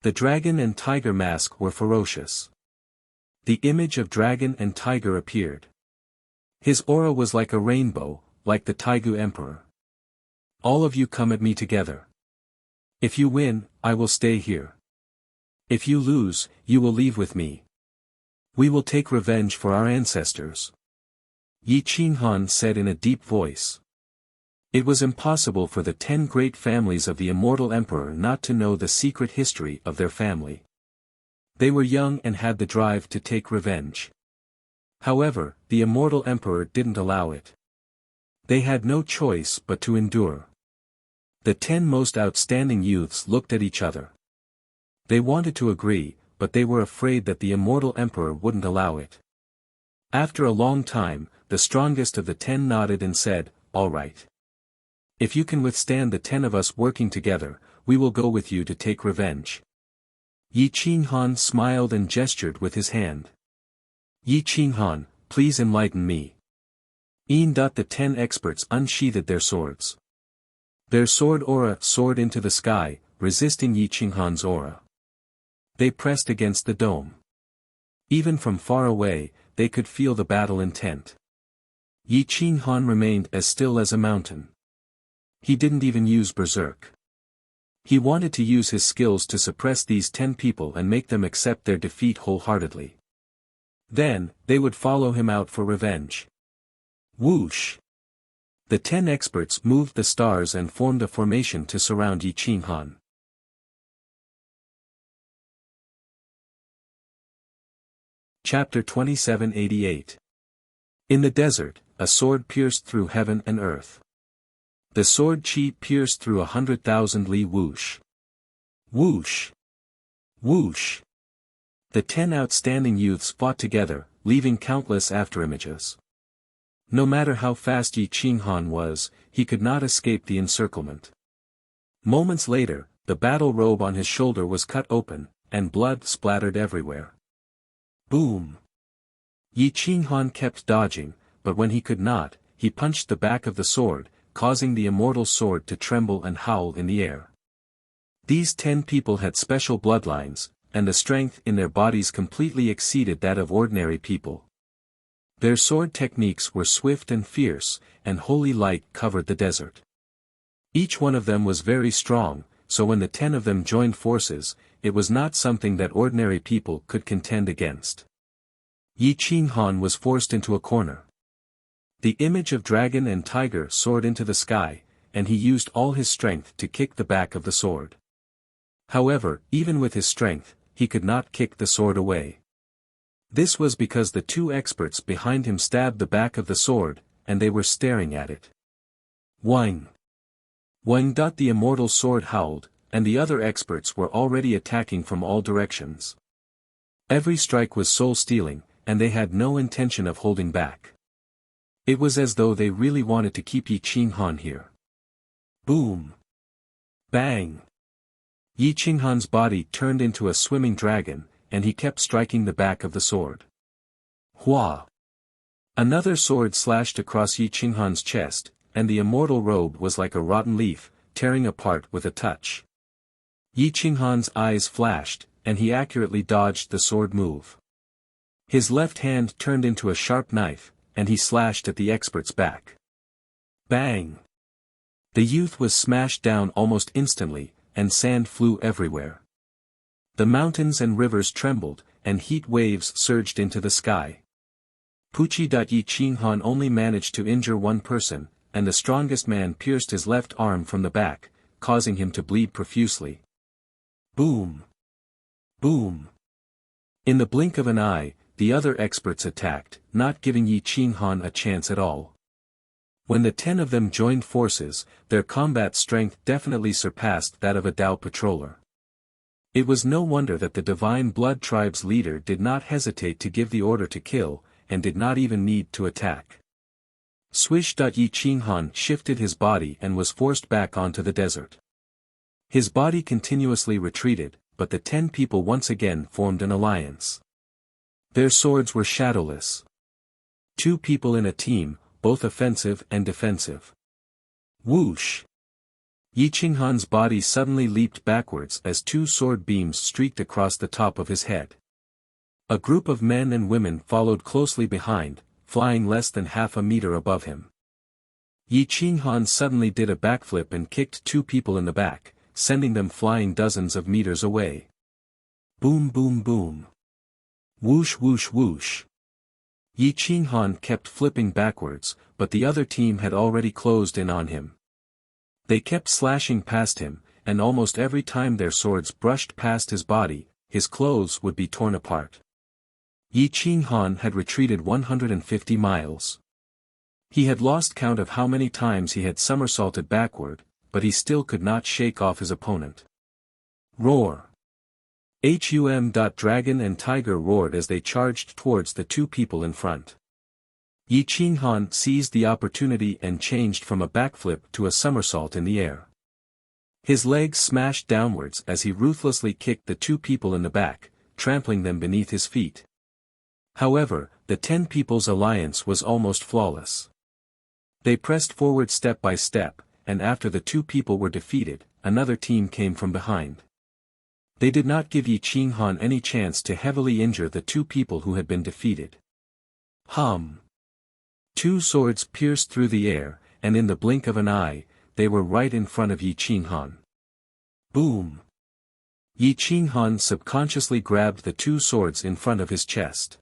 The dragon and tiger mask were ferocious. The image of dragon and tiger appeared. His aura was like a rainbow, like the Taigu Emperor. "All of you come at me together. If you win, I will stay here. If you lose, you will leave with me. We will take revenge for our ancestors," Yi Qinghan said in a deep voice. It was impossible for the 10 great families of the immortal emperor not to know the secret history of their family. They were young and had the drive to take revenge. However, the immortal emperor didn't allow it. They had no choice but to endure. The 10 most outstanding youths looked at each other. They wanted to agree, but they were afraid that the immortal emperor wouldn't allow it. After a long time, the strongest of the 10 nodded and said, "All right. If you can withstand the 10 of us working together, we will go with you to take revenge." Yi Qinghan smiled and gestured with his hand. "Yi Qinghan, please enlighten me." The 10 experts unsheathed their swords. Their sword aura soared into the sky, resisting Yi Qinghan's aura. They pressed against the dome. Even from far away, they could feel the battle intent. Yi Qinghan remained as still as a mountain. He didn't even use berserk. He wanted to use his skills to suppress these 10 people and make them accept their defeat wholeheartedly. Then, they would follow him out for revenge. Whoosh! The 10 experts moved the stars and formed a formation to surround Yi Qinghan. Chapter 2788. In the desert, a sword pierced through heaven and earth. The sword chi pierced through 100,000 li. Whoosh! Whoosh! Whoosh! The 10 outstanding youths fought together, leaving countless afterimages. No matter how fast Yi Qinghan was, he could not escape the encirclement. Moments later, the battle robe on his shoulder was cut open, and blood splattered everywhere. Boom! Yi Qinghan kept dodging, but when he could not, he punched the back of the sword, causing the immortal sword to tremble and howl in the air. These 10 people had special bloodlines, and the strength in their bodies completely exceeded that of ordinary people. Their sword techniques were swift and fierce, and holy light covered the desert. Each one of them was very strong, so when the 10 of them joined forces, it was not something that ordinary people could contend against. Yi Qinghan was forced into a corner. The image of dragon and tiger soared into the sky, and he used all his strength to kick the back of the sword. However, even with his strength, he could not kick the sword away. This was because the 2 experts behind him stabbed the back of the sword, and they were staring at it. Wang! Wang! The immortal sword howled, and the other experts were already attacking from all directions. Every strike was soul-stealing, and they had no intention of holding back. It was as though they really wanted to keep Yi Qinghan here. Boom! Bang! Yi Qinghan's body turned into a swimming dragon, and he kept striking the back of the sword. Hua! Another sword slashed across Yi Qinghan's chest, and the immortal robe was like a rotten leaf, tearing apart with a touch. Yi Qinghan's eyes flashed, and he accurately dodged the sword move. His left hand turned into a sharp knife, and he slashed at the expert's back. Bang! The youth was smashed down almost instantly, and sand flew everywhere. The mountains and rivers trembled, and heat waves surged into the sky. Puchi. Yi Qinghan only managed to injure one person, and the strongest man pierced his left arm from the back, causing him to bleed profusely. Boom! Boom! In the blink of an eye, the other experts attacked, not giving Yi Qinghan a chance at all. When the 10 of them joined forces, their combat strength definitely surpassed that of a Dao patroller. It was no wonder that the Divine Blood Tribe's leader did not hesitate to give the order to kill, and did not even need to attack. Swish. Yi Qinghan shifted his body and was forced back onto the desert. His body continuously retreated, but the 10 people once again formed an alliance. Their swords were shadowless. 2 people in a team, both offensive and defensive. Whoosh! Yi Qinghan's body suddenly leaped backwards as 2 sword beams streaked across the top of his head. A group of men and women followed closely behind, flying less than half a meter above him. Yi Qinghan suddenly did a backflip and kicked 2 people in the back, sending them flying dozens of meters away. Boom! Boom! Boom! Whoosh! Whoosh! Whoosh! Yi Qinghan kept flipping backwards, but the other team had already closed in on him. They kept slashing past him, and almost every time their swords brushed past his body, his clothes would be torn apart. Yi Qinghan had retreated 150 miles. He had lost count of how many times he had somersaulted backward, but he still could not shake off his opponent. Roar! Dragon and tiger roared as they charged towards the 2 people in front. Yi Qinghan seized the opportunity and changed from a backflip to a somersault in the air. His legs smashed downwards as he ruthlessly kicked the 2 people in the back, trampling them beneath his feet. However, the 10 people's alliance was almost flawless. They pressed forward step by step, and after the 2 people were defeated, another team came from behind. They did not give Yi Qinghan any chance to heavily injure the 2 people who had been defeated. Hum! 2 swords pierced through the air, and in the blink of an eye, they were right in front of Yi Qinghan. Boom! Yi Qinghan subconsciously grabbed the 2 swords in front of his chest.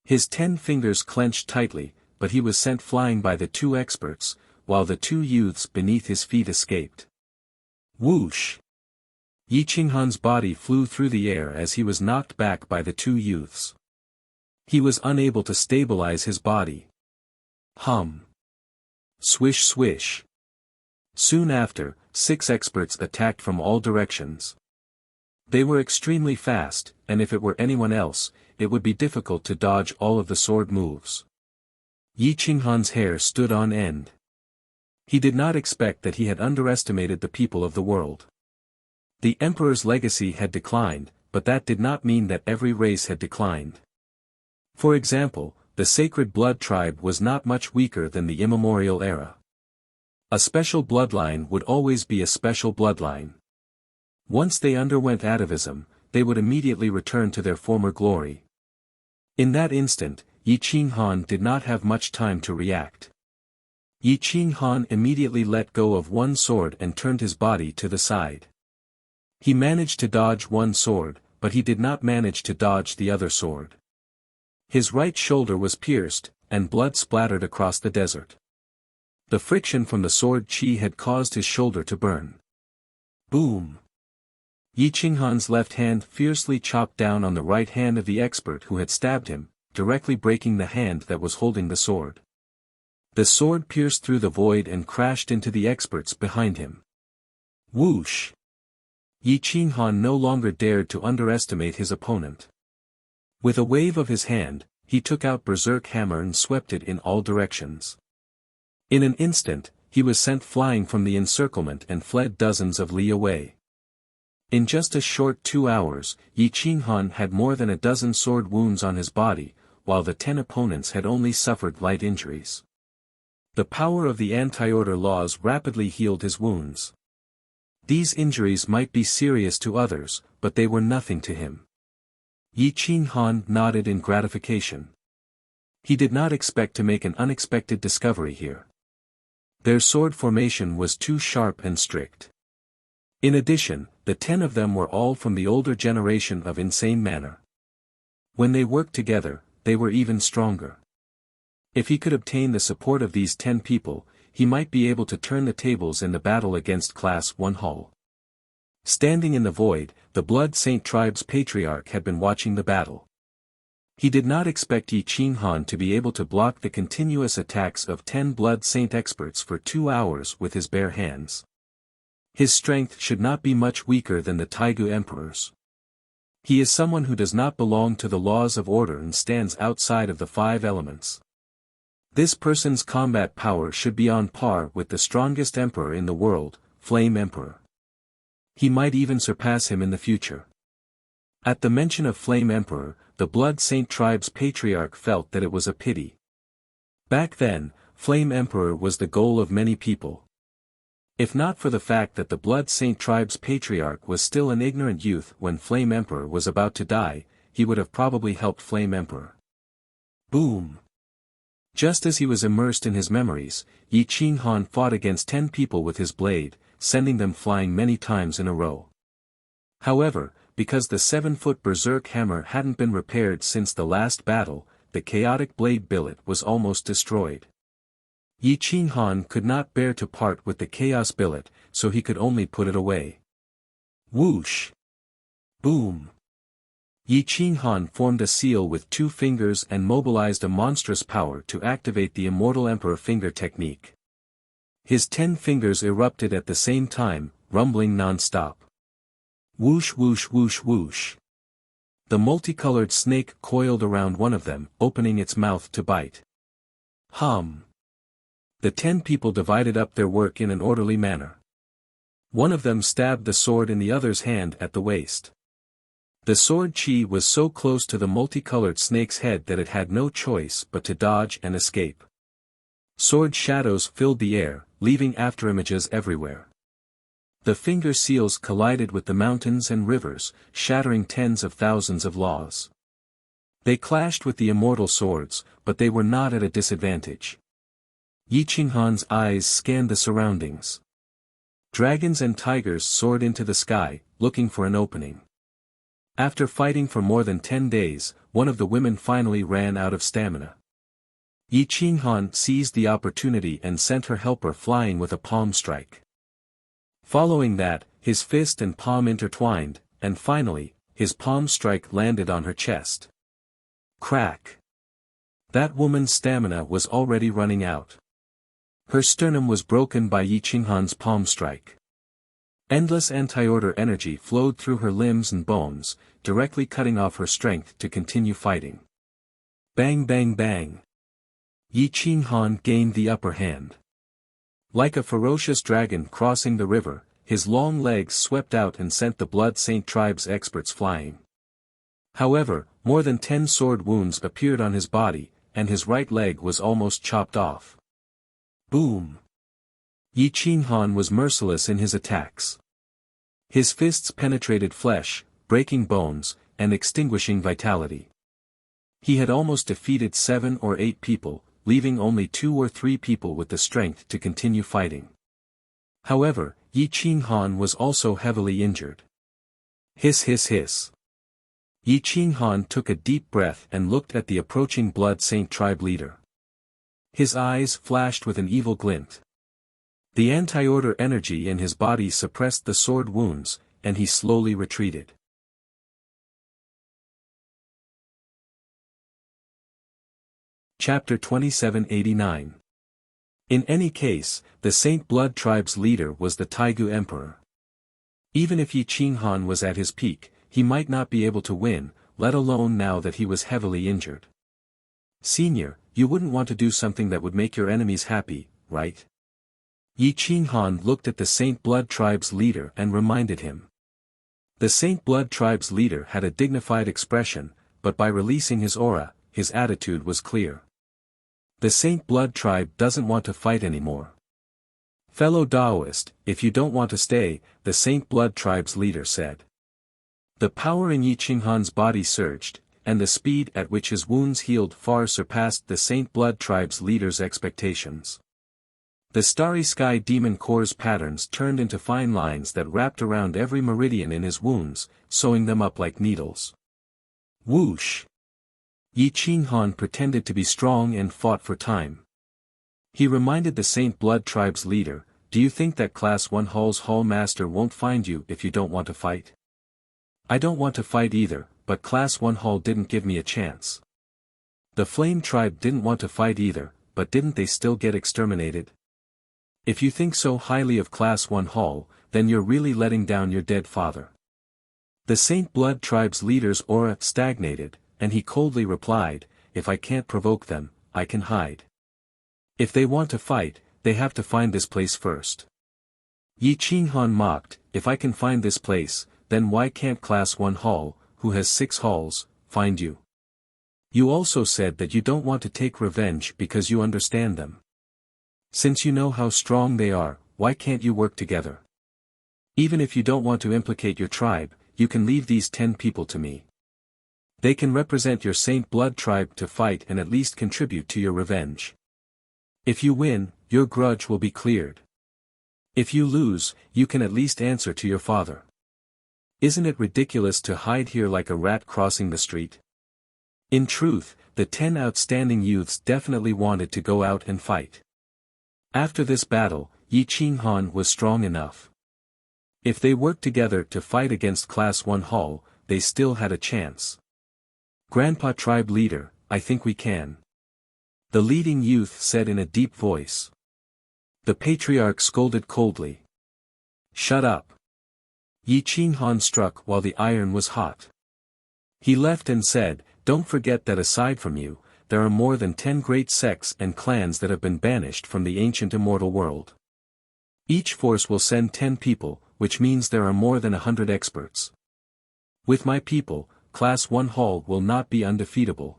His 10 fingers clenched tightly, but he was sent flying by the 2 experts, while the 2 youths beneath his feet escaped. Whoosh! Yi Qinghan's body flew through the air as he was knocked back by the 2 youths. He was unable to stabilize his body. Hum! Swish! Swish! Soon after, 6 experts attacked from all directions. They were extremely fast, and if it were anyone else, it would be difficult to dodge all of the sword moves. Yi Qinghan's hair stood on end. He did not expect that he had underestimated the people of the world. The emperor's legacy had declined, but that did not mean that every race had declined. For example, the sacred blood tribe was not much weaker than the immemorial era. A special bloodline would always be a special bloodline. Once they underwent atavism, they would immediately return to their former glory. In that instant, Yi Qinghan did not have much time to react. Yi Qinghan immediately let go of one sword and turned his body to the side. He managed to dodge one sword, but he did not manage to dodge the other sword. His right shoulder was pierced, and blood splattered across the desert. The friction from the sword qi had caused his shoulder to burn. Boom! Yi Qinghan's left hand fiercely chopped down on the right hand of the expert who had stabbed him, directly breaking the hand that was holding the sword. The sword pierced through the void and crashed into the experts behind him. Whoosh! Yi Qinghan no longer dared to underestimate his opponent. With a wave of his hand, he took out Berserk Hammer and swept it in all directions. In an instant, he was sent flying from the encirclement and fled dozens of li away. In just a short 2 hours, Yi Qinghan had more than a dozen sword wounds on his body, while the 10 opponents had only suffered light injuries. The power of the anti-order laws rapidly healed his wounds. These injuries might be serious to others, but they were nothing to him. Yi Qinghan nodded in gratification. He did not expect to make an unexpected discovery here. Their sword formation was too sharp and strict. In addition, the 10 of them were all from the older generation of insane manner. When they worked together, they were even stronger. If he could obtain the support of these 10 people, he might be able to turn the tables in the battle against Class 1 Hull. Standing in the void, the Blood Saint tribe's patriarch had been watching the battle. He did not expect Yi Qinghan to be able to block the continuous attacks of 10 Blood Saint experts for 2 hours with his bare hands. His strength should not be much weaker than the Taigu emperors. He is someone who does not belong to the laws of order and stands outside of the 5 elements. This person's combat power should be on par with the strongest emperor in the world, Flame Emperor. He might even surpass him in the future. At the mention of Flame Emperor, the Blood Saint tribe's patriarch felt that it was a pity. Back then, Flame Emperor was the goal of many people. If not for the fact that the Blood Saint tribe's patriarch was still an ignorant youth when Flame Emperor was about to die, he would have probably helped Flame Emperor. Boom! Just as he was immersed in his memories, Yi Qinghan fought against 10 people with his blade, sending them flying many times in a row. However, because the 7-foot Berserk Hammer hadn't been repaired since the last battle, the chaotic blade billet was almost destroyed. Yi Qinghan could not bear to part with the chaos billet, so he could only put it away. Whoosh! Boom! Yi Qinghan formed a seal with 2 fingers and mobilized a monstrous power to activate the Immortal Emperor finger technique. His 10 fingers erupted at the same time, rumbling non-stop. Whoosh whoosh whoosh whoosh. The multicolored snake coiled around one of them, opening its mouth to bite. Hum. The 10 people divided up their work in an orderly manner. One of them stabbed the sword in the other's hand at the waist. The sword qi was so close to the multicolored snake's head that it had no choice but to dodge and escape. Sword shadows filled the air, leaving afterimages everywhere. The finger seals collided with the mountains and rivers, shattering tens of thousands of laws. They clashed with the immortal swords, but they were not at a disadvantage. Yi Qinghan's eyes scanned the surroundings. Dragons and tigers soared into the sky, looking for an opening. After fighting for more than 10 days, one of the women finally ran out of stamina. Yi Qinghan seized the opportunity and sent her helper flying with a palm strike. Following that, his fist and palm intertwined, and finally, his palm strike landed on her chest. Crack! That woman's stamina was already running out. Her sternum was broken by Yi Qinghan's palm strike. Endless anti-order energy flowed through her limbs and bones, directly cutting off her strength to continue fighting. Bang bang bang! Yi Qinghan gained the upper hand. Like a ferocious dragon crossing the river, his long legs swept out and sent the Blood Saint tribe's experts flying. However, more than 10 sword wounds appeared on his body, and his right leg was almost chopped off. Boom! Yi Qinghan was merciless in his attacks. His fists penetrated flesh, breaking bones, and extinguishing vitality. He had almost defeated 7 or 8 people, leaving only 2 or 3 people with the strength to continue fighting. However, Yi Qinghan was also heavily injured. Hiss hiss hiss. Yi Qinghan took a deep breath and looked at the approaching Blood Saint tribe leader. His eyes flashed with an evil glint. The anti-order energy in his body suppressed the sword wounds, and he slowly retreated. Chapter 2789. In any case, the Saint Blood tribe's leader was the Taigu Emperor. Even if Yi Qinghan was at his peak, he might not be able to win, let alone now that he was heavily injured. Senior, you wouldn't want to do something that would make your enemies happy, right? Yi Qinghan looked at the Saint Blood tribe's leader and reminded him. The Saint Blood tribe's leader had a dignified expression, but by releasing his aura, his attitude was clear. The Saint Blood tribe doesn't want to fight anymore. Fellow Taoist, if you don't want to stay, the Saint Blood tribe's leader said. The power in Yi Qinghan's body surged, and the speed at which his wounds healed far surpassed the Saint Blood tribe's leader's expectations. The starry sky demon core's patterns turned into fine lines that wrapped around every meridian in his wounds, sewing them up like needles. Whoosh! Yi Qinghan pretended to be strong and fought for time. He reminded the Saint Blood tribe's leader, "Do you think that Class 1 Hall's Hall Master won't find you if you don't want to fight? I don't want to fight either, but Class 1 Hall didn't give me a chance. The Flame tribe didn't want to fight either, but didn't they still get exterminated? If you think so highly of Class 1 Hall, then you're really letting down your dead father." The Saint Blood tribe's leader's aura stagnated, and he coldly replied, "If I can't provoke them, I can hide. If they want to fight, they have to find this place first." Yi Qinghan mocked, "If I can find this place, then why can't Class 1 Hall, who has 6 halls, find you? You also said that you don't want to take revenge because you understand them. Since you know how strong they are, why can't you work together? Even if you don't want to implicate your tribe, you can leave these 10 people to me. They can represent your Saint Blood tribe to fight and at least contribute to your revenge. If you win, your grudge will be cleared. If you lose, you can at least answer to your father. Isn't it ridiculous to hide here like a rat crossing the street?" In truth, the 10 outstanding youths definitely wanted to go out and fight. After this battle, Yi Qinghan was strong enough. If they worked together to fight against Class 1 Hall, they still had a chance. "Grandpa tribe leader, I think we can," the leading youth said in a deep voice. The patriarch scolded coldly. "Shut up." Yi Qinghan struck while the iron was hot. He left and said, "Don't forget that aside from you, there are more than 10 great sects and clans that have been banished from the ancient immortal world. Each force will send 10 people, which means there are more than 100 experts. With my people, Class 1 Hall will not be undefeatable.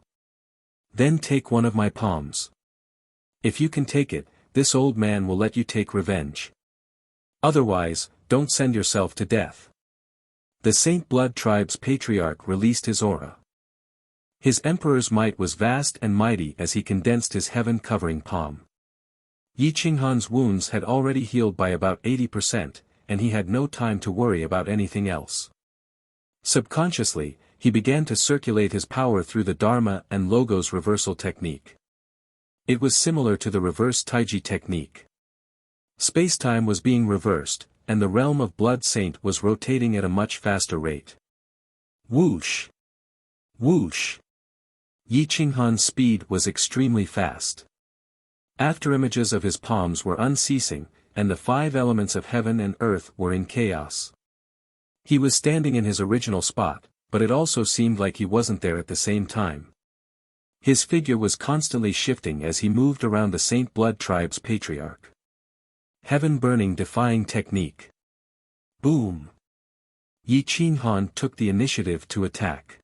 Then take one of my palms. If you can take it, this old man will let you take revenge. Otherwise, don't send yourself to death." The Saint Blood tribe's patriarch released his aura. His emperor's might was vast and mighty as he condensed his heaven-covering palm. Yi Qinghan's wounds had already healed by about 80%, and he had no time to worry about anything else. Subconsciously, he began to circulate his power through the Dharma and Logos reversal technique. It was similar to the reverse Taiji technique. Space-time was being reversed, and the realm of Blood Saint was rotating at a much faster rate. Whoosh! Whoosh! Yi Qinghan's speed was extremely fast. Afterimages of his palms were unceasing, and the 5 elements of heaven and earth were in chaos. He was standing in his original spot, but it also seemed like he wasn't there at the same time. His figure was constantly shifting as he moved around the Saint Blood tribe's patriarch. Heaven-burning defying technique. Boom! Yi Qinghan took the initiative to attack.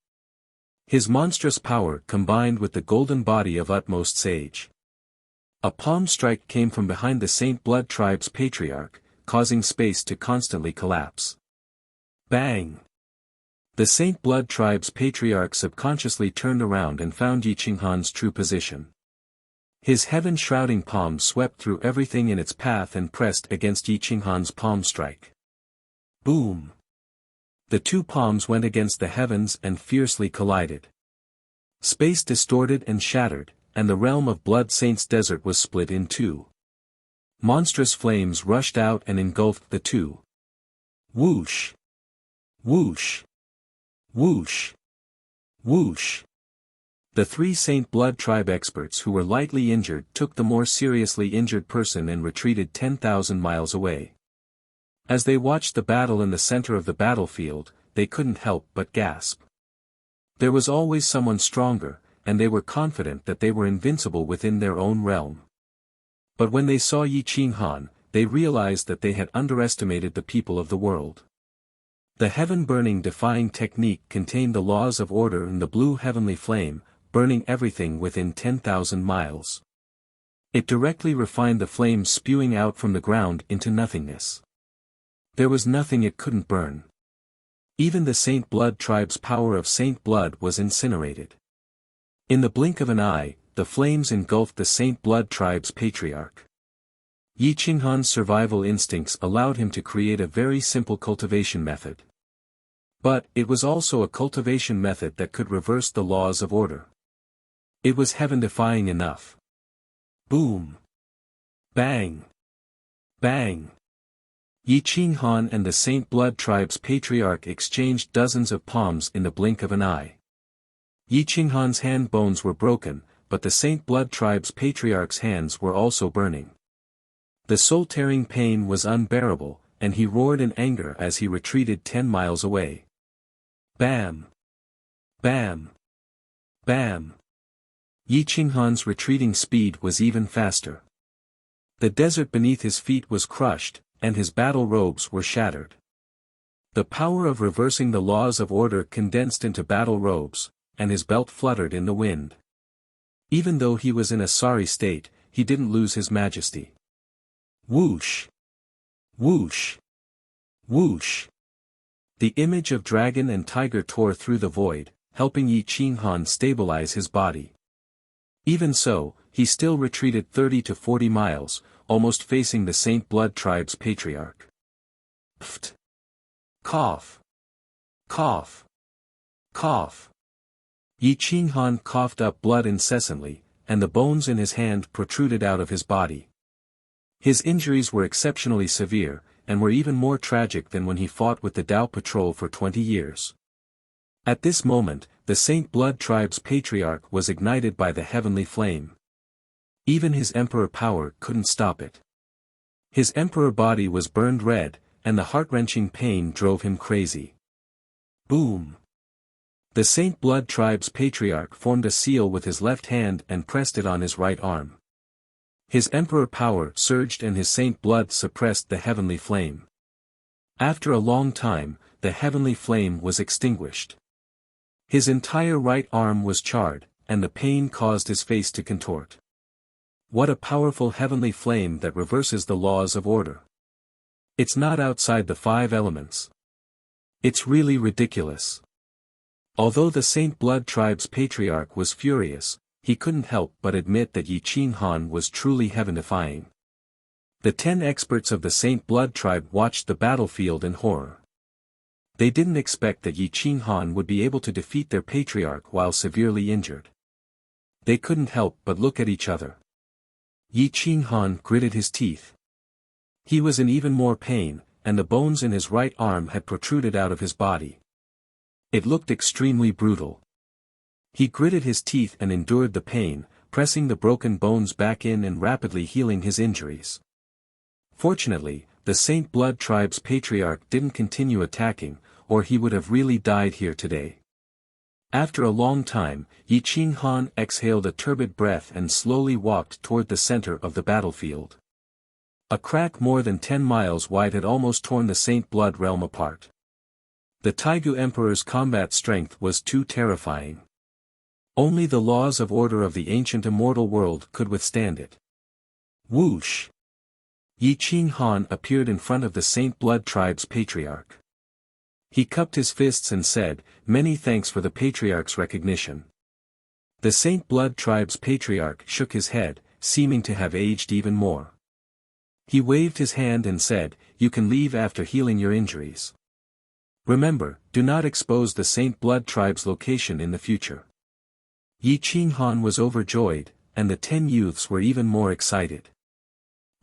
His monstrous power combined with the golden body of utmost sage. A palm strike came from behind the Saint Blood tribe's patriarch, causing space to constantly collapse. Bang! The Saint Blood tribe's patriarch subconsciously turned around and found Yi Qinghan's true position. His heaven-shrouding palm swept through everything in its path and pressed against Yi Qinghan's palm strike. Boom! The two palms went against the heavens and fiercely collided. Space distorted and shattered, and the realm of Blood Saint's desert was split in two. Monstrous flames rushed out and engulfed the two. Whoosh! Whoosh! Whoosh! Whoosh! The three Saint Blood tribe experts who were lightly injured took the more seriously injured person and retreated 10,000 miles away. As they watched the battle in the center of the battlefield, they couldn't help but gasp. There was always someone stronger, and they were confident that they were invincible within their own realm. But when they saw Yi Qinghan, they realized that they had underestimated the people of the world. The heaven-burning defying technique contained the laws of order in the blue heavenly flame, burning everything within 10,000 miles. It directly refined the flames spewing out from the ground into nothingness. There was nothing it couldn't burn. Even the Saint Blood tribe's power of Saint Blood was incinerated. In the blink of an eye, the flames engulfed the Saint Blood tribe's patriarch. Yi Qinghan's survival instincts allowed him to create a very simple cultivation method. But it was also a cultivation method that could reverse the laws of order. It was heaven-defying enough. Boom! Bang! Bang! Yi Qinghan and the Saint Blood tribe's patriarch exchanged dozens of palms in the blink of an eye. Yi Qinghan's hand bones were broken, but the Saint Blood tribe's patriarch's hands were also burning. The soul-tearing pain was unbearable, and he roared in anger as he retreated 10 miles away. Bam! Bam! Bam! Yi Qinghan's retreating speed was even faster. The desert beneath his feet was crushed, and his battle robes were shattered. The power of reversing the laws of order condensed into battle robes, and his belt fluttered in the wind. Even though he was in a sorry state, he didn't lose his majesty. Whoosh! Whoosh! Whoosh! The image of dragon and tiger tore through the void, helping Yi Qinghan stabilize his body. Even so, he still retreated 30 to 40 miles, almost facing the Saint Blood tribe's patriarch. Pft! Cough! Cough! Cough! Yi Qinghan coughed up blood incessantly, and the bones in his hand protruded out of his body. His injuries were exceptionally severe, and were even more tragic than when he fought with the Dao Patrol for 20 years. At this moment, the Saint Blood tribe's patriarch was ignited by the heavenly flame. Even his emperor power couldn't stop it. His emperor body was burned red, and the heart-wrenching pain drove him crazy. Boom! The Saint Blood tribe's patriarch formed a seal with his left hand and pressed it on his right arm. His emperor power surged and his Saint Blood suppressed the heavenly flame. After a long time, the heavenly flame was extinguished. His entire right arm was charred, and the pain caused his face to contort. What a powerful heavenly flame that reverses the laws of order. It's not outside the 5 elements. It's really ridiculous. Although the Saint Blood tribe's patriarch was furious, he couldn't help but admit that Yi Qinghan was truly heaven-defying. The 10 experts of the Saint Blood tribe watched the battlefield in horror. They didn't expect that Yi Qinghan would be able to defeat their patriarch while severely injured. They couldn't help but look at each other. Yi Qinghan gritted his teeth. He was in even more pain, and the bones in his right arm had protruded out of his body. It looked extremely brutal. He gritted his teeth and endured the pain, pressing the broken bones back in and rapidly healing his injuries. Fortunately, the Saint Blood tribe's patriarch didn't continue attacking, or he would have really died here today. After a long time, Yi Qinghan exhaled a turbid breath and slowly walked toward the center of the battlefield. A crack more than 10 miles wide had almost torn the Saint Blood realm apart. The Taigu Emperor's combat strength was too terrifying. Only the laws of order of the ancient immortal world could withstand it. Whoosh! Yi Qinghan appeared in front of the Saint Blood tribe's patriarch. He cupped his fists and said, "Many thanks for the patriarch's recognition." The Saint Blood tribe's patriarch shook his head, seeming to have aged even more. He waved his hand and said, "You can leave after healing your injuries. Remember, do not expose the Saint Blood tribe's location in the future." Yi Qinghan was overjoyed, and the 10 youths were even more excited.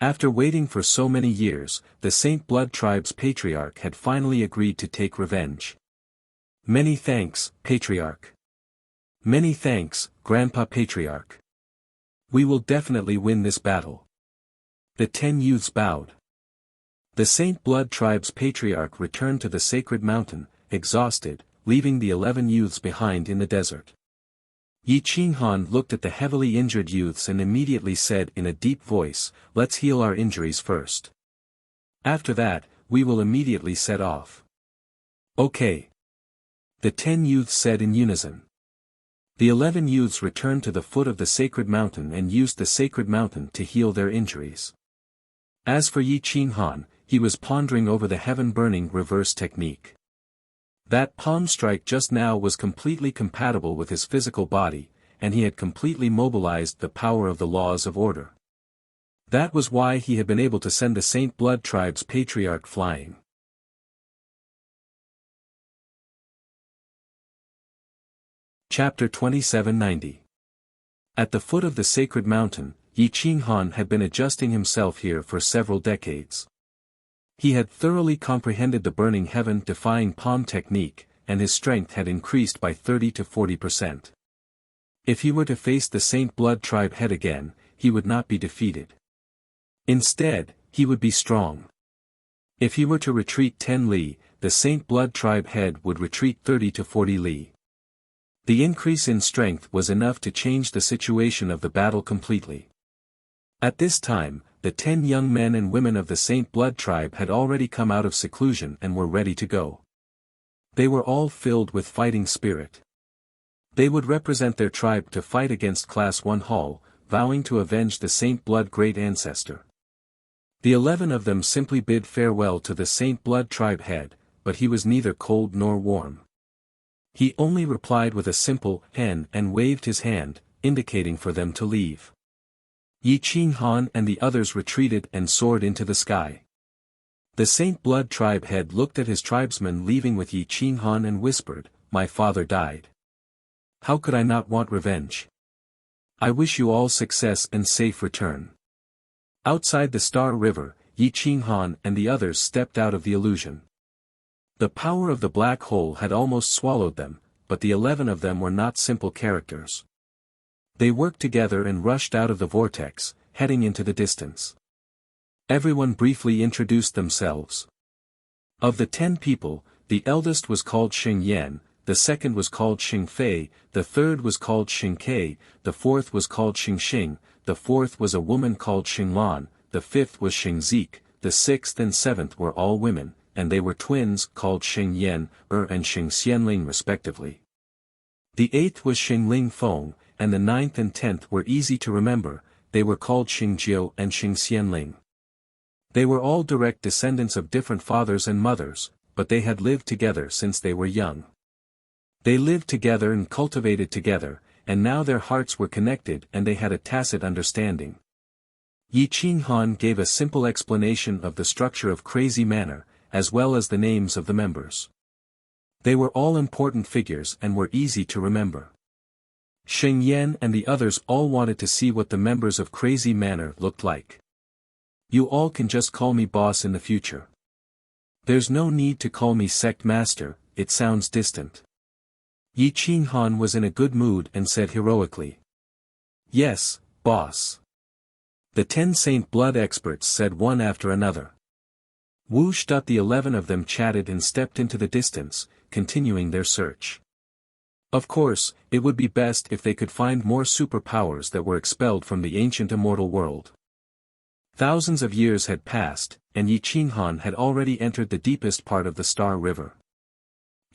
After waiting for so many years, the Saint Blood tribe's patriarch had finally agreed to take revenge. "Many thanks, Patriarch. Many thanks, Grandpa Patriarch. We will definitely win this battle." The 10 youths bowed. The Saint Blood tribe's patriarch returned to the sacred mountain, exhausted, leaving the 11 youths behind in the desert. Yi Qinghan looked at the heavily injured youths and immediately said in a deep voice, "Let's heal our injuries first. After that, we will immediately set off." "Okay." The 10 youths said in unison. The 11 youths returned to the foot of the sacred mountain and used the sacred mountain to heal their injuries. As for Yi Qinghan, he was pondering over the heaven-burning reverse technique. That palm strike just now was completely compatible with his physical body, and he had completely mobilized the power of the laws of order. That was why he had been able to send the Saint Blood tribe's patriarch flying. Chapter 2790. At the foot of the sacred mountain, Yi Qinghan had been adjusting himself here for several decades. He had thoroughly comprehended the burning heaven-defying palm technique, and his strength had increased by 30 to 40%. If he were to face the Saint Blood tribe head again, he would not be defeated. Instead, he would be strong. If he were to retreat 10 li, the Saint Blood tribe head would retreat 30 to 40 li. The increase in strength was enough to change the situation of the battle completely. At this time, the 10 young men and women of the Saint Blood tribe had already come out of seclusion and were ready to go. They were all filled with fighting spirit. They would represent their tribe to fight against Class 1 Hall, vowing to avenge the Saint Blood great ancestor. The 11 of them simply bid farewell to the Saint Blood tribe head, but he was neither cold nor warm. He only replied with a simple "N" and waved his hand, indicating for them to leave. Yi Qinghan and the others retreated and soared into the sky. The Saint Blood tribe head looked at his tribesmen leaving with Yi Qinghan and whispered, "My father died. How could I not want revenge? I wish you all success and safe return." Outside the Star River, Yi Qinghan and the others stepped out of the illusion. The power of the black hole had almost swallowed them, but the 11 of them were not simple characters. They worked together and rushed out of the vortex, heading into the distance. Everyone briefly introduced themselves. Of the 10 people, the eldest was called Xing Yan, the second was called Xing Fei, the third was called Xing Ke, the fourth was called Xing Xing, the fourth was a woman called Xing Lan, the fifth was Xing Zik, the sixth and seventh were all women, and they were twins called Xing Yan, and Xing Xianling respectively. The eighth was Xing Ling Feng, and the ninth and 10th were easy to remember, they were called Xing Jiu and Xing Xianling. They were all direct descendants of different fathers and mothers, but they had lived together since they were young. They lived together and cultivated together, and now their hearts were connected and they had a tacit understanding. Yi Qinghan gave a simple explanation of the structure of Crazy Manor, as well as the names of the members. They were all important figures and were easy to remember. Xing Yan and the others all wanted to see what the members of Crazy Manor looked like. "You all can just call me boss in the future. There's no need to call me sect master, it sounds distant." Yi Qinghan was in a good mood and said heroically, "Yes, boss." The 10 Saint Blood experts said one after another. Whoosh! The 11 of them chatted and stepped into the distance, continuing their search. Of course, it would be best if they could find more superpowers that were expelled from the ancient immortal world. Thousands of years had passed, and Yi Qinghan had already entered the deepest part of the Star River.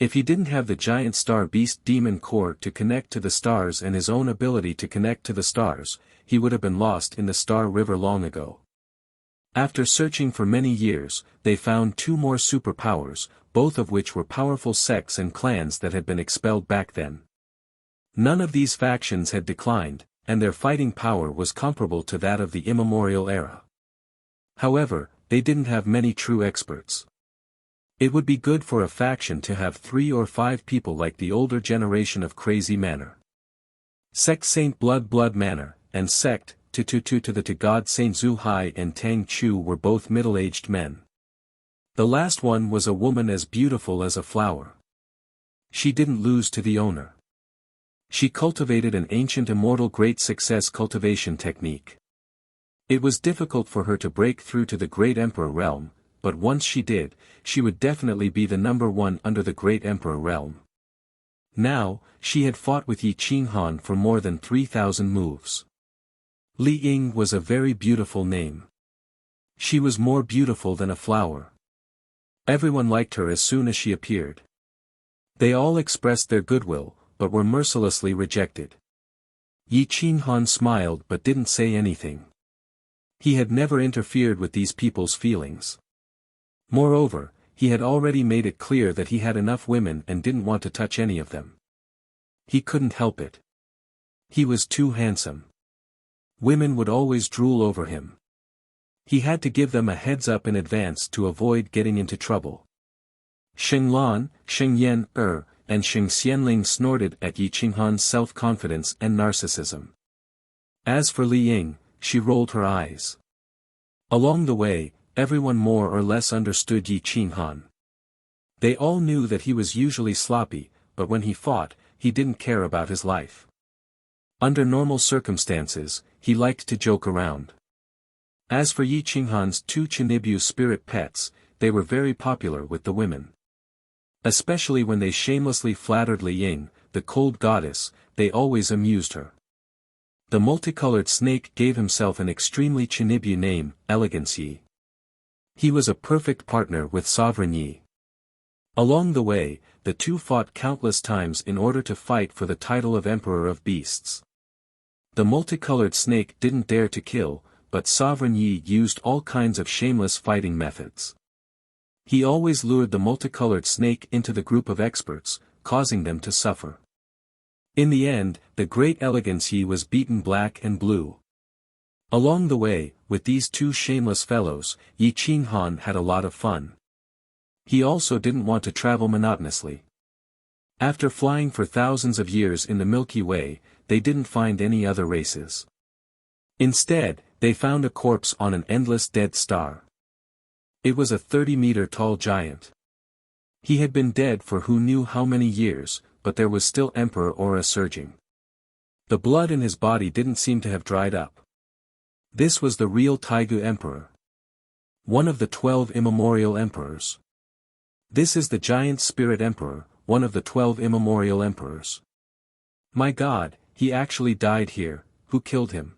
If he didn't have the giant star beast demon core to connect to the stars and his own ability to connect to the stars, he would have been lost in the Star River long ago. After searching for many years, they found two more superpowers, both of which were powerful sects and clans that had been expelled back then. None of these factions had declined, and their fighting power was comparable to that of the immemorial era. However, they didn't have many true experts. It would be good for a faction to have 3 or 5 people like the older generation of Crazy Manor. Sect Saint Blood Manor, and Sect to the God Saint Zhu Hai and Tang Chu were both middle-aged men. The last one was a woman as beautiful as a flower. She didn't lose to the owner. She cultivated an ancient immortal great success cultivation technique. It was difficult for her to break through to the Great Emperor realm, but once she did, she would definitely be the number 1 under the Great Emperor realm. Now, she had fought with Yi Qinghan for more than 3,000 moves. Li Ying was a very beautiful name. She was more beautiful than a flower. Everyone liked her as soon as she appeared. They all expressed their goodwill, but were mercilessly rejected. Yi Qinghan smiled but didn't say anything. He had never interfered with these people's feelings. Moreover, he had already made it clear that he had enough women and didn't want to touch any of them. He couldn't help it. He was too handsome. Women would always drool over him. He had to give them a heads up in advance to avoid getting into trouble. Sheng Lan, Sheng Yan, and Sheng Xianling snorted at Yi Qinghan's self-confidence and narcissism. As for Li Ying, she rolled her eyes. Along the way, everyone more or less understood Yi Qinghan. They all knew that he was usually sloppy, but when he fought, he didn't care about his life. Under normal circumstances, he liked to joke around. As for Yi Qinghan's 2 Chinibu spirit pets, they were very popular with the women. Especially when they shamelessly flattered Li Ying, the cold goddess, they always amused her. The multicolored snake gave himself an extremely Chinibu name, Elegance Yi. He was a perfect partner with Sovereign Yi. Along the way, the two fought countless times in order to fight for the title of Emperor of Beasts. The multicolored snake didn't dare to kill, but Sovereign Yi used all kinds of shameless fighting methods. He always lured the multicolored snake into the group of experts, causing them to suffer. In the end, the great Elegance Yi was beaten black and blue. Along the way, with these two shameless fellows, Yi Qinghan had a lot of fun. He also didn't want to travel monotonously. After flying for thousands of years in the Milky Way, they didn't find any other races. Instead, they found a corpse on an endless dead star. It was a 30-meter-tall giant. He had been dead for who knew how many years, but there was still Emperor aura surging. The blood in his body didn't seem to have dried up. This was the real Taigu Emperor. One of the 12 immemorial emperors. This is the giant spirit emperor, one of the 12 immemorial emperors. My God, he actually died here. Who killed him?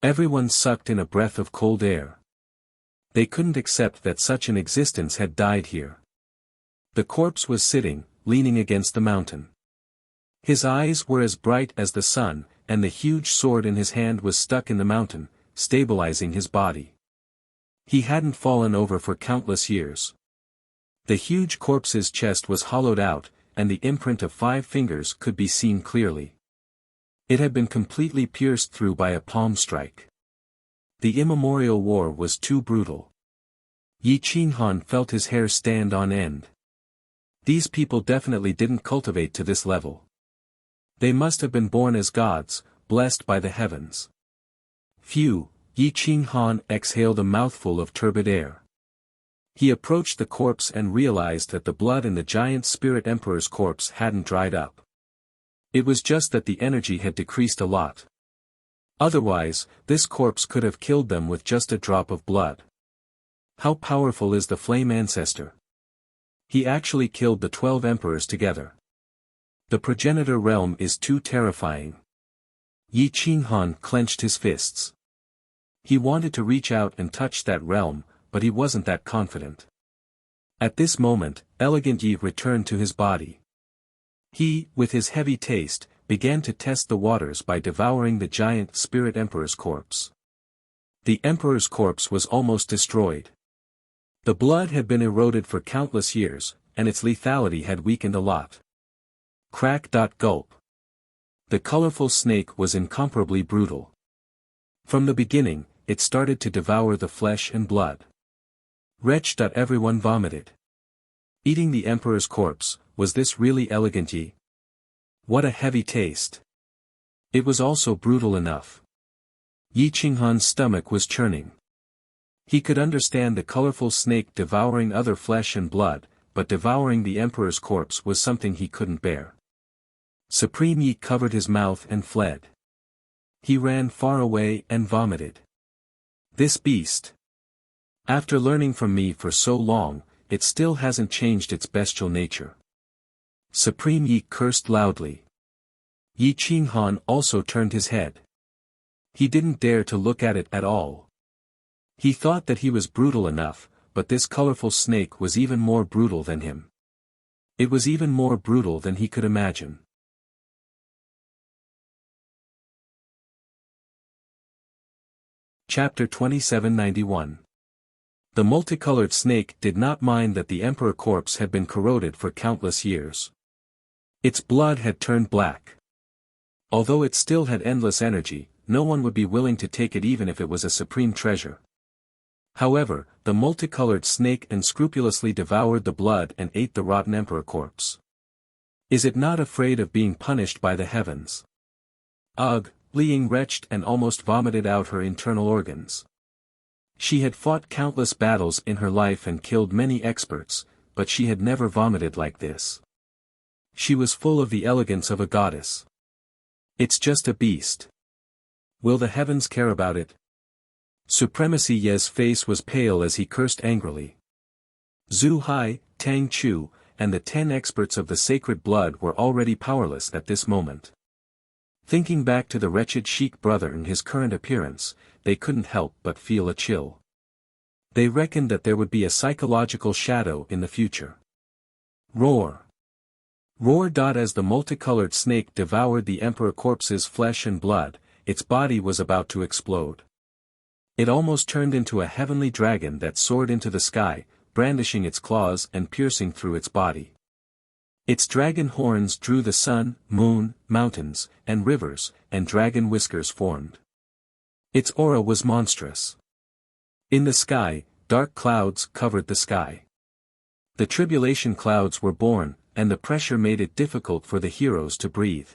Everyone sucked in a breath of cold air. They couldn't accept that such an existence had died here. The corpse was sitting, leaning against the mountain. His eyes were as bright as the sun, and the huge sword in his hand was stuck in the mountain, stabilizing his body. He hadn't fallen over for countless years. The huge corpse's chest was hollowed out, and the imprint of 5 fingers could be seen clearly. It had been completely pierced through by a palm strike. The immemorial war was too brutal. Yi Qinghan felt his hair stand on end. These people definitely didn't cultivate to this level. They must have been born as gods, blessed by the heavens. Phew, Yi Qinghan exhaled a mouthful of turbid air. He approached the corpse and realized that the blood in the giant spirit emperor's corpse hadn't dried up. It was just that the energy had decreased a lot. Otherwise, this corpse could have killed them with just a drop of blood. How powerful is the flame ancestor? He actually killed the 12 emperors together. The progenitor realm is too terrifying. Yi Qinghan clenched his fists. He wanted to reach out and touch that realm, but he wasn't that confident. At this moment, Elegant Yi returned to his body. He, with his heavy taste, began to test the waters by devouring the giant spirit emperor's corpse. The emperor's corpse was almost destroyed. The blood had been eroded for countless years, and its lethality had weakened a lot. Crack. Gulp. The colorful snake was incomparably brutal. From the beginning, it started to devour the flesh and blood. Wretch. Everyone vomited. Eating the emperor's corpse, was this really Elegant Yi? What a heavy taste. It was also brutal enough. Yi Qinghan's stomach was churning. He could understand the colorful snake devouring other flesh and blood, but devouring the emperor's corpse was something he couldn't bear. Supreme Yi covered his mouth and fled. He ran far away and vomited. This beast. After learning from me for so long, it still hasn't changed its bestial nature. Supreme Yi cursed loudly. Yi Qinghan also turned his head. He didn't dare to look at it at all. He thought that he was brutal enough, but this colorful snake was even more brutal than him. It was even more brutal than he could imagine. Chapter 2791. The multicolored snake did not mind that the emperor corpse had been corroded for countless years. Its blood had turned black. Although it still had endless energy, no one would be willing to take it even if it was a supreme treasure. However, the multicolored snake unscrupulously devoured the blood and ate the rotten emperor corpse. Is it not afraid of being punished by the heavens? Ugh, Li Ying retched and almost vomited out her internal organs. She had fought countless battles in her life and killed many experts, but she had never vomited like this. She was full of the elegance of a goddess. It's just a beast. Will the heavens care about it? Supremacy Ye's face was pale as he cursed angrily. Zhu Hai, Tang Chu, and the 10 experts of the sacred blood were already powerless at this moment. Thinking back to the wretched Sheik brother in his current appearance, they couldn't help but feel a chill. They reckoned that there would be a psychological shadow in the future. Roar! Roar. As the multicolored snake devoured the emperor corpse's flesh and blood, its body was about to explode. It almost turned into a heavenly dragon that soared into the sky, brandishing its claws and piercing through its body. Its dragon horns drew the sun, moon, mountains, and rivers, and dragon whiskers formed. Its aura was monstrous. In the sky, dark clouds covered the sky. The tribulation clouds were born, and the pressure made it difficult for the heroes to breathe.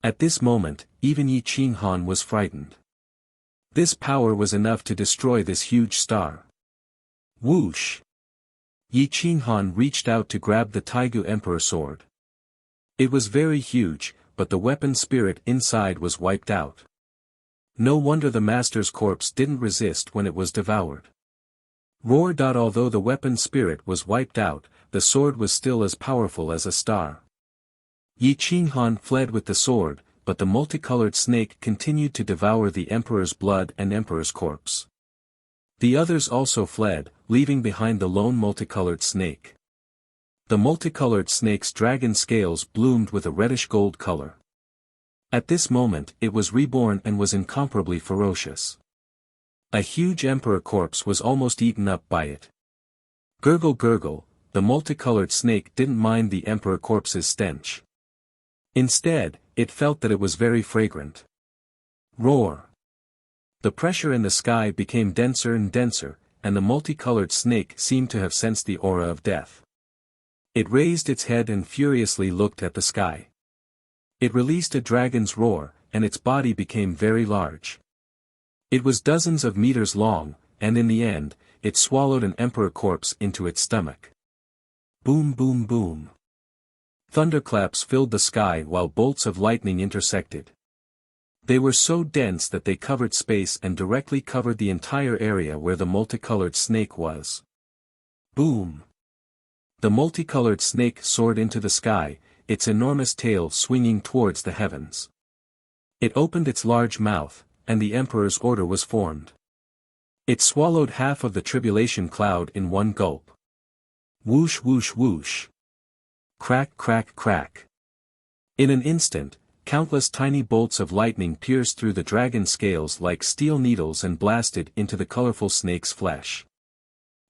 At this moment, even Yi Qinghan was frightened. This power was enough to destroy this huge star. Whoosh! Yi Qinghan reached out to grab the Taigu Emperor sword. It was very huge, but the weapon spirit inside was wiped out. No wonder the master's corpse didn't resist when it was devoured. Roar. Although the weapon spirit was wiped out, the sword was still as powerful as a star. Yi Qinghan fled with the sword, but the multicolored snake continued to devour the emperor's blood and emperor's corpse. The others also fled, leaving behind the lone multicolored snake. The multicolored snake's dragon scales bloomed with a reddish-gold color. At this moment it was reborn and was incomparably ferocious. A huge emperor corpse was almost eaten up by it. Gurgle gurgle, the multicolored snake didn't mind the emperor corpse's stench. Instead, it felt that it was very fragrant. Roar! The pressure in the sky became denser and denser, and the multicolored snake seemed to have sensed the aura of death. It raised its head and furiously looked at the sky. It released a dragon's roar, and its body became very large. It was dozens of meters long, and in the end, it swallowed an emperor corpse into its stomach. Boom boom boom. Thunderclaps filled the sky while bolts of lightning intersected. They were so dense that they covered space and directly covered the entire area where the multicolored snake was. Boom! The multicolored snake soared into the sky, its enormous tail swinging towards the heavens. It opened its large mouth, and the emperor's order was formed. It swallowed half of the tribulation cloud in one gulp. Whoosh whoosh whoosh. Crack crack crack. In an instant, countless tiny bolts of lightning pierced through the dragon's scales like steel needles and blasted into the colorful snake's flesh.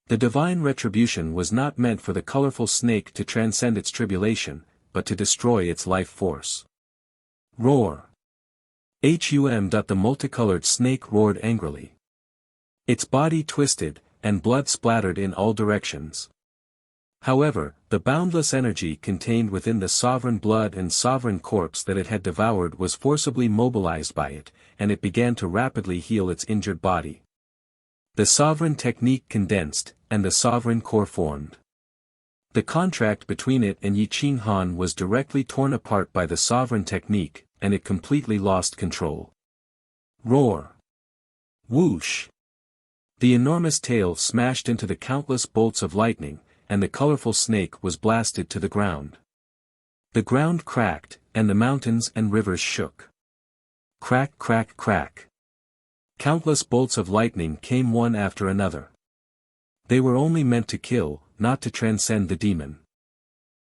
The divine retribution was not meant for the colorful snake to transcend its tribulation, but to destroy its life force. Roar! The multicolored snake roared angrily. Its body twisted, and blood splattered in all directions. However, the boundless energy contained within the sovereign blood and sovereign corpse that it had devoured was forcibly mobilized by it, and it began to rapidly heal its injured body. The sovereign technique condensed, and the sovereign core formed. The contract between it and Yi Qinghan was directly torn apart by the sovereign technique, and it completely lost control. Roar! Whoosh! The enormous tail smashed into the countless bolts of lightning, and the colorful snake was blasted to the ground. The ground cracked, and the mountains and rivers shook. Crack crack crack. Countless bolts of lightning came one after another. They were only meant to kill, not to transcend the demon.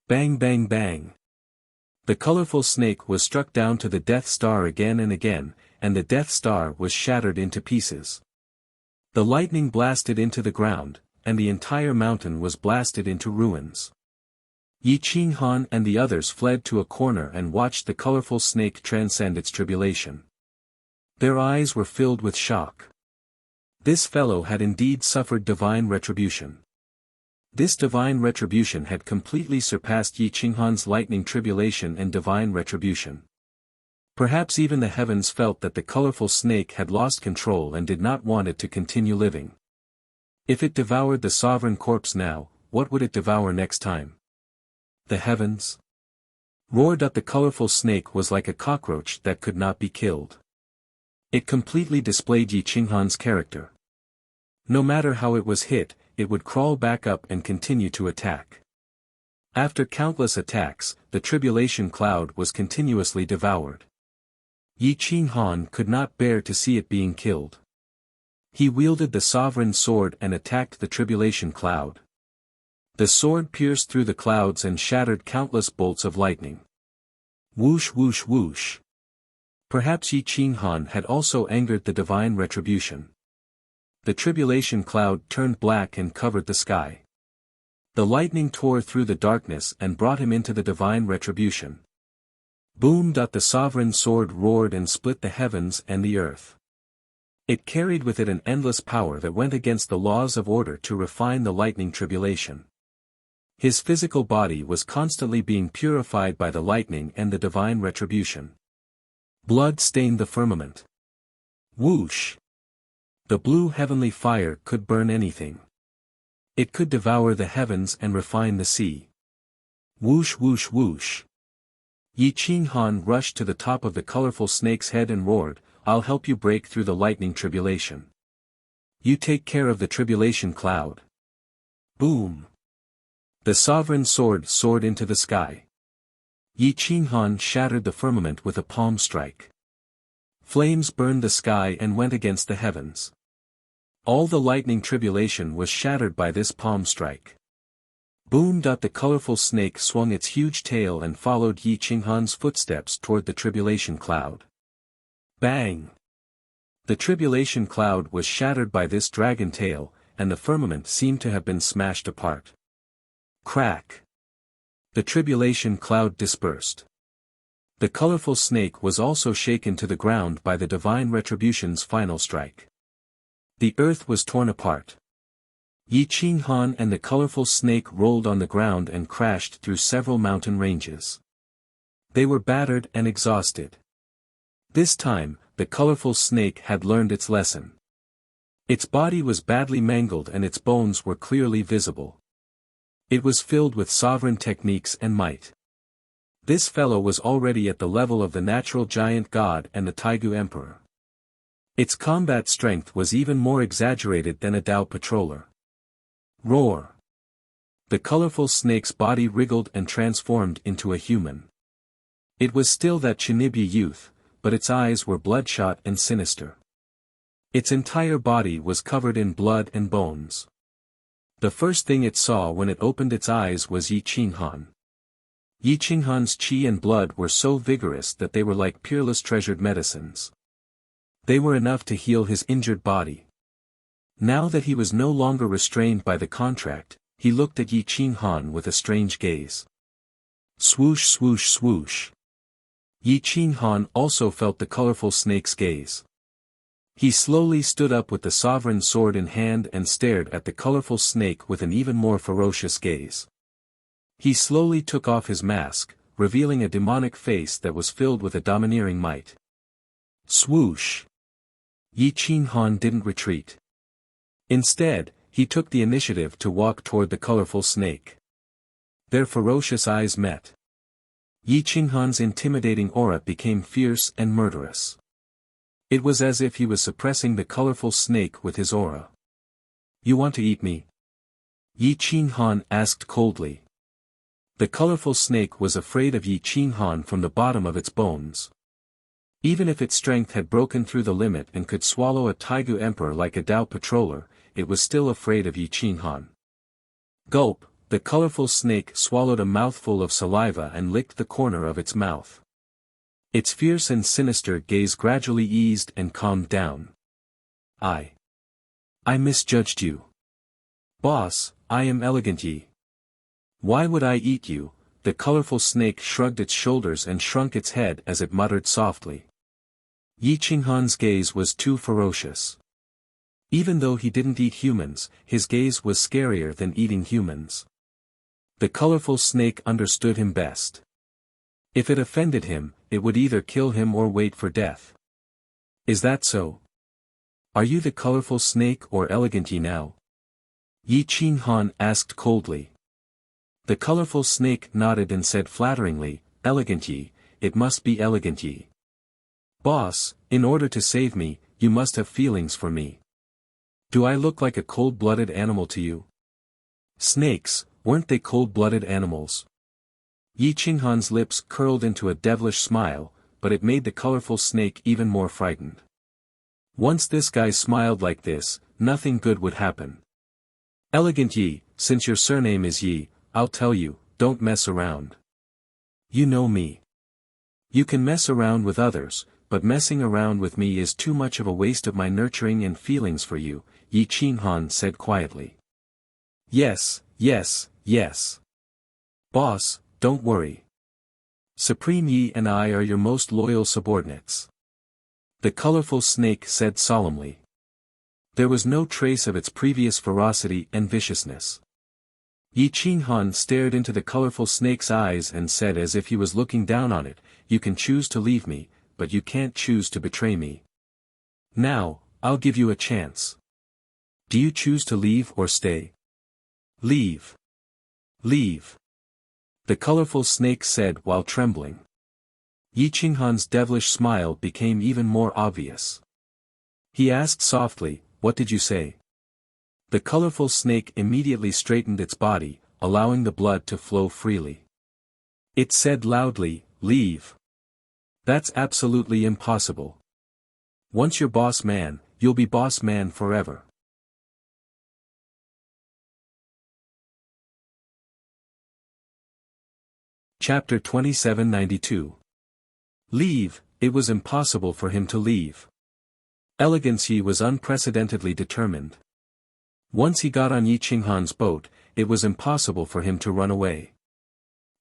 Bang bang bang. The colorful snake was struck down to the Death Star again and again, and the Death Star was shattered into pieces. The lightning blasted into the ground, and the entire mountain was blasted into ruins. Yi Qinghan and the others fled to a corner and watched the colorful snake transcend its tribulation. Their eyes were filled with shock. This fellow had indeed suffered divine retribution. This divine retribution had completely surpassed Yi Qinghan's lightning tribulation and divine retribution. Perhaps even the heavens felt that the colorful snake had lost control and did not want it to continue living. If it devoured the sovereign corpse now, what would it devour next time? The heavens? Roared up the colorful snake was like a cockroach that could not be killed. It completely displayed Yi Qinghan's character. No matter how it was hit, it would crawl back up and continue to attack. After countless attacks, the tribulation cloud was continuously devoured. Yi Qinghan could not bear to see it being killed. He wielded the sovereign sword and attacked the tribulation cloud. The sword pierced through the clouds and shattered countless bolts of lightning. Whoosh whoosh whoosh. Perhaps Yi Qinghan had also angered the divine retribution. The tribulation cloud turned black and covered the sky. The lightning tore through the darkness and brought him into the divine retribution. Boom! The sovereign sword roared and split the heavens and the earth. It carried with it an endless power that went against the laws of order to refine the lightning tribulation. His physical body was constantly being purified by the lightning and the divine retribution. Blood stained the firmament. Whoosh! The blue heavenly fire could burn anything. It could devour the heavens and refine the sea. Whoosh whoosh whoosh. Yi Qinghan rushed to the top of the colorful snake's head and roared, "I'll help you break through the lightning tribulation. You take care of the tribulation cloud." Boom! The sovereign sword soared into the sky. Yi Qinghan shattered the firmament with a palm strike. Flames burned the sky and went against the heavens. All the lightning tribulation was shattered by this palm strike. Boom! The colorful snake swung its huge tail and followed Yi Qinghan's footsteps toward the tribulation cloud. Bang! The tribulation cloud was shattered by this dragon tail, and the firmament seemed to have been smashed apart. Crack! The tribulation cloud dispersed. The colorful snake was also shaken to the ground by the divine retribution's final strike. The earth was torn apart. Yi Qinghan and the colorful snake rolled on the ground and crashed through several mountain ranges. They were battered and exhausted. This time, the colorful snake had learned its lesson. Its body was badly mangled and its bones were clearly visible. It was filled with sovereign techniques and might. This fellow was already at the level of the natural giant god and the Taigu emperor. Its combat strength was even more exaggerated than a Dao patroller. Roar! The colorful snake's body wriggled and transformed into a human. It was still that Chinibya youth, but its eyes were bloodshot and sinister. Its entire body was covered in blood and bones. The first thing it saw when it opened its eyes was Yi Qinghan. Yi Qinghan's qi and blood were so vigorous that they were like peerless treasured medicines. They were enough to heal his injured body. Now that he was no longer restrained by the contract, he looked at Yi Qinghan with a strange gaze. Swoosh swoosh swoosh. Yi Qinghan also felt the colorful snake's gaze. He slowly stood up with the sovereign sword in hand and stared at the colorful snake with an even more ferocious gaze. He slowly took off his mask, revealing a demonic face that was filled with a domineering might. Swoosh! Yi Qinghan didn't retreat. Instead, he took the initiative to walk toward the colorful snake. Their ferocious eyes met. Yi Qinghan's intimidating aura became fierce and murderous. It was as if he was suppressing the colorful snake with his aura. You want to eat me? Yi Qinghan asked coldly. The colorful snake was afraid of Yi Qinghan from the bottom of its bones. Even if its strength had broken through the limit and could swallow a Taigu emperor like a Dao patroller, it was still afraid of Yi Qinghan. Gulp, the colorful snake swallowed a mouthful of saliva and licked the corner of its mouth. Its fierce and sinister gaze gradually eased and calmed down. I misjudged you. Boss, I am Elegant Yi. Why would I eat you? The colorful snake shrugged its shoulders and shrunk its head as it muttered softly. Yi Qinghan's gaze was too ferocious. Even though he didn't eat humans, his gaze was scarier than eating humans. The colorful snake understood him best. If it offended him, it would either kill him or wait for death. Is that so? Are you the colorful snake or Elegant Yi now? Yi Qinghan asked coldly. The colorful snake nodded and said flatteringly, Elegant Yi, it must be Elegant Yi. Boss, in order to save me, you must have feelings for me. Do I look like a cold-blooded animal to you? Snakes, weren't they cold-blooded animals? Yi Qinghan's lips curled into a devilish smile, but it made the colorful snake even more frightened. Once this guy smiled like this, nothing good would happen. Elegant Yi, since your surname is Yi, I'll tell you, don't mess around. You know me. You can mess around with others, but messing around with me is too much of a waste of my nurturing and feelings for you, Yi Qinghan said quietly. Yes, yes, yes. Boss, don't worry. Supreme Yi and I are your most loyal subordinates. The colorful snake said solemnly. There was no trace of its previous ferocity and viciousness. Yi Qinghan stared into the colorful snake's eyes and said as if he was looking down on it, you can choose to leave me, but you can't choose to betray me. Now, I'll give you a chance. Do you choose to leave or stay? Leave. Leave. The colorful snake said while trembling. Yi Qinghan's devilish smile became even more obvious. He asked softly, what did you say? The colorful snake immediately straightened its body, allowing the blood to flow freely. It said loudly, leave. That's absolutely impossible. Once you're boss man, you'll be boss man forever. Chapter 2792. Leave, it was impossible for him to leave. Elegant Yi was unprecedentedly determined. Once he got on Yi Qinghan's boat, it was impossible for him to run away.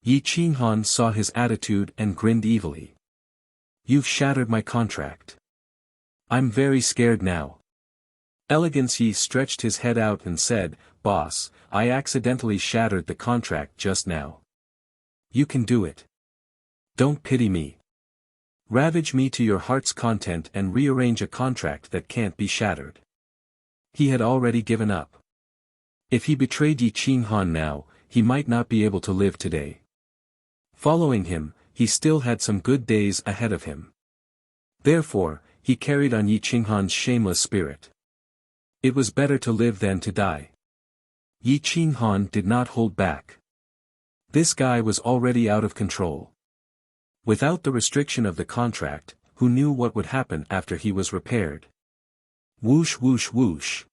Yi Qinghan saw his attitude and grinned evilly. You've shattered my contract. I'm very scared now. Elegant Yi stretched his head out and said, Boss, I accidentally shattered the contract just now. You can do it. Don't pity me. Ravage me to your heart's content and rearrange a contract that can't be shattered. He had already given up. If he betrayed Yi Qinghan now, he might not be able to live today. Following him, he still had some good days ahead of him. Therefore, he carried on Yi Qinghan's shameless spirit. It was better to live than to die. Yi Qinghan did not hold back. This guy was already out of control. Without the restriction of the contract, who knew what would happen after he was repaired? Whoosh whoosh whoosh.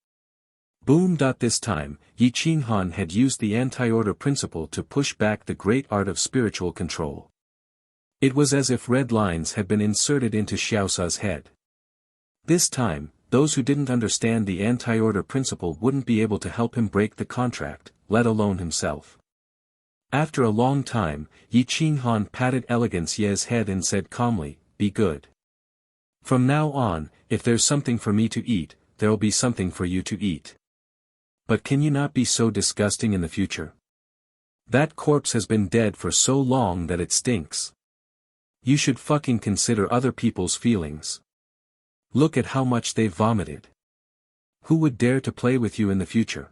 Boom. This time, Yi Qinghan had used the anti-order principle to push back the great art of spiritual control. It was as if red lines had been inserted into Xiaosa's head. This time, those who didn't understand the anti-order principle wouldn't be able to help him break the contract, let alone himself. After a long time, Yi Qinghan patted Elegance Ye's head and said calmly, "Be good. From now on, if there's something for me to eat, there'll be something for you to eat. But can you not be so disgusting in the future? That corpse has been dead for so long that it stinks. You should fucking consider other people's feelings. Look at how much they've vomited. Who would dare to play with you in the future?"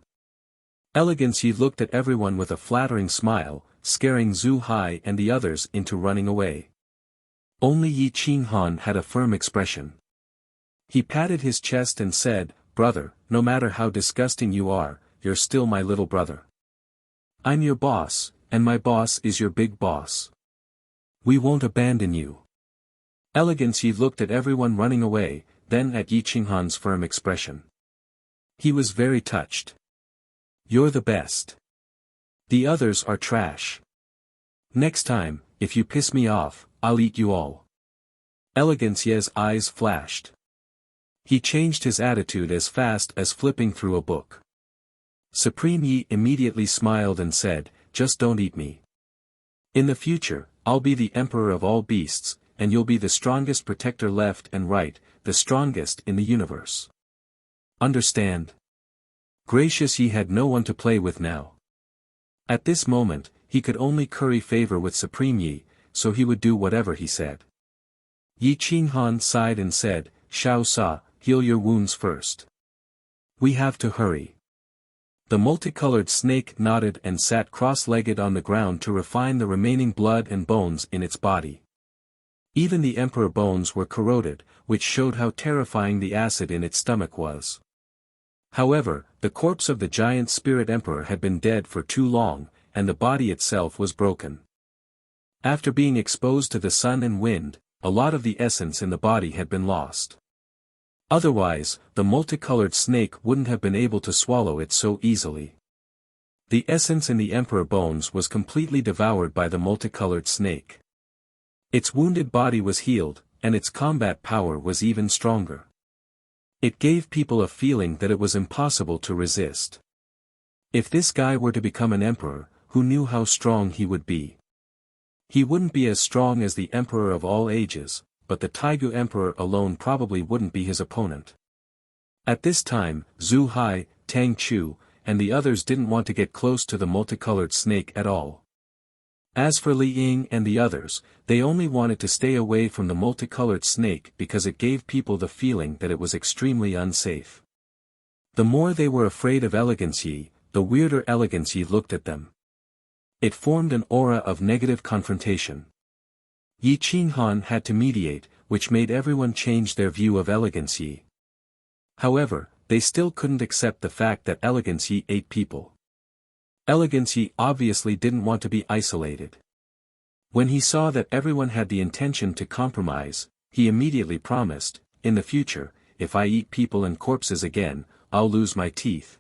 Elegance Yi looked at everyone with a flattering smile, scaring Zhu Hai and the others into running away. Only Yi Qinghan had a firm expression. He patted his chest and said, "Brother, no matter how disgusting you are, you're still my little brother. I'm your boss, and my boss is your big boss. We won't abandon you." Elegance Yi looked at everyone running away, then at Yi Qinghan's firm expression. He was very touched. "You're the best. The others are trash. Next time, if you piss me off, I'll eat you all." Elegance Yi's eyes flashed. He changed his attitude as fast as flipping through a book. Supreme Yi immediately smiled and said, "Just don't eat me. In the future, I'll be the emperor of all beasts, and you'll be the strongest protector left and right, the strongest in the universe. Understand?" Gracious Yi had no one to play with now. At this moment, he could only curry favor with Supreme Yi, so he would do whatever he said. Yi Qinghan sighed and said, "Xiao Sa, heal your wounds first. We have to hurry." The multicolored snake nodded and sat cross-legged on the ground to refine the remaining blood and bones in its body. Even the emperor bones were corroded, which showed how terrifying the acid in its stomach was. However, the corpse of the giant spirit emperor had been dead for too long, and the body itself was broken. After being exposed to the sun and wind, a lot of the essence in the body had been lost. Otherwise, the multicolored snake wouldn't have been able to swallow it so easily. The essence in the emperor bones was completely devoured by the multicolored snake. Its wounded body was healed, and its combat power was even stronger. It gave people a feeling that it was impossible to resist. If this guy were to become an emperor, who knew how strong he would be? He wouldn't be as strong as the emperor of all ages, but the Taigu emperor alone probably wouldn't be his opponent. At this time, Zhu Hai, Tang Chu, and the others didn't want to get close to the multicolored snake at all. As for Li Ying and the others, they only wanted to stay away from the multicolored snake because it gave people the feeling that it was extremely unsafe. The more they were afraid of Elegance Yi, the weirder Elegance Yi looked at them. It formed an aura of negative confrontation. Yi Qinghan had to mediate, which made everyone change their view of Elegance Yi. However, they still couldn't accept the fact that Elegance Yi ate people. Elegance Yi obviously didn't want to be isolated. When he saw that everyone had the intention to compromise, he immediately promised, "In the future, if I eat people and corpses again, I'll lose my teeth.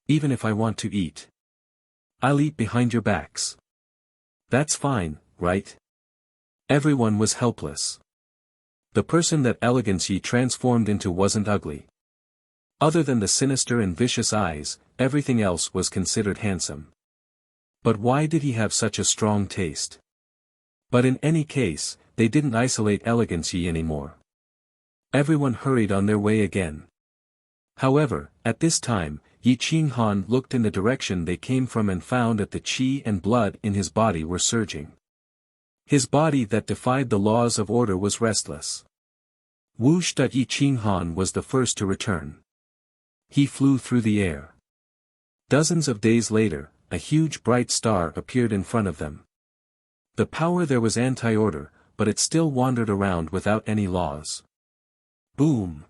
Even if I want to eat, I'll eat behind your backs. That's fine, right?" Everyone was helpless. The person that Elegance Yi transformed into wasn't ugly. Other than the sinister and vicious eyes, everything else was considered handsome. But why did he have such a strong taste? But in any case, they didn't isolate Elegance Yi anymore. Everyone hurried on their way again. However, at this time, Yi Qinghan looked in the direction they came from and found that the qi and blood in his body were surging. His body that defied the laws of order was restless. Whoosh! Yi Qinghan was the first to return. He flew through the air. Dozens of days later, a huge bright star appeared in front of them. The power there was anti-order, but it still wandered around without any laws. Boom!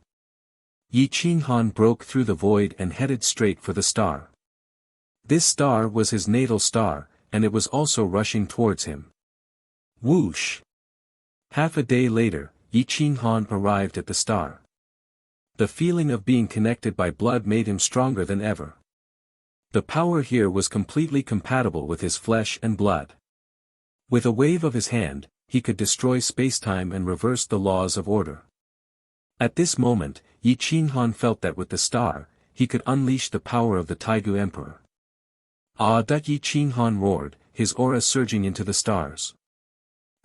Yi Qinghan broke through the void and headed straight for the star. This star was his natal star, and it was also rushing towards him. Whoosh! Half a day later, Yi Qinghan arrived at the star. The feeling of being connected by blood made him stronger than ever. The power here was completely compatible with his flesh and blood. With a wave of his hand, he could destroy spacetime and reverse the laws of order. At this moment, Yi Qinghan felt that with the star, he could unleash the power of the Taigu Emperor. Ah! Yi Qinghan roared, his aura surging into the stars.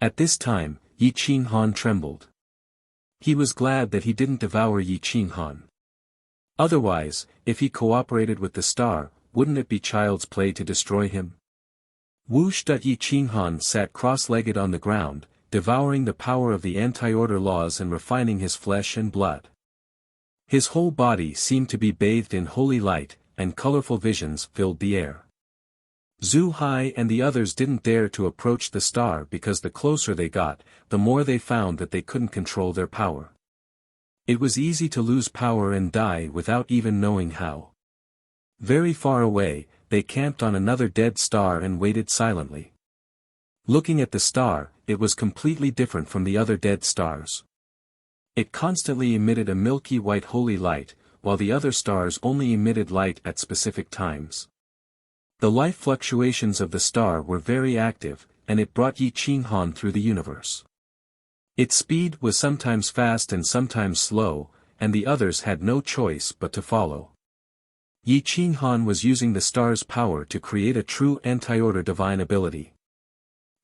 At this time, Yi Qinghan trembled. He was glad that he didn't devour Yi Qinghan. Otherwise, if he cooperated with the star, wouldn't it be child's play to destroy him? Whoosh! Yi Qinghan sat cross-legged on the ground, devouring the power of the anti-order laws and refining his flesh and blood. His whole body seemed to be bathed in holy light, and colorful visions filled the air. Zhu Hai and the others didn't dare to approach the star because the closer they got, the more they found that they couldn't control their power. It was easy to lose power and die without even knowing how. Very far away, they camped on another dead star and waited silently. Looking at the star, it was completely different from the other dead stars. It constantly emitted a milky white holy light, while the other stars only emitted light at specific times. The life fluctuations of the star were very active, and it brought Yi Qinghan through the universe. Its speed was sometimes fast and sometimes slow, and the others had no choice but to follow. Yi Qinghan was using the star's power to create a true anti-order divine ability.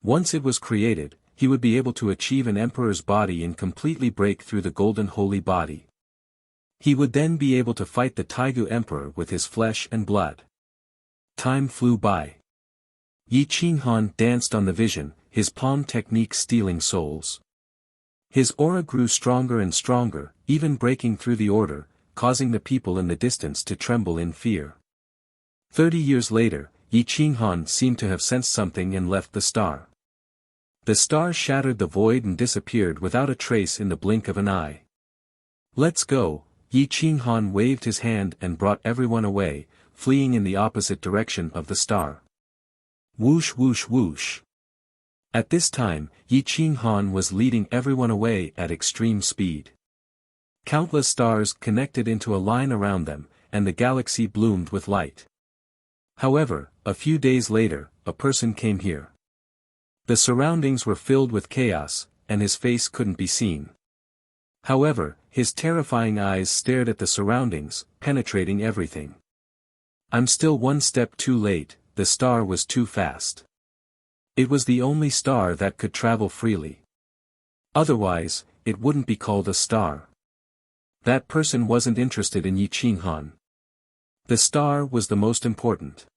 Once it was created, he would be able to achieve an emperor's body and completely break through the golden holy body. He would then be able to fight the Taigu Emperor with his flesh and blood. Time flew by. Yi Qinghan danced on the vision, his palm technique stealing souls. His aura grew stronger and stronger, even breaking through the order, causing the people in the distance to tremble in fear. 30 years later, Yi Qinghan seemed to have sensed something and left the star. The star shattered the void and disappeared without a trace in the blink of an eye. Let's go, Yi Qinghan waved his hand and brought everyone away, fleeing in the opposite direction of the star. Whoosh whoosh whoosh. At this time, Yi Qinghan was leading everyone away at extreme speed. Countless stars connected into a line around them, and the galaxy bloomed with light. However, a few days later, a person came here. The surroundings were filled with chaos, and his face couldn't be seen. However, his terrifying eyes stared at the surroundings, penetrating everything. I'm still one step too late, the star was too fast. It was the only star that could travel freely. Otherwise, it wouldn't be called a star. That person wasn't interested in Yi Qinghan. The star was the most important.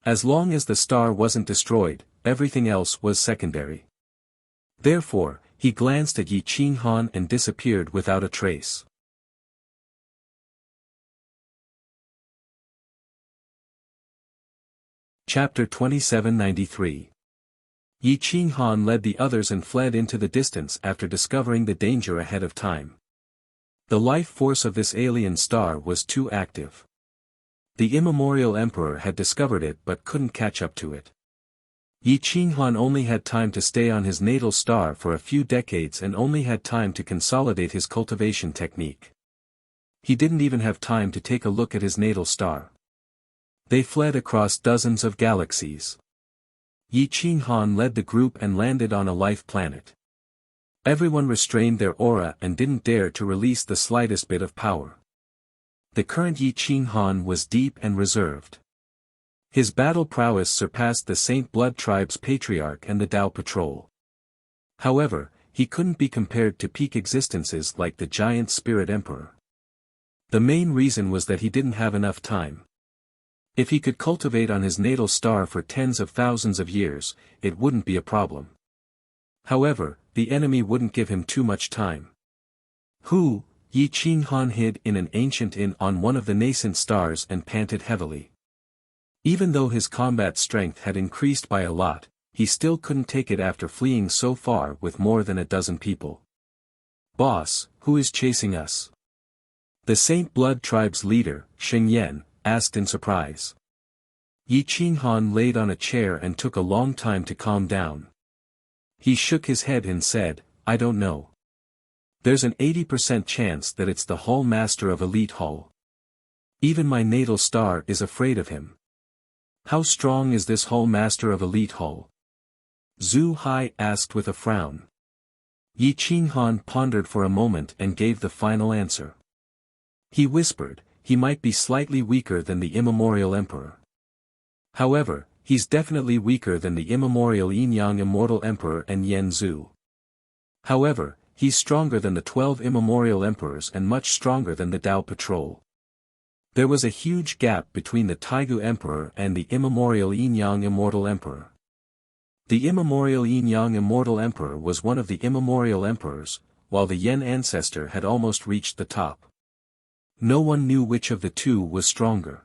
As long as the star wasn't destroyed, everything else was secondary. Therefore, he glanced at Yi Qinghan and disappeared without a trace. Chapter 2793. Yi Qinghan led the others and fled into the distance after discovering the danger ahead of time. The life force of this alien star was too active. The immemorial emperor had discovered it but couldn't catch up to it. Yi Qinghan only had time to stay on his natal star for a few decades and only had time to consolidate his cultivation technique. He didn't even have time to take a look at his natal star. They fled across dozens of galaxies. Yi Qinghan led the group and landed on a life planet. Everyone restrained their aura and didn't dare to release the slightest bit of power. The current Yi Qinghan was deep and reserved. His battle prowess surpassed the Saint Blood Tribe's Patriarch and the Dao Patrol. However, he couldn't be compared to peak existences like the giant Spirit Emperor. The main reason was that he didn't have enough time. If he could cultivate on his natal star for tens of thousands of years, it wouldn't be a problem. However, the enemy wouldn't give him too much time. Yi Qinghan hid in an ancient inn on one of the nascent stars and panted heavily. Even though his combat strength had increased by a lot, he still couldn't take it after fleeing so far with more than a dozen people. Boss, who is chasing us? The Saint Blood Tribe's leader, Xing Yan, asked in surprise. Yi Qinghan laid on a chair and took a long time to calm down. He shook his head and said, I don't know. There's an 80% chance that it's the Hall Master of Elite Hall. Even my natal star is afraid of him. How strong is this Hall Master of Elite Hall? Zhu Hai asked with a frown. Yi Qinghan pondered for a moment and gave the final answer. He whispered, he might be slightly weaker than the immemorial emperor. However, he's definitely weaker than the immemorial Yin-Yang Immortal Emperor and Yen Zhu. However, he's stronger than the 12 immemorial emperors and much stronger than the Dao Patrol. There was a huge gap between the Taigu Emperor and the immemorial Yin-Yang Immortal Emperor. The immemorial Yin-Yang Immortal Emperor was one of the immemorial emperors, while the Yen ancestor had almost reached the top. No one knew which of the two was stronger.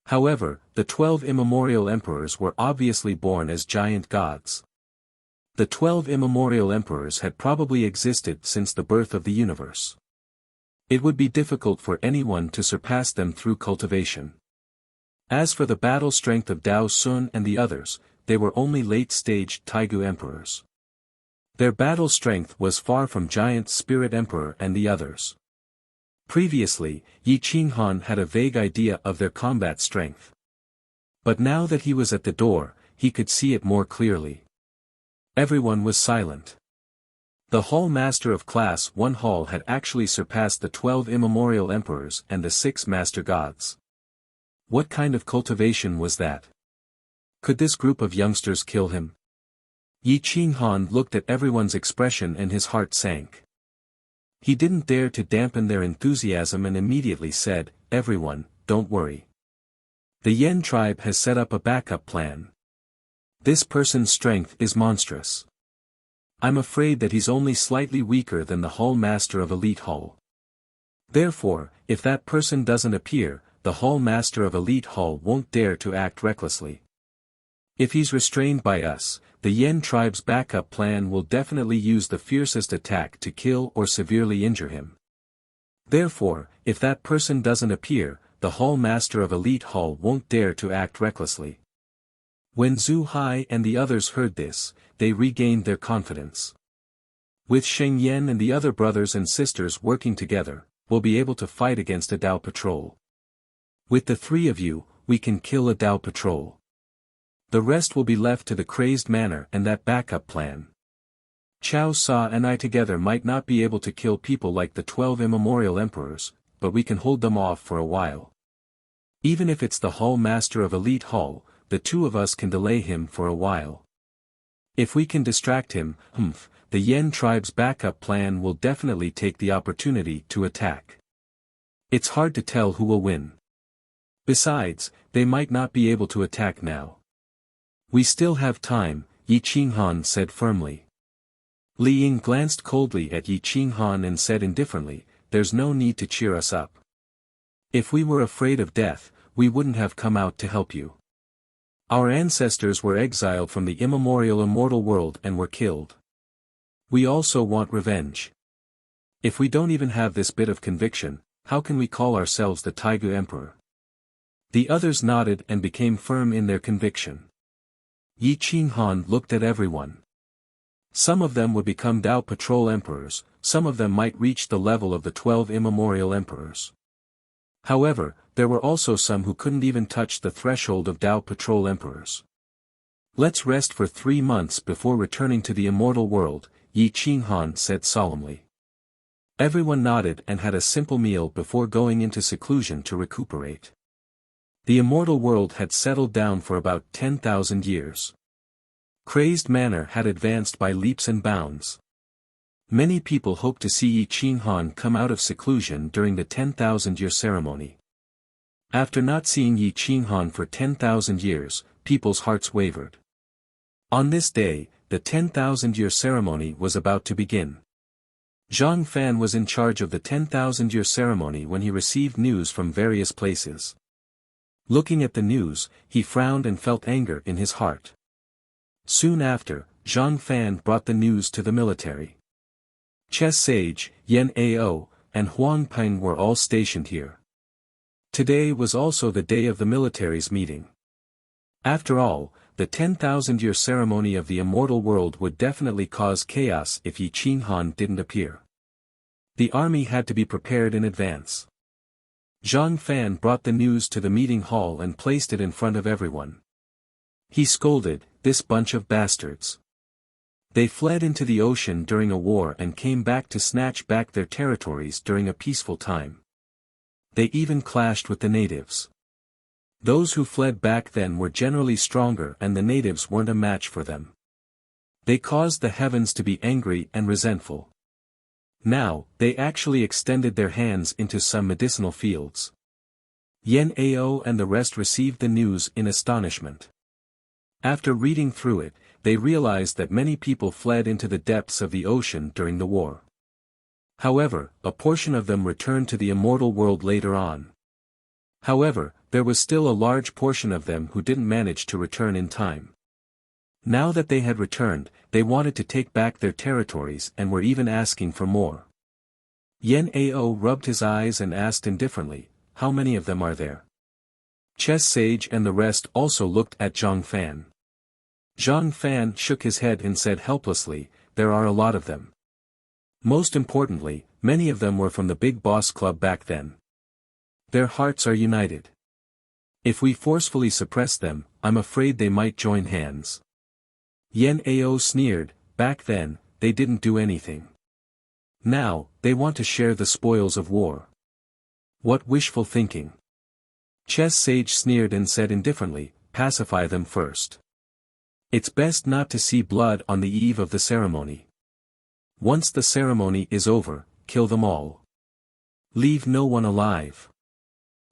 However, the 12 immemorial emperors were obviously born as giant gods. The 12 immemorial emperors had probably existed since the birth of the universe. It would be difficult for anyone to surpass them through cultivation. As for the battle strength of Dao Sun and the others, they were only late-stage Taigu emperors. Their battle strength was far from Giant Spirit Emperor and the others. Previously, Yi Qinghan had a vague idea of their combat strength. But now that he was at the door, he could see it more clearly. Everyone was silent. The Hall Master of Class 1 Hall had actually surpassed the 12 immemorial emperors and the 6 Master Gods. What kind of cultivation was that? Could this group of youngsters kill him? Yi Qinghan looked at everyone's expression and his heart sank. He didn't dare to dampen their enthusiasm and immediately said, everyone, don't worry. The Yen tribe has set up a backup plan. This person's strength is monstrous. I'm afraid that he's only slightly weaker than the Hall Master of Elite Hall. Therefore, if that person doesn't appear, the Hall Master of Elite Hall won't dare to act recklessly. If he's restrained by us, the Yen tribe's backup plan will definitely use the fiercest attack to kill or severely injure him. Therefore, if that person doesn't appear, the Hall Master of Elite Hall won't dare to act recklessly. When Zhu Hai and the others heard this, they regained their confidence. With Sheng Yan and the other brothers and sisters working together, we'll be able to fight against a Dao Patrol. With the 3 of you, we can kill a Dao Patrol. The rest will be left to the crazed manor and that backup plan. Chao Sa and I together might not be able to kill people like the 12 immemorial emperors, but we can hold them off for a while. Even if it's the Hall Master of Elite Hall, the 2 of us can delay him for a while. If we can distract him, the Yen tribe's backup plan will definitely take the opportunity to attack. It's hard to tell who will win. Besides, they might not be able to attack now. We still have time, Yi Qinghan said firmly. Li Ying glanced coldly at Yi Qinghan and said indifferently, there's no need to cheer us up. If we were afraid of death, we wouldn't have come out to help you. Our ancestors were exiled from the immemorial immortal world and were killed. We also want revenge. If we don't even have this bit of conviction, how can we call ourselves the Taigu Emperor? The others nodded and became firm in their conviction. Yi Qinghan looked at everyone. Some of them would become Dao Patrol Emperors, some of them might reach the level of the 12 immemorial emperors. However, there were also some who couldn't even touch the threshold of Dao Patrol Emperors. Let's rest for 3 months before returning to the immortal world, Yi Qinghan said solemnly. Everyone nodded and had a simple meal before going into seclusion to recuperate. The immortal world had settled down for about 10,000 years. Crazed manner had advanced by leaps and bounds. Many people hoped to see Yi Qinghan come out of seclusion during the 10,000-year ceremony. After not seeing Yi Qinghan for 10,000 years, people's hearts wavered. On this day, the 10,000-year ceremony was about to begin. Zhang Fan was in charge of the 10,000-year ceremony when he received news from various places. Looking at the news, he frowned and felt anger in his heart. Soon after, Zhang Fan brought the news to the military. Ches Sage, Yen Ao, and Huang Peng were all stationed here. Today was also the day of the military's meeting. After all, the 10,000-year ceremony of the immortal world would definitely cause chaos if Yi Qinghan didn't appear. The army had to be prepared in advance. Zhang Fan brought the news to the meeting hall and placed it in front of everyone. He scolded, "This bunch of bastards. They fled into the ocean during a war and came back to snatch back their territories during a peaceful time. They even clashed with the natives. Those who fled back then were generally stronger and the natives weren't a match for them. They caused the heavens to be angry and resentful. Now, they actually extended their hands into some medicinal fields." Yan Ao and the rest received the news in astonishment. After reading through it, they realized that many people fled into the depths of the ocean during the war. However, a portion of them returned to the immortal world later on. However, there was still a large portion of them who didn't manage to return in time. Now that they had returned, they wanted to take back their territories and were even asking for more. Yan Ao rubbed his eyes and asked indifferently, "How many of them are there?" Chess Sage and the rest also looked at Zhang Fan. Zhang Fan shook his head and said helplessly, "There are a lot of them. Most importantly, many of them were from the Big Boss Club back then. Their hearts are united. If we forcefully suppress them, I'm afraid they might join hands." Yan Ao sneered, "Back then, they didn't do anything. Now, they want to share the spoils of war. What wishful thinking." Chess Sage sneered and said indifferently, "Pacify them first. It's best not to see blood on the eve of the ceremony. Once the ceremony is over, kill them all. Leave no one alive."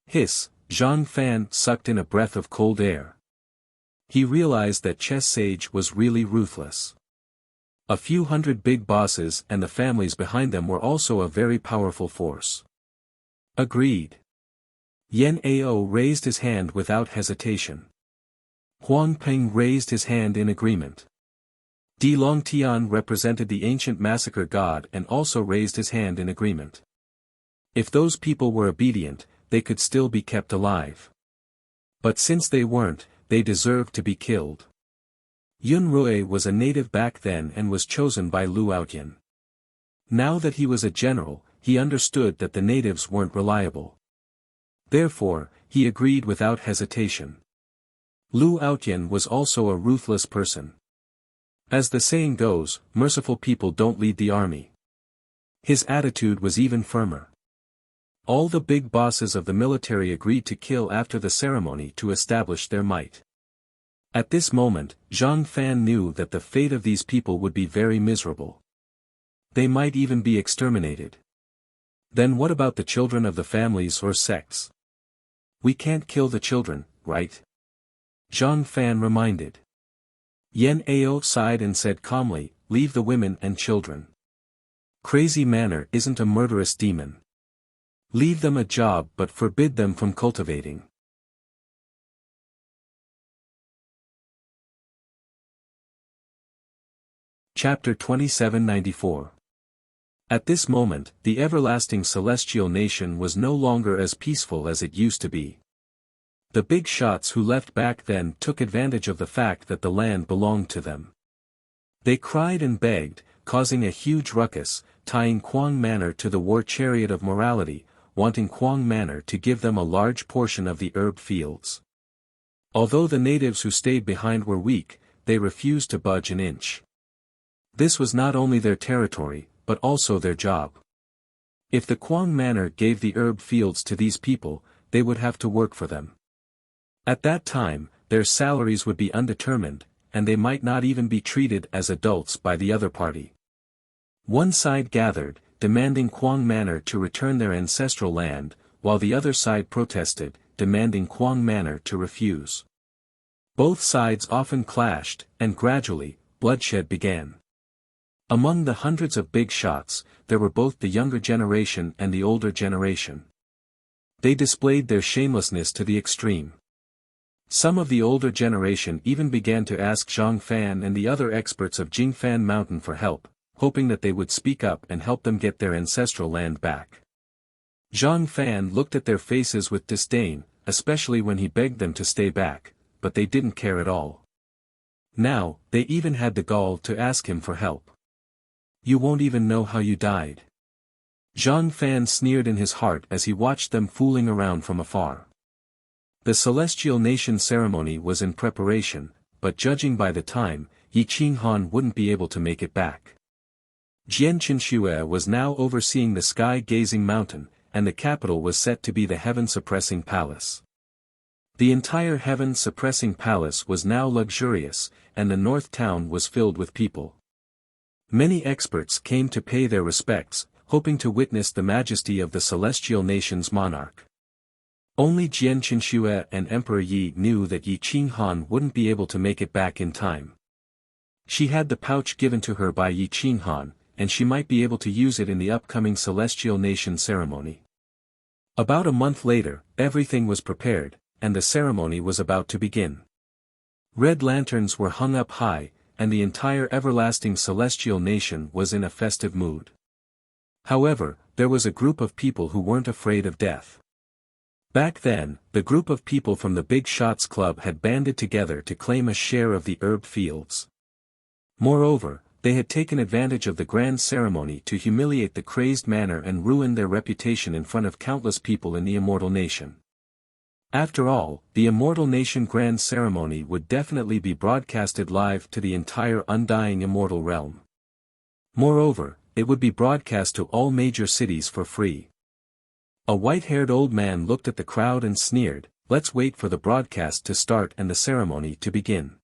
Hiss, Zhang Fan sucked in a breath of cold air. He realized that Chess Sage was really ruthless. A few hundred big bosses and the families behind them were also a very powerful force. Agreed. Yan Ao raised his hand without hesitation. Huang Peng raised his hand in agreement. Di Longtian represented the ancient massacre god and also raised his hand in agreement. If those people were obedient, they could still be kept alive. But since they weren't, they deserved to be killed. Yun Rui was a native back then and was chosen by Lu Outyan. Now that he was a general, he understood that the natives weren't reliable. Therefore, he agreed without hesitation. Lu Outyan was also a ruthless person. As the saying goes, merciful people don't lead the army. His attitude was even firmer. All the big bosses of the military agreed to kill after the ceremony to establish their might. At this moment, Zhang Fan knew that the fate of these people would be very miserable. They might even be exterminated. Then what about the children of the families or sects? We can't kill the children, right? Zhang Fan reminded. Yan Ao sighed and said calmly, "Leave the women and children. Crazy Manor isn't a murderous demon. Leave them a job but forbid them from cultivating." Chapter 2794. At this moment, the everlasting celestial nation was no longer as peaceful as it used to be. The big shots who left back then took advantage of the fact that the land belonged to them. They cried and begged, causing a huge ruckus, tying Quang Manor to the war chariot of morality, wanting Quang Manor to give them a large portion of the herb fields. Although the natives who stayed behind were weak, they refused to budge an inch. This was not only their territory, but also their job. If the Quang Manor gave the herb fields to these people, they would have to work for them. At that time, their salaries would be undetermined, and they might not even be treated as adults by the other party. One side gathered, demanding Quang Manor to return their ancestral land, while the other side protested, demanding Quang Manor to refuse. Both sides often clashed, and gradually, bloodshed began. Among the hundreds of big shots, there were both the younger generation and the older generation. They displayed their shamelessness to the extreme. Some of the older generation even began to ask Zhang Fan and the other experts of Jingfan Mountain for help, hoping that they would speak up and help them get their ancestral land back. Zhang Fan looked at their faces with disdain, especially when he begged them to stay back, but they didn't care at all. Now, they even had the gall to ask him for help. "You won't even know how you died." Zhang Fan sneered in his heart as he watched them fooling around from afar. The celestial nation ceremony was in preparation, but judging by the time, Yi Qinghan wouldn't be able to make it back. Jian Qinxue was now overseeing the sky-gazing mountain, and the capital was set to be the heaven-suppressing palace. The entire heaven-suppressing palace was now luxurious, and the north town was filled with people. Many experts came to pay their respects, hoping to witness the majesty of the celestial nation's monarch. Only Jian Qinxue and Emperor Yi knew that Yi Qinghan wouldn't be able to make it back in time. She had the pouch given to her by Yi Qinghan, and she might be able to use it in the upcoming celestial nation ceremony. About a month later, everything was prepared, and the ceremony was about to begin. Red lanterns were hung up high, and the entire everlasting celestial nation was in a festive mood. However, there was a group of people who weren't afraid of death. Back then, the group of people from the Big Shots Club had banded together to claim a share of the herb fields. Moreover, they had taken advantage of the grand ceremony to humiliate the crazed manor and ruin their reputation in front of countless people in the immortal nation. After all, the immortal nation grand ceremony would definitely be broadcasted live to the entire undying immortal realm. Moreover, it would be broadcast to all major cities for free. A white-haired old man looked at the crowd and sneered, "Let's wait for the broadcast to start and the ceremony to begin.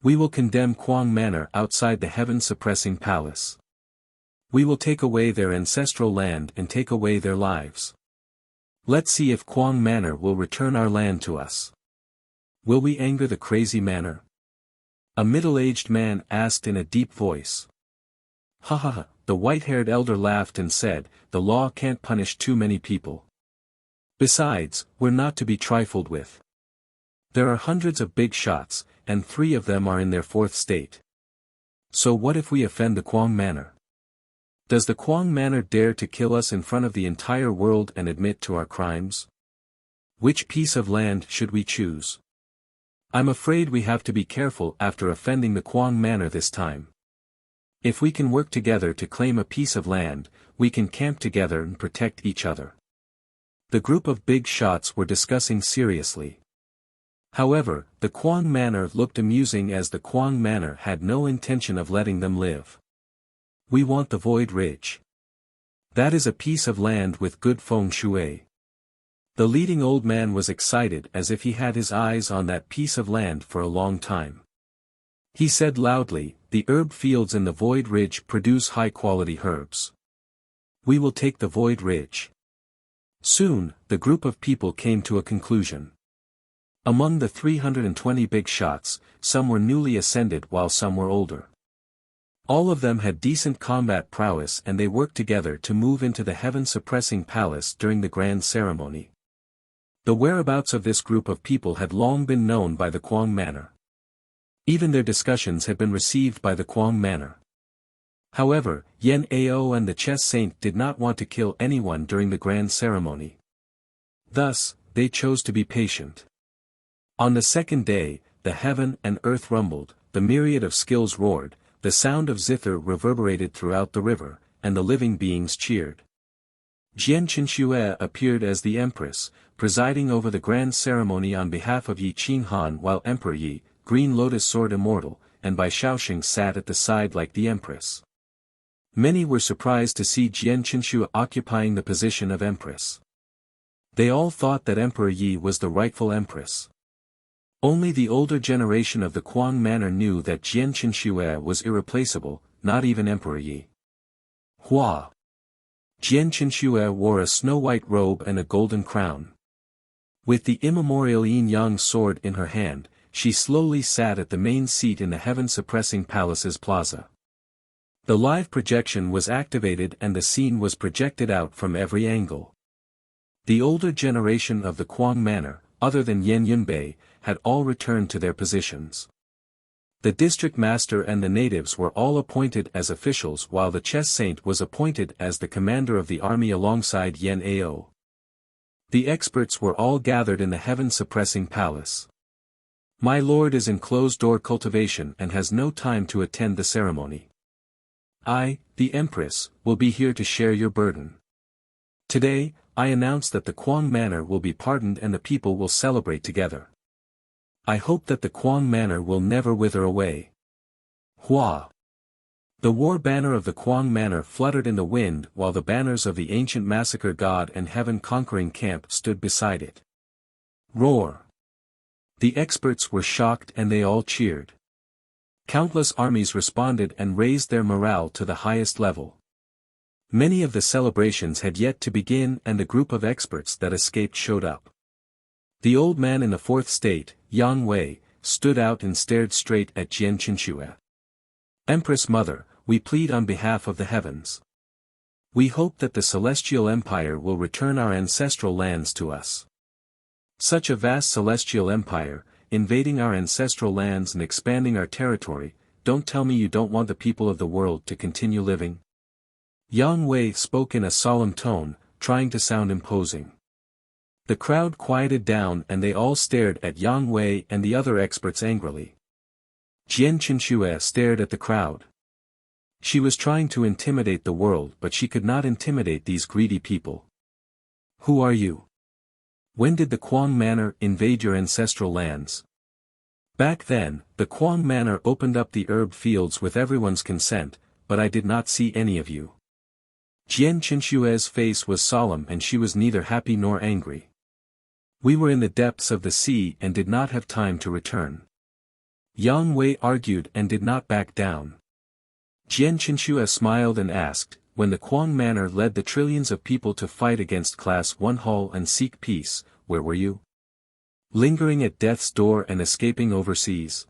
We will condemn Kuang Manor outside the heaven-suppressing palace. We will take away their ancestral land and take away their lives. Let's see if Kuang Manor will return our land to us. Will we anger the crazy manor?" A middle-aged man asked in a deep voice. "Ha ha ha," the white-haired elder laughed and said, "The law can't punish too many people. Besides, we're not to be trifled with. There are hundreds of big shots, and 3 of them are in their 4th state. So what if we offend the Kuang Manor? Does the Kuang Manor dare to kill us in front of the entire world and admit to our crimes? Which piece of land should we choose? I'm afraid we have to be careful after offending the Kuang Manor this time. If we can work together to claim a piece of land, we can camp together and protect each other." The group of big shots were discussing seriously. However, the Kuang Manor looked amusing as the Kuang Manor had no intention of letting them live. "We want the Void Ridge. That is a piece of land with good feng shui." The leading old man was excited as if he had his eyes on that piece of land for a long time. He said loudly, "The herb fields in the Void Ridge produce high-quality herbs. We will take the Void Ridge." Soon, the group of people came to a conclusion. Among the 320 big shots, some were newly ascended while some were older. All of them had decent combat prowess and they worked together to move into the heaven-suppressing palace during the grand ceremony. The whereabouts of this group of people had long been known by the Kuang Manor. Even their discussions had been received by the Kuang Manor. However, Yan Ao and the chess saint did not want to kill anyone during the grand ceremony. Thus, they chose to be patient. On the second day, the heaven and earth rumbled, the myriad of skills roared, the sound of zither reverberated throughout the river, and the living beings cheered. Jian Qinxue appeared as the empress, presiding over the grand ceremony on behalf of Yi Qinghan while Emperor Yi, Green Lotus Sword Immortal, and Bai Shaoxing sat at the side like the empress. Many were surprised to see Jian Qinxue occupying the position of empress. They all thought that Emperor Yi was the rightful empress. Only the older generation of the Kuang Manor knew that Jian Qinxue was irreplaceable, not even Emperor Yi. Hua! Jian Qinxue wore a snow-white robe and a golden crown. With the immemorial yin-yang sword in her hand, she slowly sat at the main seat in the heaven-suppressing palace's plaza. The live projection was activated and the scene was projected out from every angle. The older generation of the Kuang Manor, other than Yan Yunbei, had all returned to their positions. The district master and the natives were all appointed as officials while the chess saint was appointed as the commander of the army alongside Yan Ao. The experts were all gathered in the heaven-suppressing palace. My lord is in closed-door cultivation and has no time to attend the ceremony. I, the Empress, will be here to share your burden. Today, I announce that the Quang Manor will be pardoned and the people will celebrate together. I hope that the Quang Manor will never wither away. Hua! The war banner of the Quang Manor fluttered in the wind while the banners of the ancient massacre god and heaven-conquering camp stood beside it. Roar! The experts were shocked and they all cheered. Countless armies responded and raised their morale to the highest level. Many of the celebrations had yet to begin and a group of experts that escaped showed up. The old man in the fourth state, Yang Wei, stood out and stared straight at Jian Qinxue. Empress Mother, we plead on behalf of the heavens. We hope that the Celestial Empire will return our ancestral lands to us. Such a vast celestial empire, invading our ancestral lands and expanding our territory, don't tell me you don't want the people of the world to continue living. Yang Wei spoke in a solemn tone, trying to sound imposing. The crowd quieted down and they all stared at Yang Wei and the other experts angrily. Jian Qinxue stared at the crowd. She was trying to intimidate the world but she could not intimidate these greedy people. Who are you? When did the Quang Manor invade your ancestral lands? Back then, the Quang Manor opened up the herb fields with everyone's consent, but I did not see any of you. Jian Qinxue's face was solemn and she was neither happy nor angry. We were in the depths of the sea and did not have time to return. Yang Wei argued and did not back down. Jian Qinxue smiled and asked, when the Quang Manor led the trillions of people to fight against Class 1 Hull and seek peace, where were you? Lingering at death's door and escaping overseas?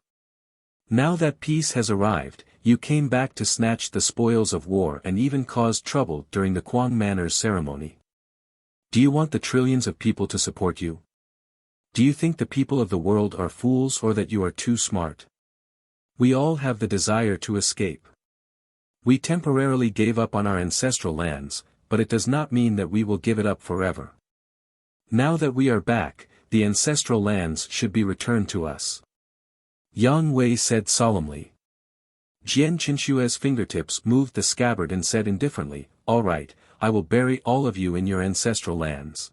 Now that peace has arrived, you came back to snatch the spoils of war and even caused trouble during the Quang Manor's ceremony. Do you want the trillions of people to support you? Do you think the people of the world are fools or that you are too smart? We all have the desire to escape. We temporarily gave up on our ancestral lands, but it does not mean that we will give it up forever. Now that we are back, the ancestral lands should be returned to us. Yang Wei said solemnly. Jian Qinxue's fingertips moved the scabbard and said indifferently, all right, I will bury all of you in your ancestral lands.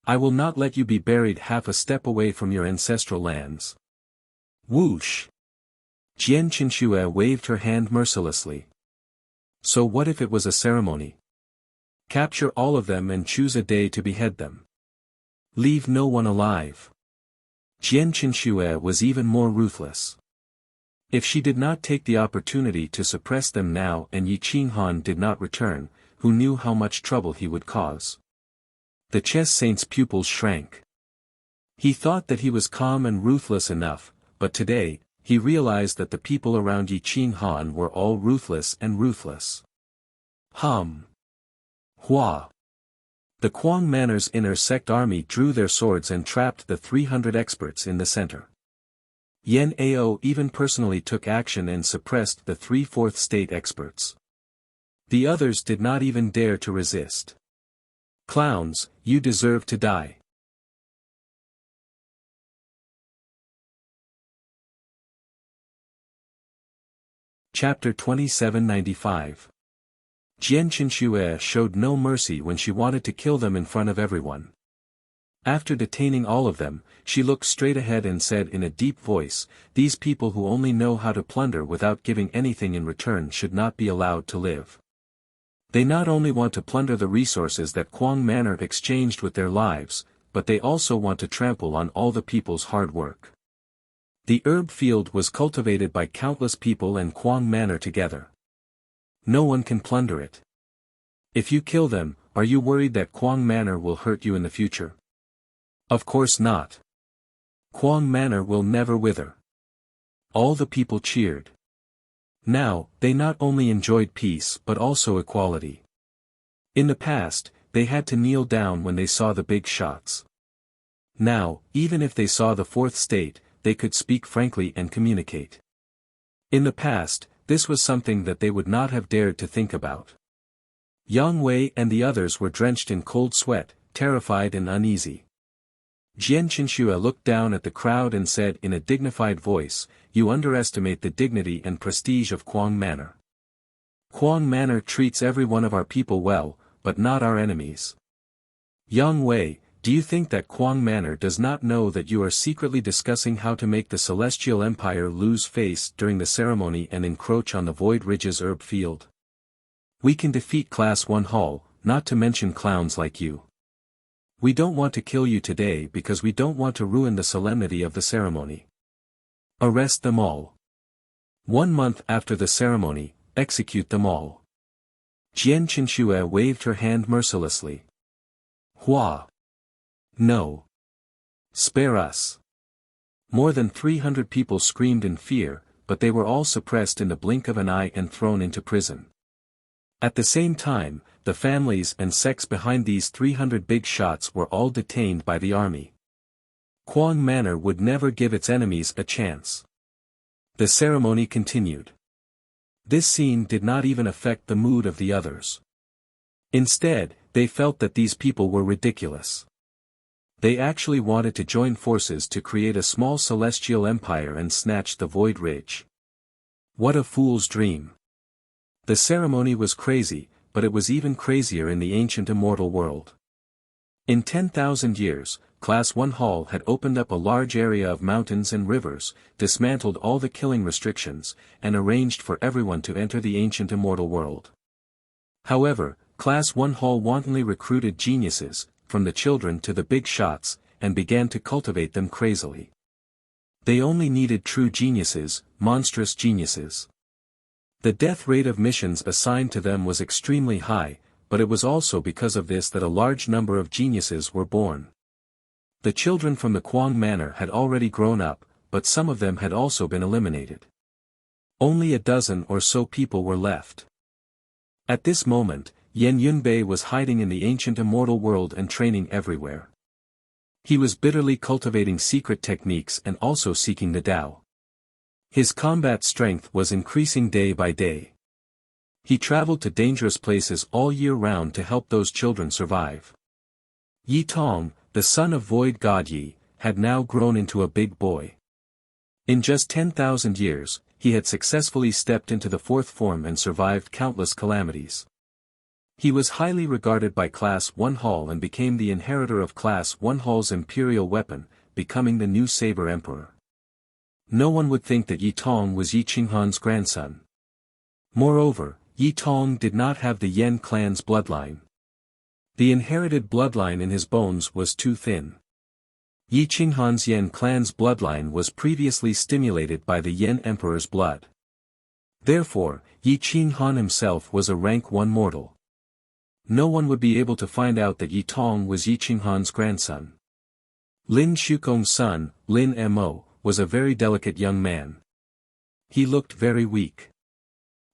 I will not let you be buried half a step away from your ancestral lands. Whoosh! Jian Qinxue waved her hand mercilessly. So what if it was a ceremony? Capture all of them and choose a day to behead them. Leave no one alive. Jian Qinxue was even more ruthless. If she did not take the opportunity to suppress them now and Yi Qinghan did not return, who knew how much trouble he would cause? The chess saint's pupils shrank. He thought that he was calm and ruthless enough, but today, he realized that the people around Yi Qinghan were all ruthless and ruthless. Hua! The Quang Manor's inner sect army drew their swords and trapped the 300 experts in the center. Yan Ao even personally took action and suppressed the 3/4 state experts. The others did not even dare to resist. Clowns, you deserve to die. Chapter 2795. Jian Qinxue showed no mercy when she wanted to kill them in front of everyone. After detaining all of them, she looked straight ahead and said in a deep voice, these people who only know how to plunder without giving anything in return should not be allowed to live. They not only want to plunder the resources that Quang Manor exchanged with their lives, but they also want to trample on all the people's hard work. The herb field was cultivated by countless people and Quang Manor together. No one can plunder it. If you kill them, are you worried that Quang Manor will hurt you in the future? Of course not. Quang Manor will never wither. All the people cheered. Now, they not only enjoyed peace but also equality. In the past, they had to kneel down when they saw the big shots. Now, even if they saw the fourth state, they could speak frankly and communicate. In the past, this was something that they would not have dared to think about. Yang Wei and the others were drenched in cold sweat, terrified and uneasy. Jian Qinshue looked down at the crowd and said in a dignified voice, "You underestimate the dignity and prestige of Kuang Manor. Kuang Manor treats every one of our people well, but not our enemies. Yang Wei, do you think that Kuang Manor does not know that you are secretly discussing how to make the Celestial Empire lose face during the ceremony and encroach on the Void Ridge's herb field? We can defeat Class 1 Hall, not to mention clowns like you. We don't want to kill you today because we don't want to ruin the solemnity of the ceremony. Arrest them all. 1 month after the ceremony, execute them all." Jian Qinshue waved her hand mercilessly. "Hua! No! Spare us!" More than 300 people screamed in fear, but they were all suppressed in the blink of an eye and thrown into prison. At the same time, the families and sects behind these 300 big shots were all detained by the army. Kuang Manor would never give its enemies a chance. The ceremony continued. This scene did not even affect the mood of the others. Instead, they felt that these people were ridiculous. They actually wanted to join forces to create a small celestial empire and snatch the Void Ridge. What a fool's dream. The ceremony was crazy, but it was even crazier in the ancient immortal world. In 10,000 years, Class 1 Hall had opened up a large area of mountains and rivers, dismantled all the killing restrictions, and arranged for everyone to enter the ancient immortal world. However, Class 1 Hall wantonly recruited geniuses, from the children to the big shots, and began to cultivate them crazily. They only needed true geniuses, monstrous geniuses. The death rate of missions assigned to them was extremely high, but it was also because of this that a large number of geniuses were born. The children from the Kuang Manor had already grown up, but some of them had also been eliminated. Only a dozen or so people were left. At this moment, Yan Yunbei was hiding in the ancient immortal world and training everywhere. He was bitterly cultivating secret techniques and also seeking the Tao. His combat strength was increasing day by day. He traveled to dangerous places all year round to help those children survive. Yi Tong, the son of Void God Yi, had now grown into a big boy. In just 10,000 years, he had successfully stepped into the fourth form and survived countless calamities. He was highly regarded by Class 1 Hall and became the inheritor of Class 1 Hall's imperial weapon, becoming the new Saber Emperor. No one would think that Yi Tong was Yi Qinghan's grandson. Moreover, Yi Tong did not have the Yan clan's bloodline. The inherited bloodline in his bones was too thin. Yi Qinghan's Yan clan's bloodline was previously stimulated by the Yan Emperor's blood. Therefore, Yi Qinghan himself was a rank 1 mortal. No one would be able to find out that Yi Tong was Yi Qinghan's grandson. Lin Shukong's son, Lin Mo, was a very delicate young man. He looked very weak.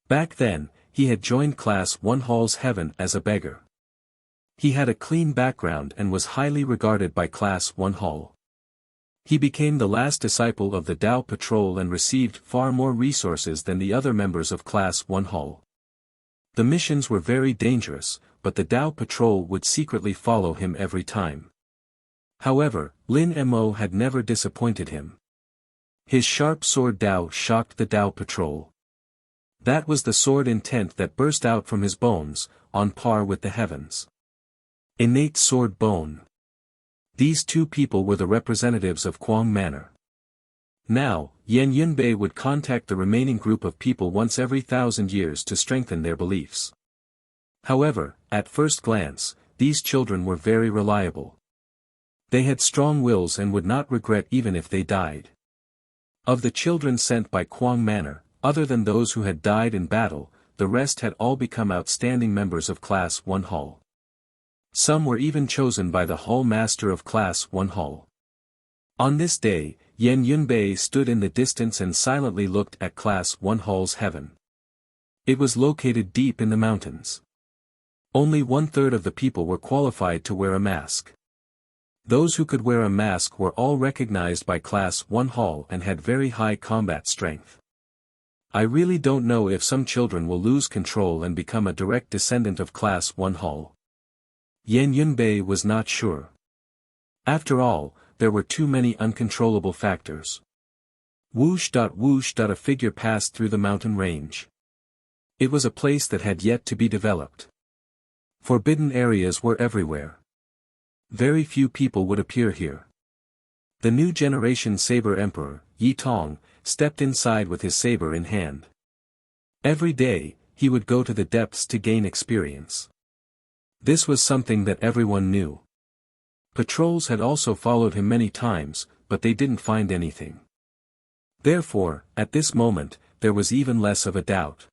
Back then, he had joined Class 1 Hall's heaven as a beggar. He had a clean background and was highly regarded by Class 1 Hall. He became the last disciple of the Tao Patrol and received far more resources than the other members of Class 1 Hall. The missions were very dangerous, but the Tao Patrol would secretly follow him every time. However, Lin Mo had never disappointed him. His sharp sword Tao shocked the Tao Patrol. That was the sword intent that burst out from his bones, on par with the heavens. Innate sword bone. These two people were the representatives of Kuang Manor. Now, Yan Yunbei would contact the remaining group of people once every 1,000 years to strengthen their beliefs. However, at first glance, these children were very reliable. They had strong wills and would not regret even if they died. Of the children sent by Kuang Manor, other than those who had died in battle, the rest had all become outstanding members of Class 1 Hall. Some were even chosen by the Hall Master of Class 1 Hall. On this day, Yan Yunbei stood in the distance and silently looked at Class 1 Hall's heaven. It was located deep in the mountains. Only 1/3 of the people were qualified to wear a mask. Those who could wear a mask were all recognized by Class 1 Hall and had very high combat strength. I really don't know if some children will lose control and become a direct descendant of Class 1 Hall. Yan Yunbei was not sure. After all, there were too many uncontrollable factors. Whoosh. Whoosh. A figure passed through the mountain range. It was a place that had yet to be developed. Forbidden areas were everywhere. Very few people would appear here. The new generation Saber Emperor, Yi Tong, stepped inside with his saber in hand. Every day, he would go to the depths to gain experience. This was something that everyone knew. Patrols had also followed him many times, but they didn't find anything. Therefore, at this moment, there was even less of a doubt.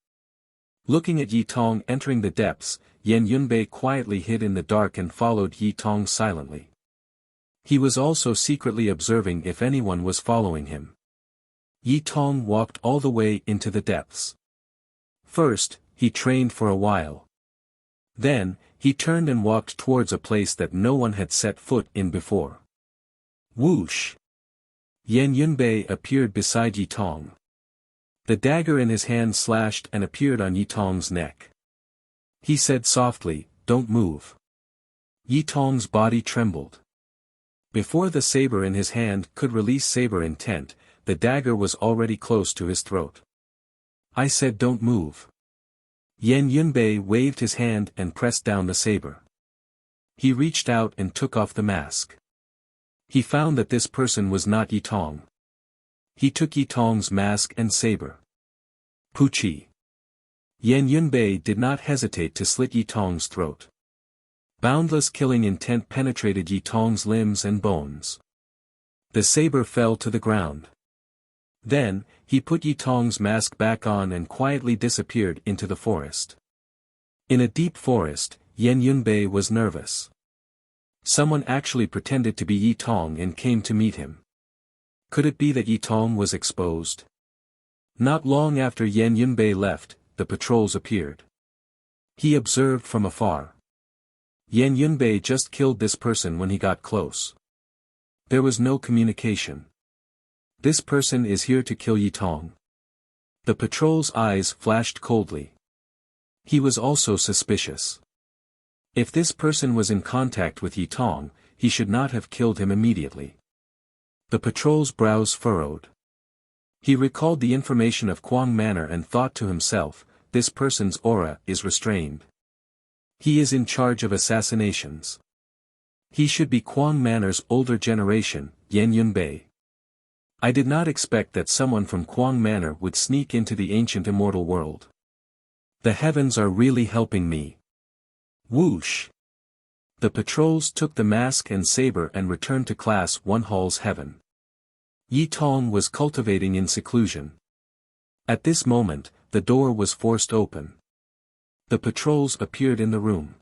Looking at Yi Tong entering the depths, Yan Yunbei quietly hid in the dark and followed Yi Tong silently. He was also secretly observing if anyone was following him. Yi Tong walked all the way into the depths. First, he trained for a while. Then, he turned and walked towards a place that no one had set foot in before. Whoosh! Yan Yunbei appeared beside Yi Tong. The dagger in his hand slashed and appeared on Yi Tong's neck. He said softly, "Don't move." Yi Tong's body trembled. Before the saber in his hand could release saber intent, the dagger was already close to his throat. "I said don't move." Yan Yunbei waved his hand and pressed down the saber. He reached out and took off the mask. He found that this person was not Yi Tong. He took Yi Tong's mask and saber. Puchi. Yan Yunbei did not hesitate to slit Yi Tong's throat. Boundless killing intent penetrated Yi Tong's limbs and bones. The saber fell to the ground. Then, he put Yi Tong's mask back on and quietly disappeared into the forest. In a deep forest, Yan Yunbei was nervous. Someone actually pretended to be Yi Tong and came to meet him. Could it be that Yi Tong was exposed? Not long after Yan Yunbei left, the patrols appeared. He observed from afar. Yan Yunbei just killed this person when he got close. There was no communication. This person is here to kill Yi Tong. The patrol's eyes flashed coldly. He was also suspicious. If this person was in contact with Yi Tong, he should not have killed him immediately. The patrol's brows furrowed. He recalled the information of Quang Manor and thought to himself, this person's aura is restrained. He is in charge of assassinations. He should be Quang Manor's older generation, Yan Yunbei. I did not expect that someone from Quang Manor would sneak into the ancient immortal world. The heavens are really helping me. Whoosh! The patrols took the mask and saber and returned to Class 1 Hall's heaven. Yi Tong was cultivating in seclusion. At this moment, the door was forced open. The patrols appeared in the room.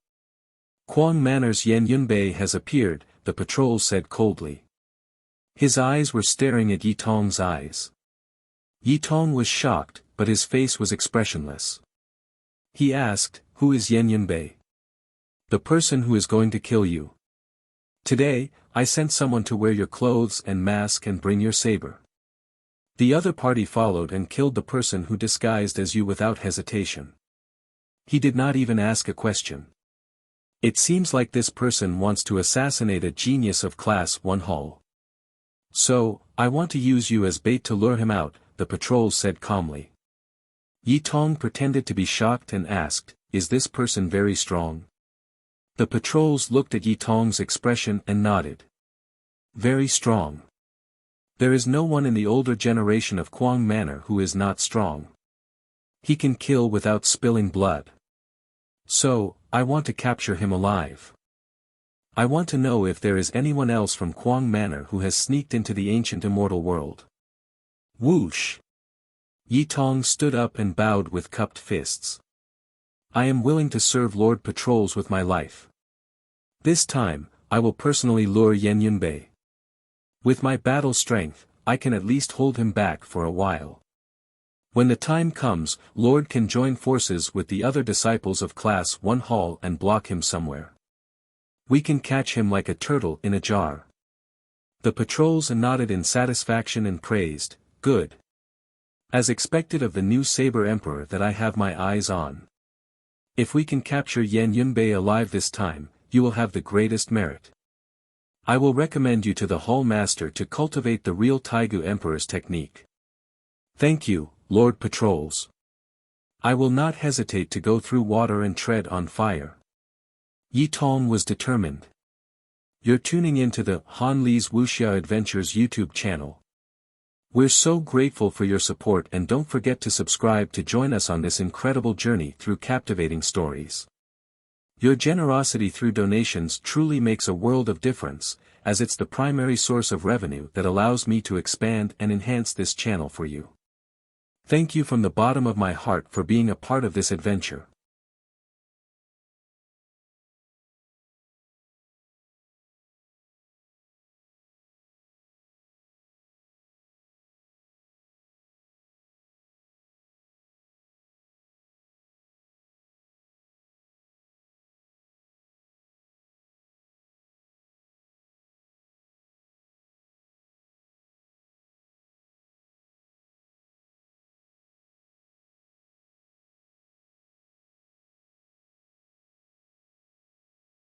Quang Manor's Yan Yunbei has appeared, the patrol said coldly. His eyes were staring at Yi Tong's eyes. Yi Tong was shocked, but his face was expressionless. He asked, "Who is Yan Yunbei?" "The person who is going to kill you. Today, I sent someone to wear your clothes and mask and bring your saber." The other party followed and killed the person who disguised as you without hesitation. He did not even ask a question. It seems like this person wants to assassinate a genius of Class 1 Hall. "So, I want to use you as bait to lure him out," the patrol said calmly. Yi Tong pretended to be shocked and asked, "Is this person very strong?" The patrols looked at Yi Tong's expression and nodded. "Very strong. There is no one in the older generation of Quang Manor who is not strong. He can kill without spilling blood. So, I want to capture him alive. I want to know if there is anyone else from Quang Manor who has sneaked into the ancient immortal world." Whoosh! Yi Tong stood up and bowed with cupped fists. "I am willing to serve Lord Patrols with my life. This time, I will personally lure Yan Yunbei. With my battle strength, I can at least hold him back for a while. When the time comes, Lord can join forces with the other disciples of Class 1 Hall and block him somewhere. We can catch him like a turtle in a jar." The patrols nodded in satisfaction and praised, "Good. As expected of the new Saber Emperor that I have my eyes on. If we can capture Yan Yunbei alive this time, you will have the greatest merit." I will recommend you to the Hull Master to cultivate the real Taigu Emperor's technique. Thank you, Lord Patrols. I will not hesitate to go through water and tread on fire. Yi Tong was determined. You're tuning into the Han Li's Wuxia Adventures YouTube channel. We're so grateful for your support, and don't forget to subscribe to join us on this incredible journey through captivating stories. Your generosity through donations truly makes a world of difference, as it's the primary source of revenue that allows me to expand and enhance this channel for you. Thank you from the bottom of my heart for being a part of this adventure.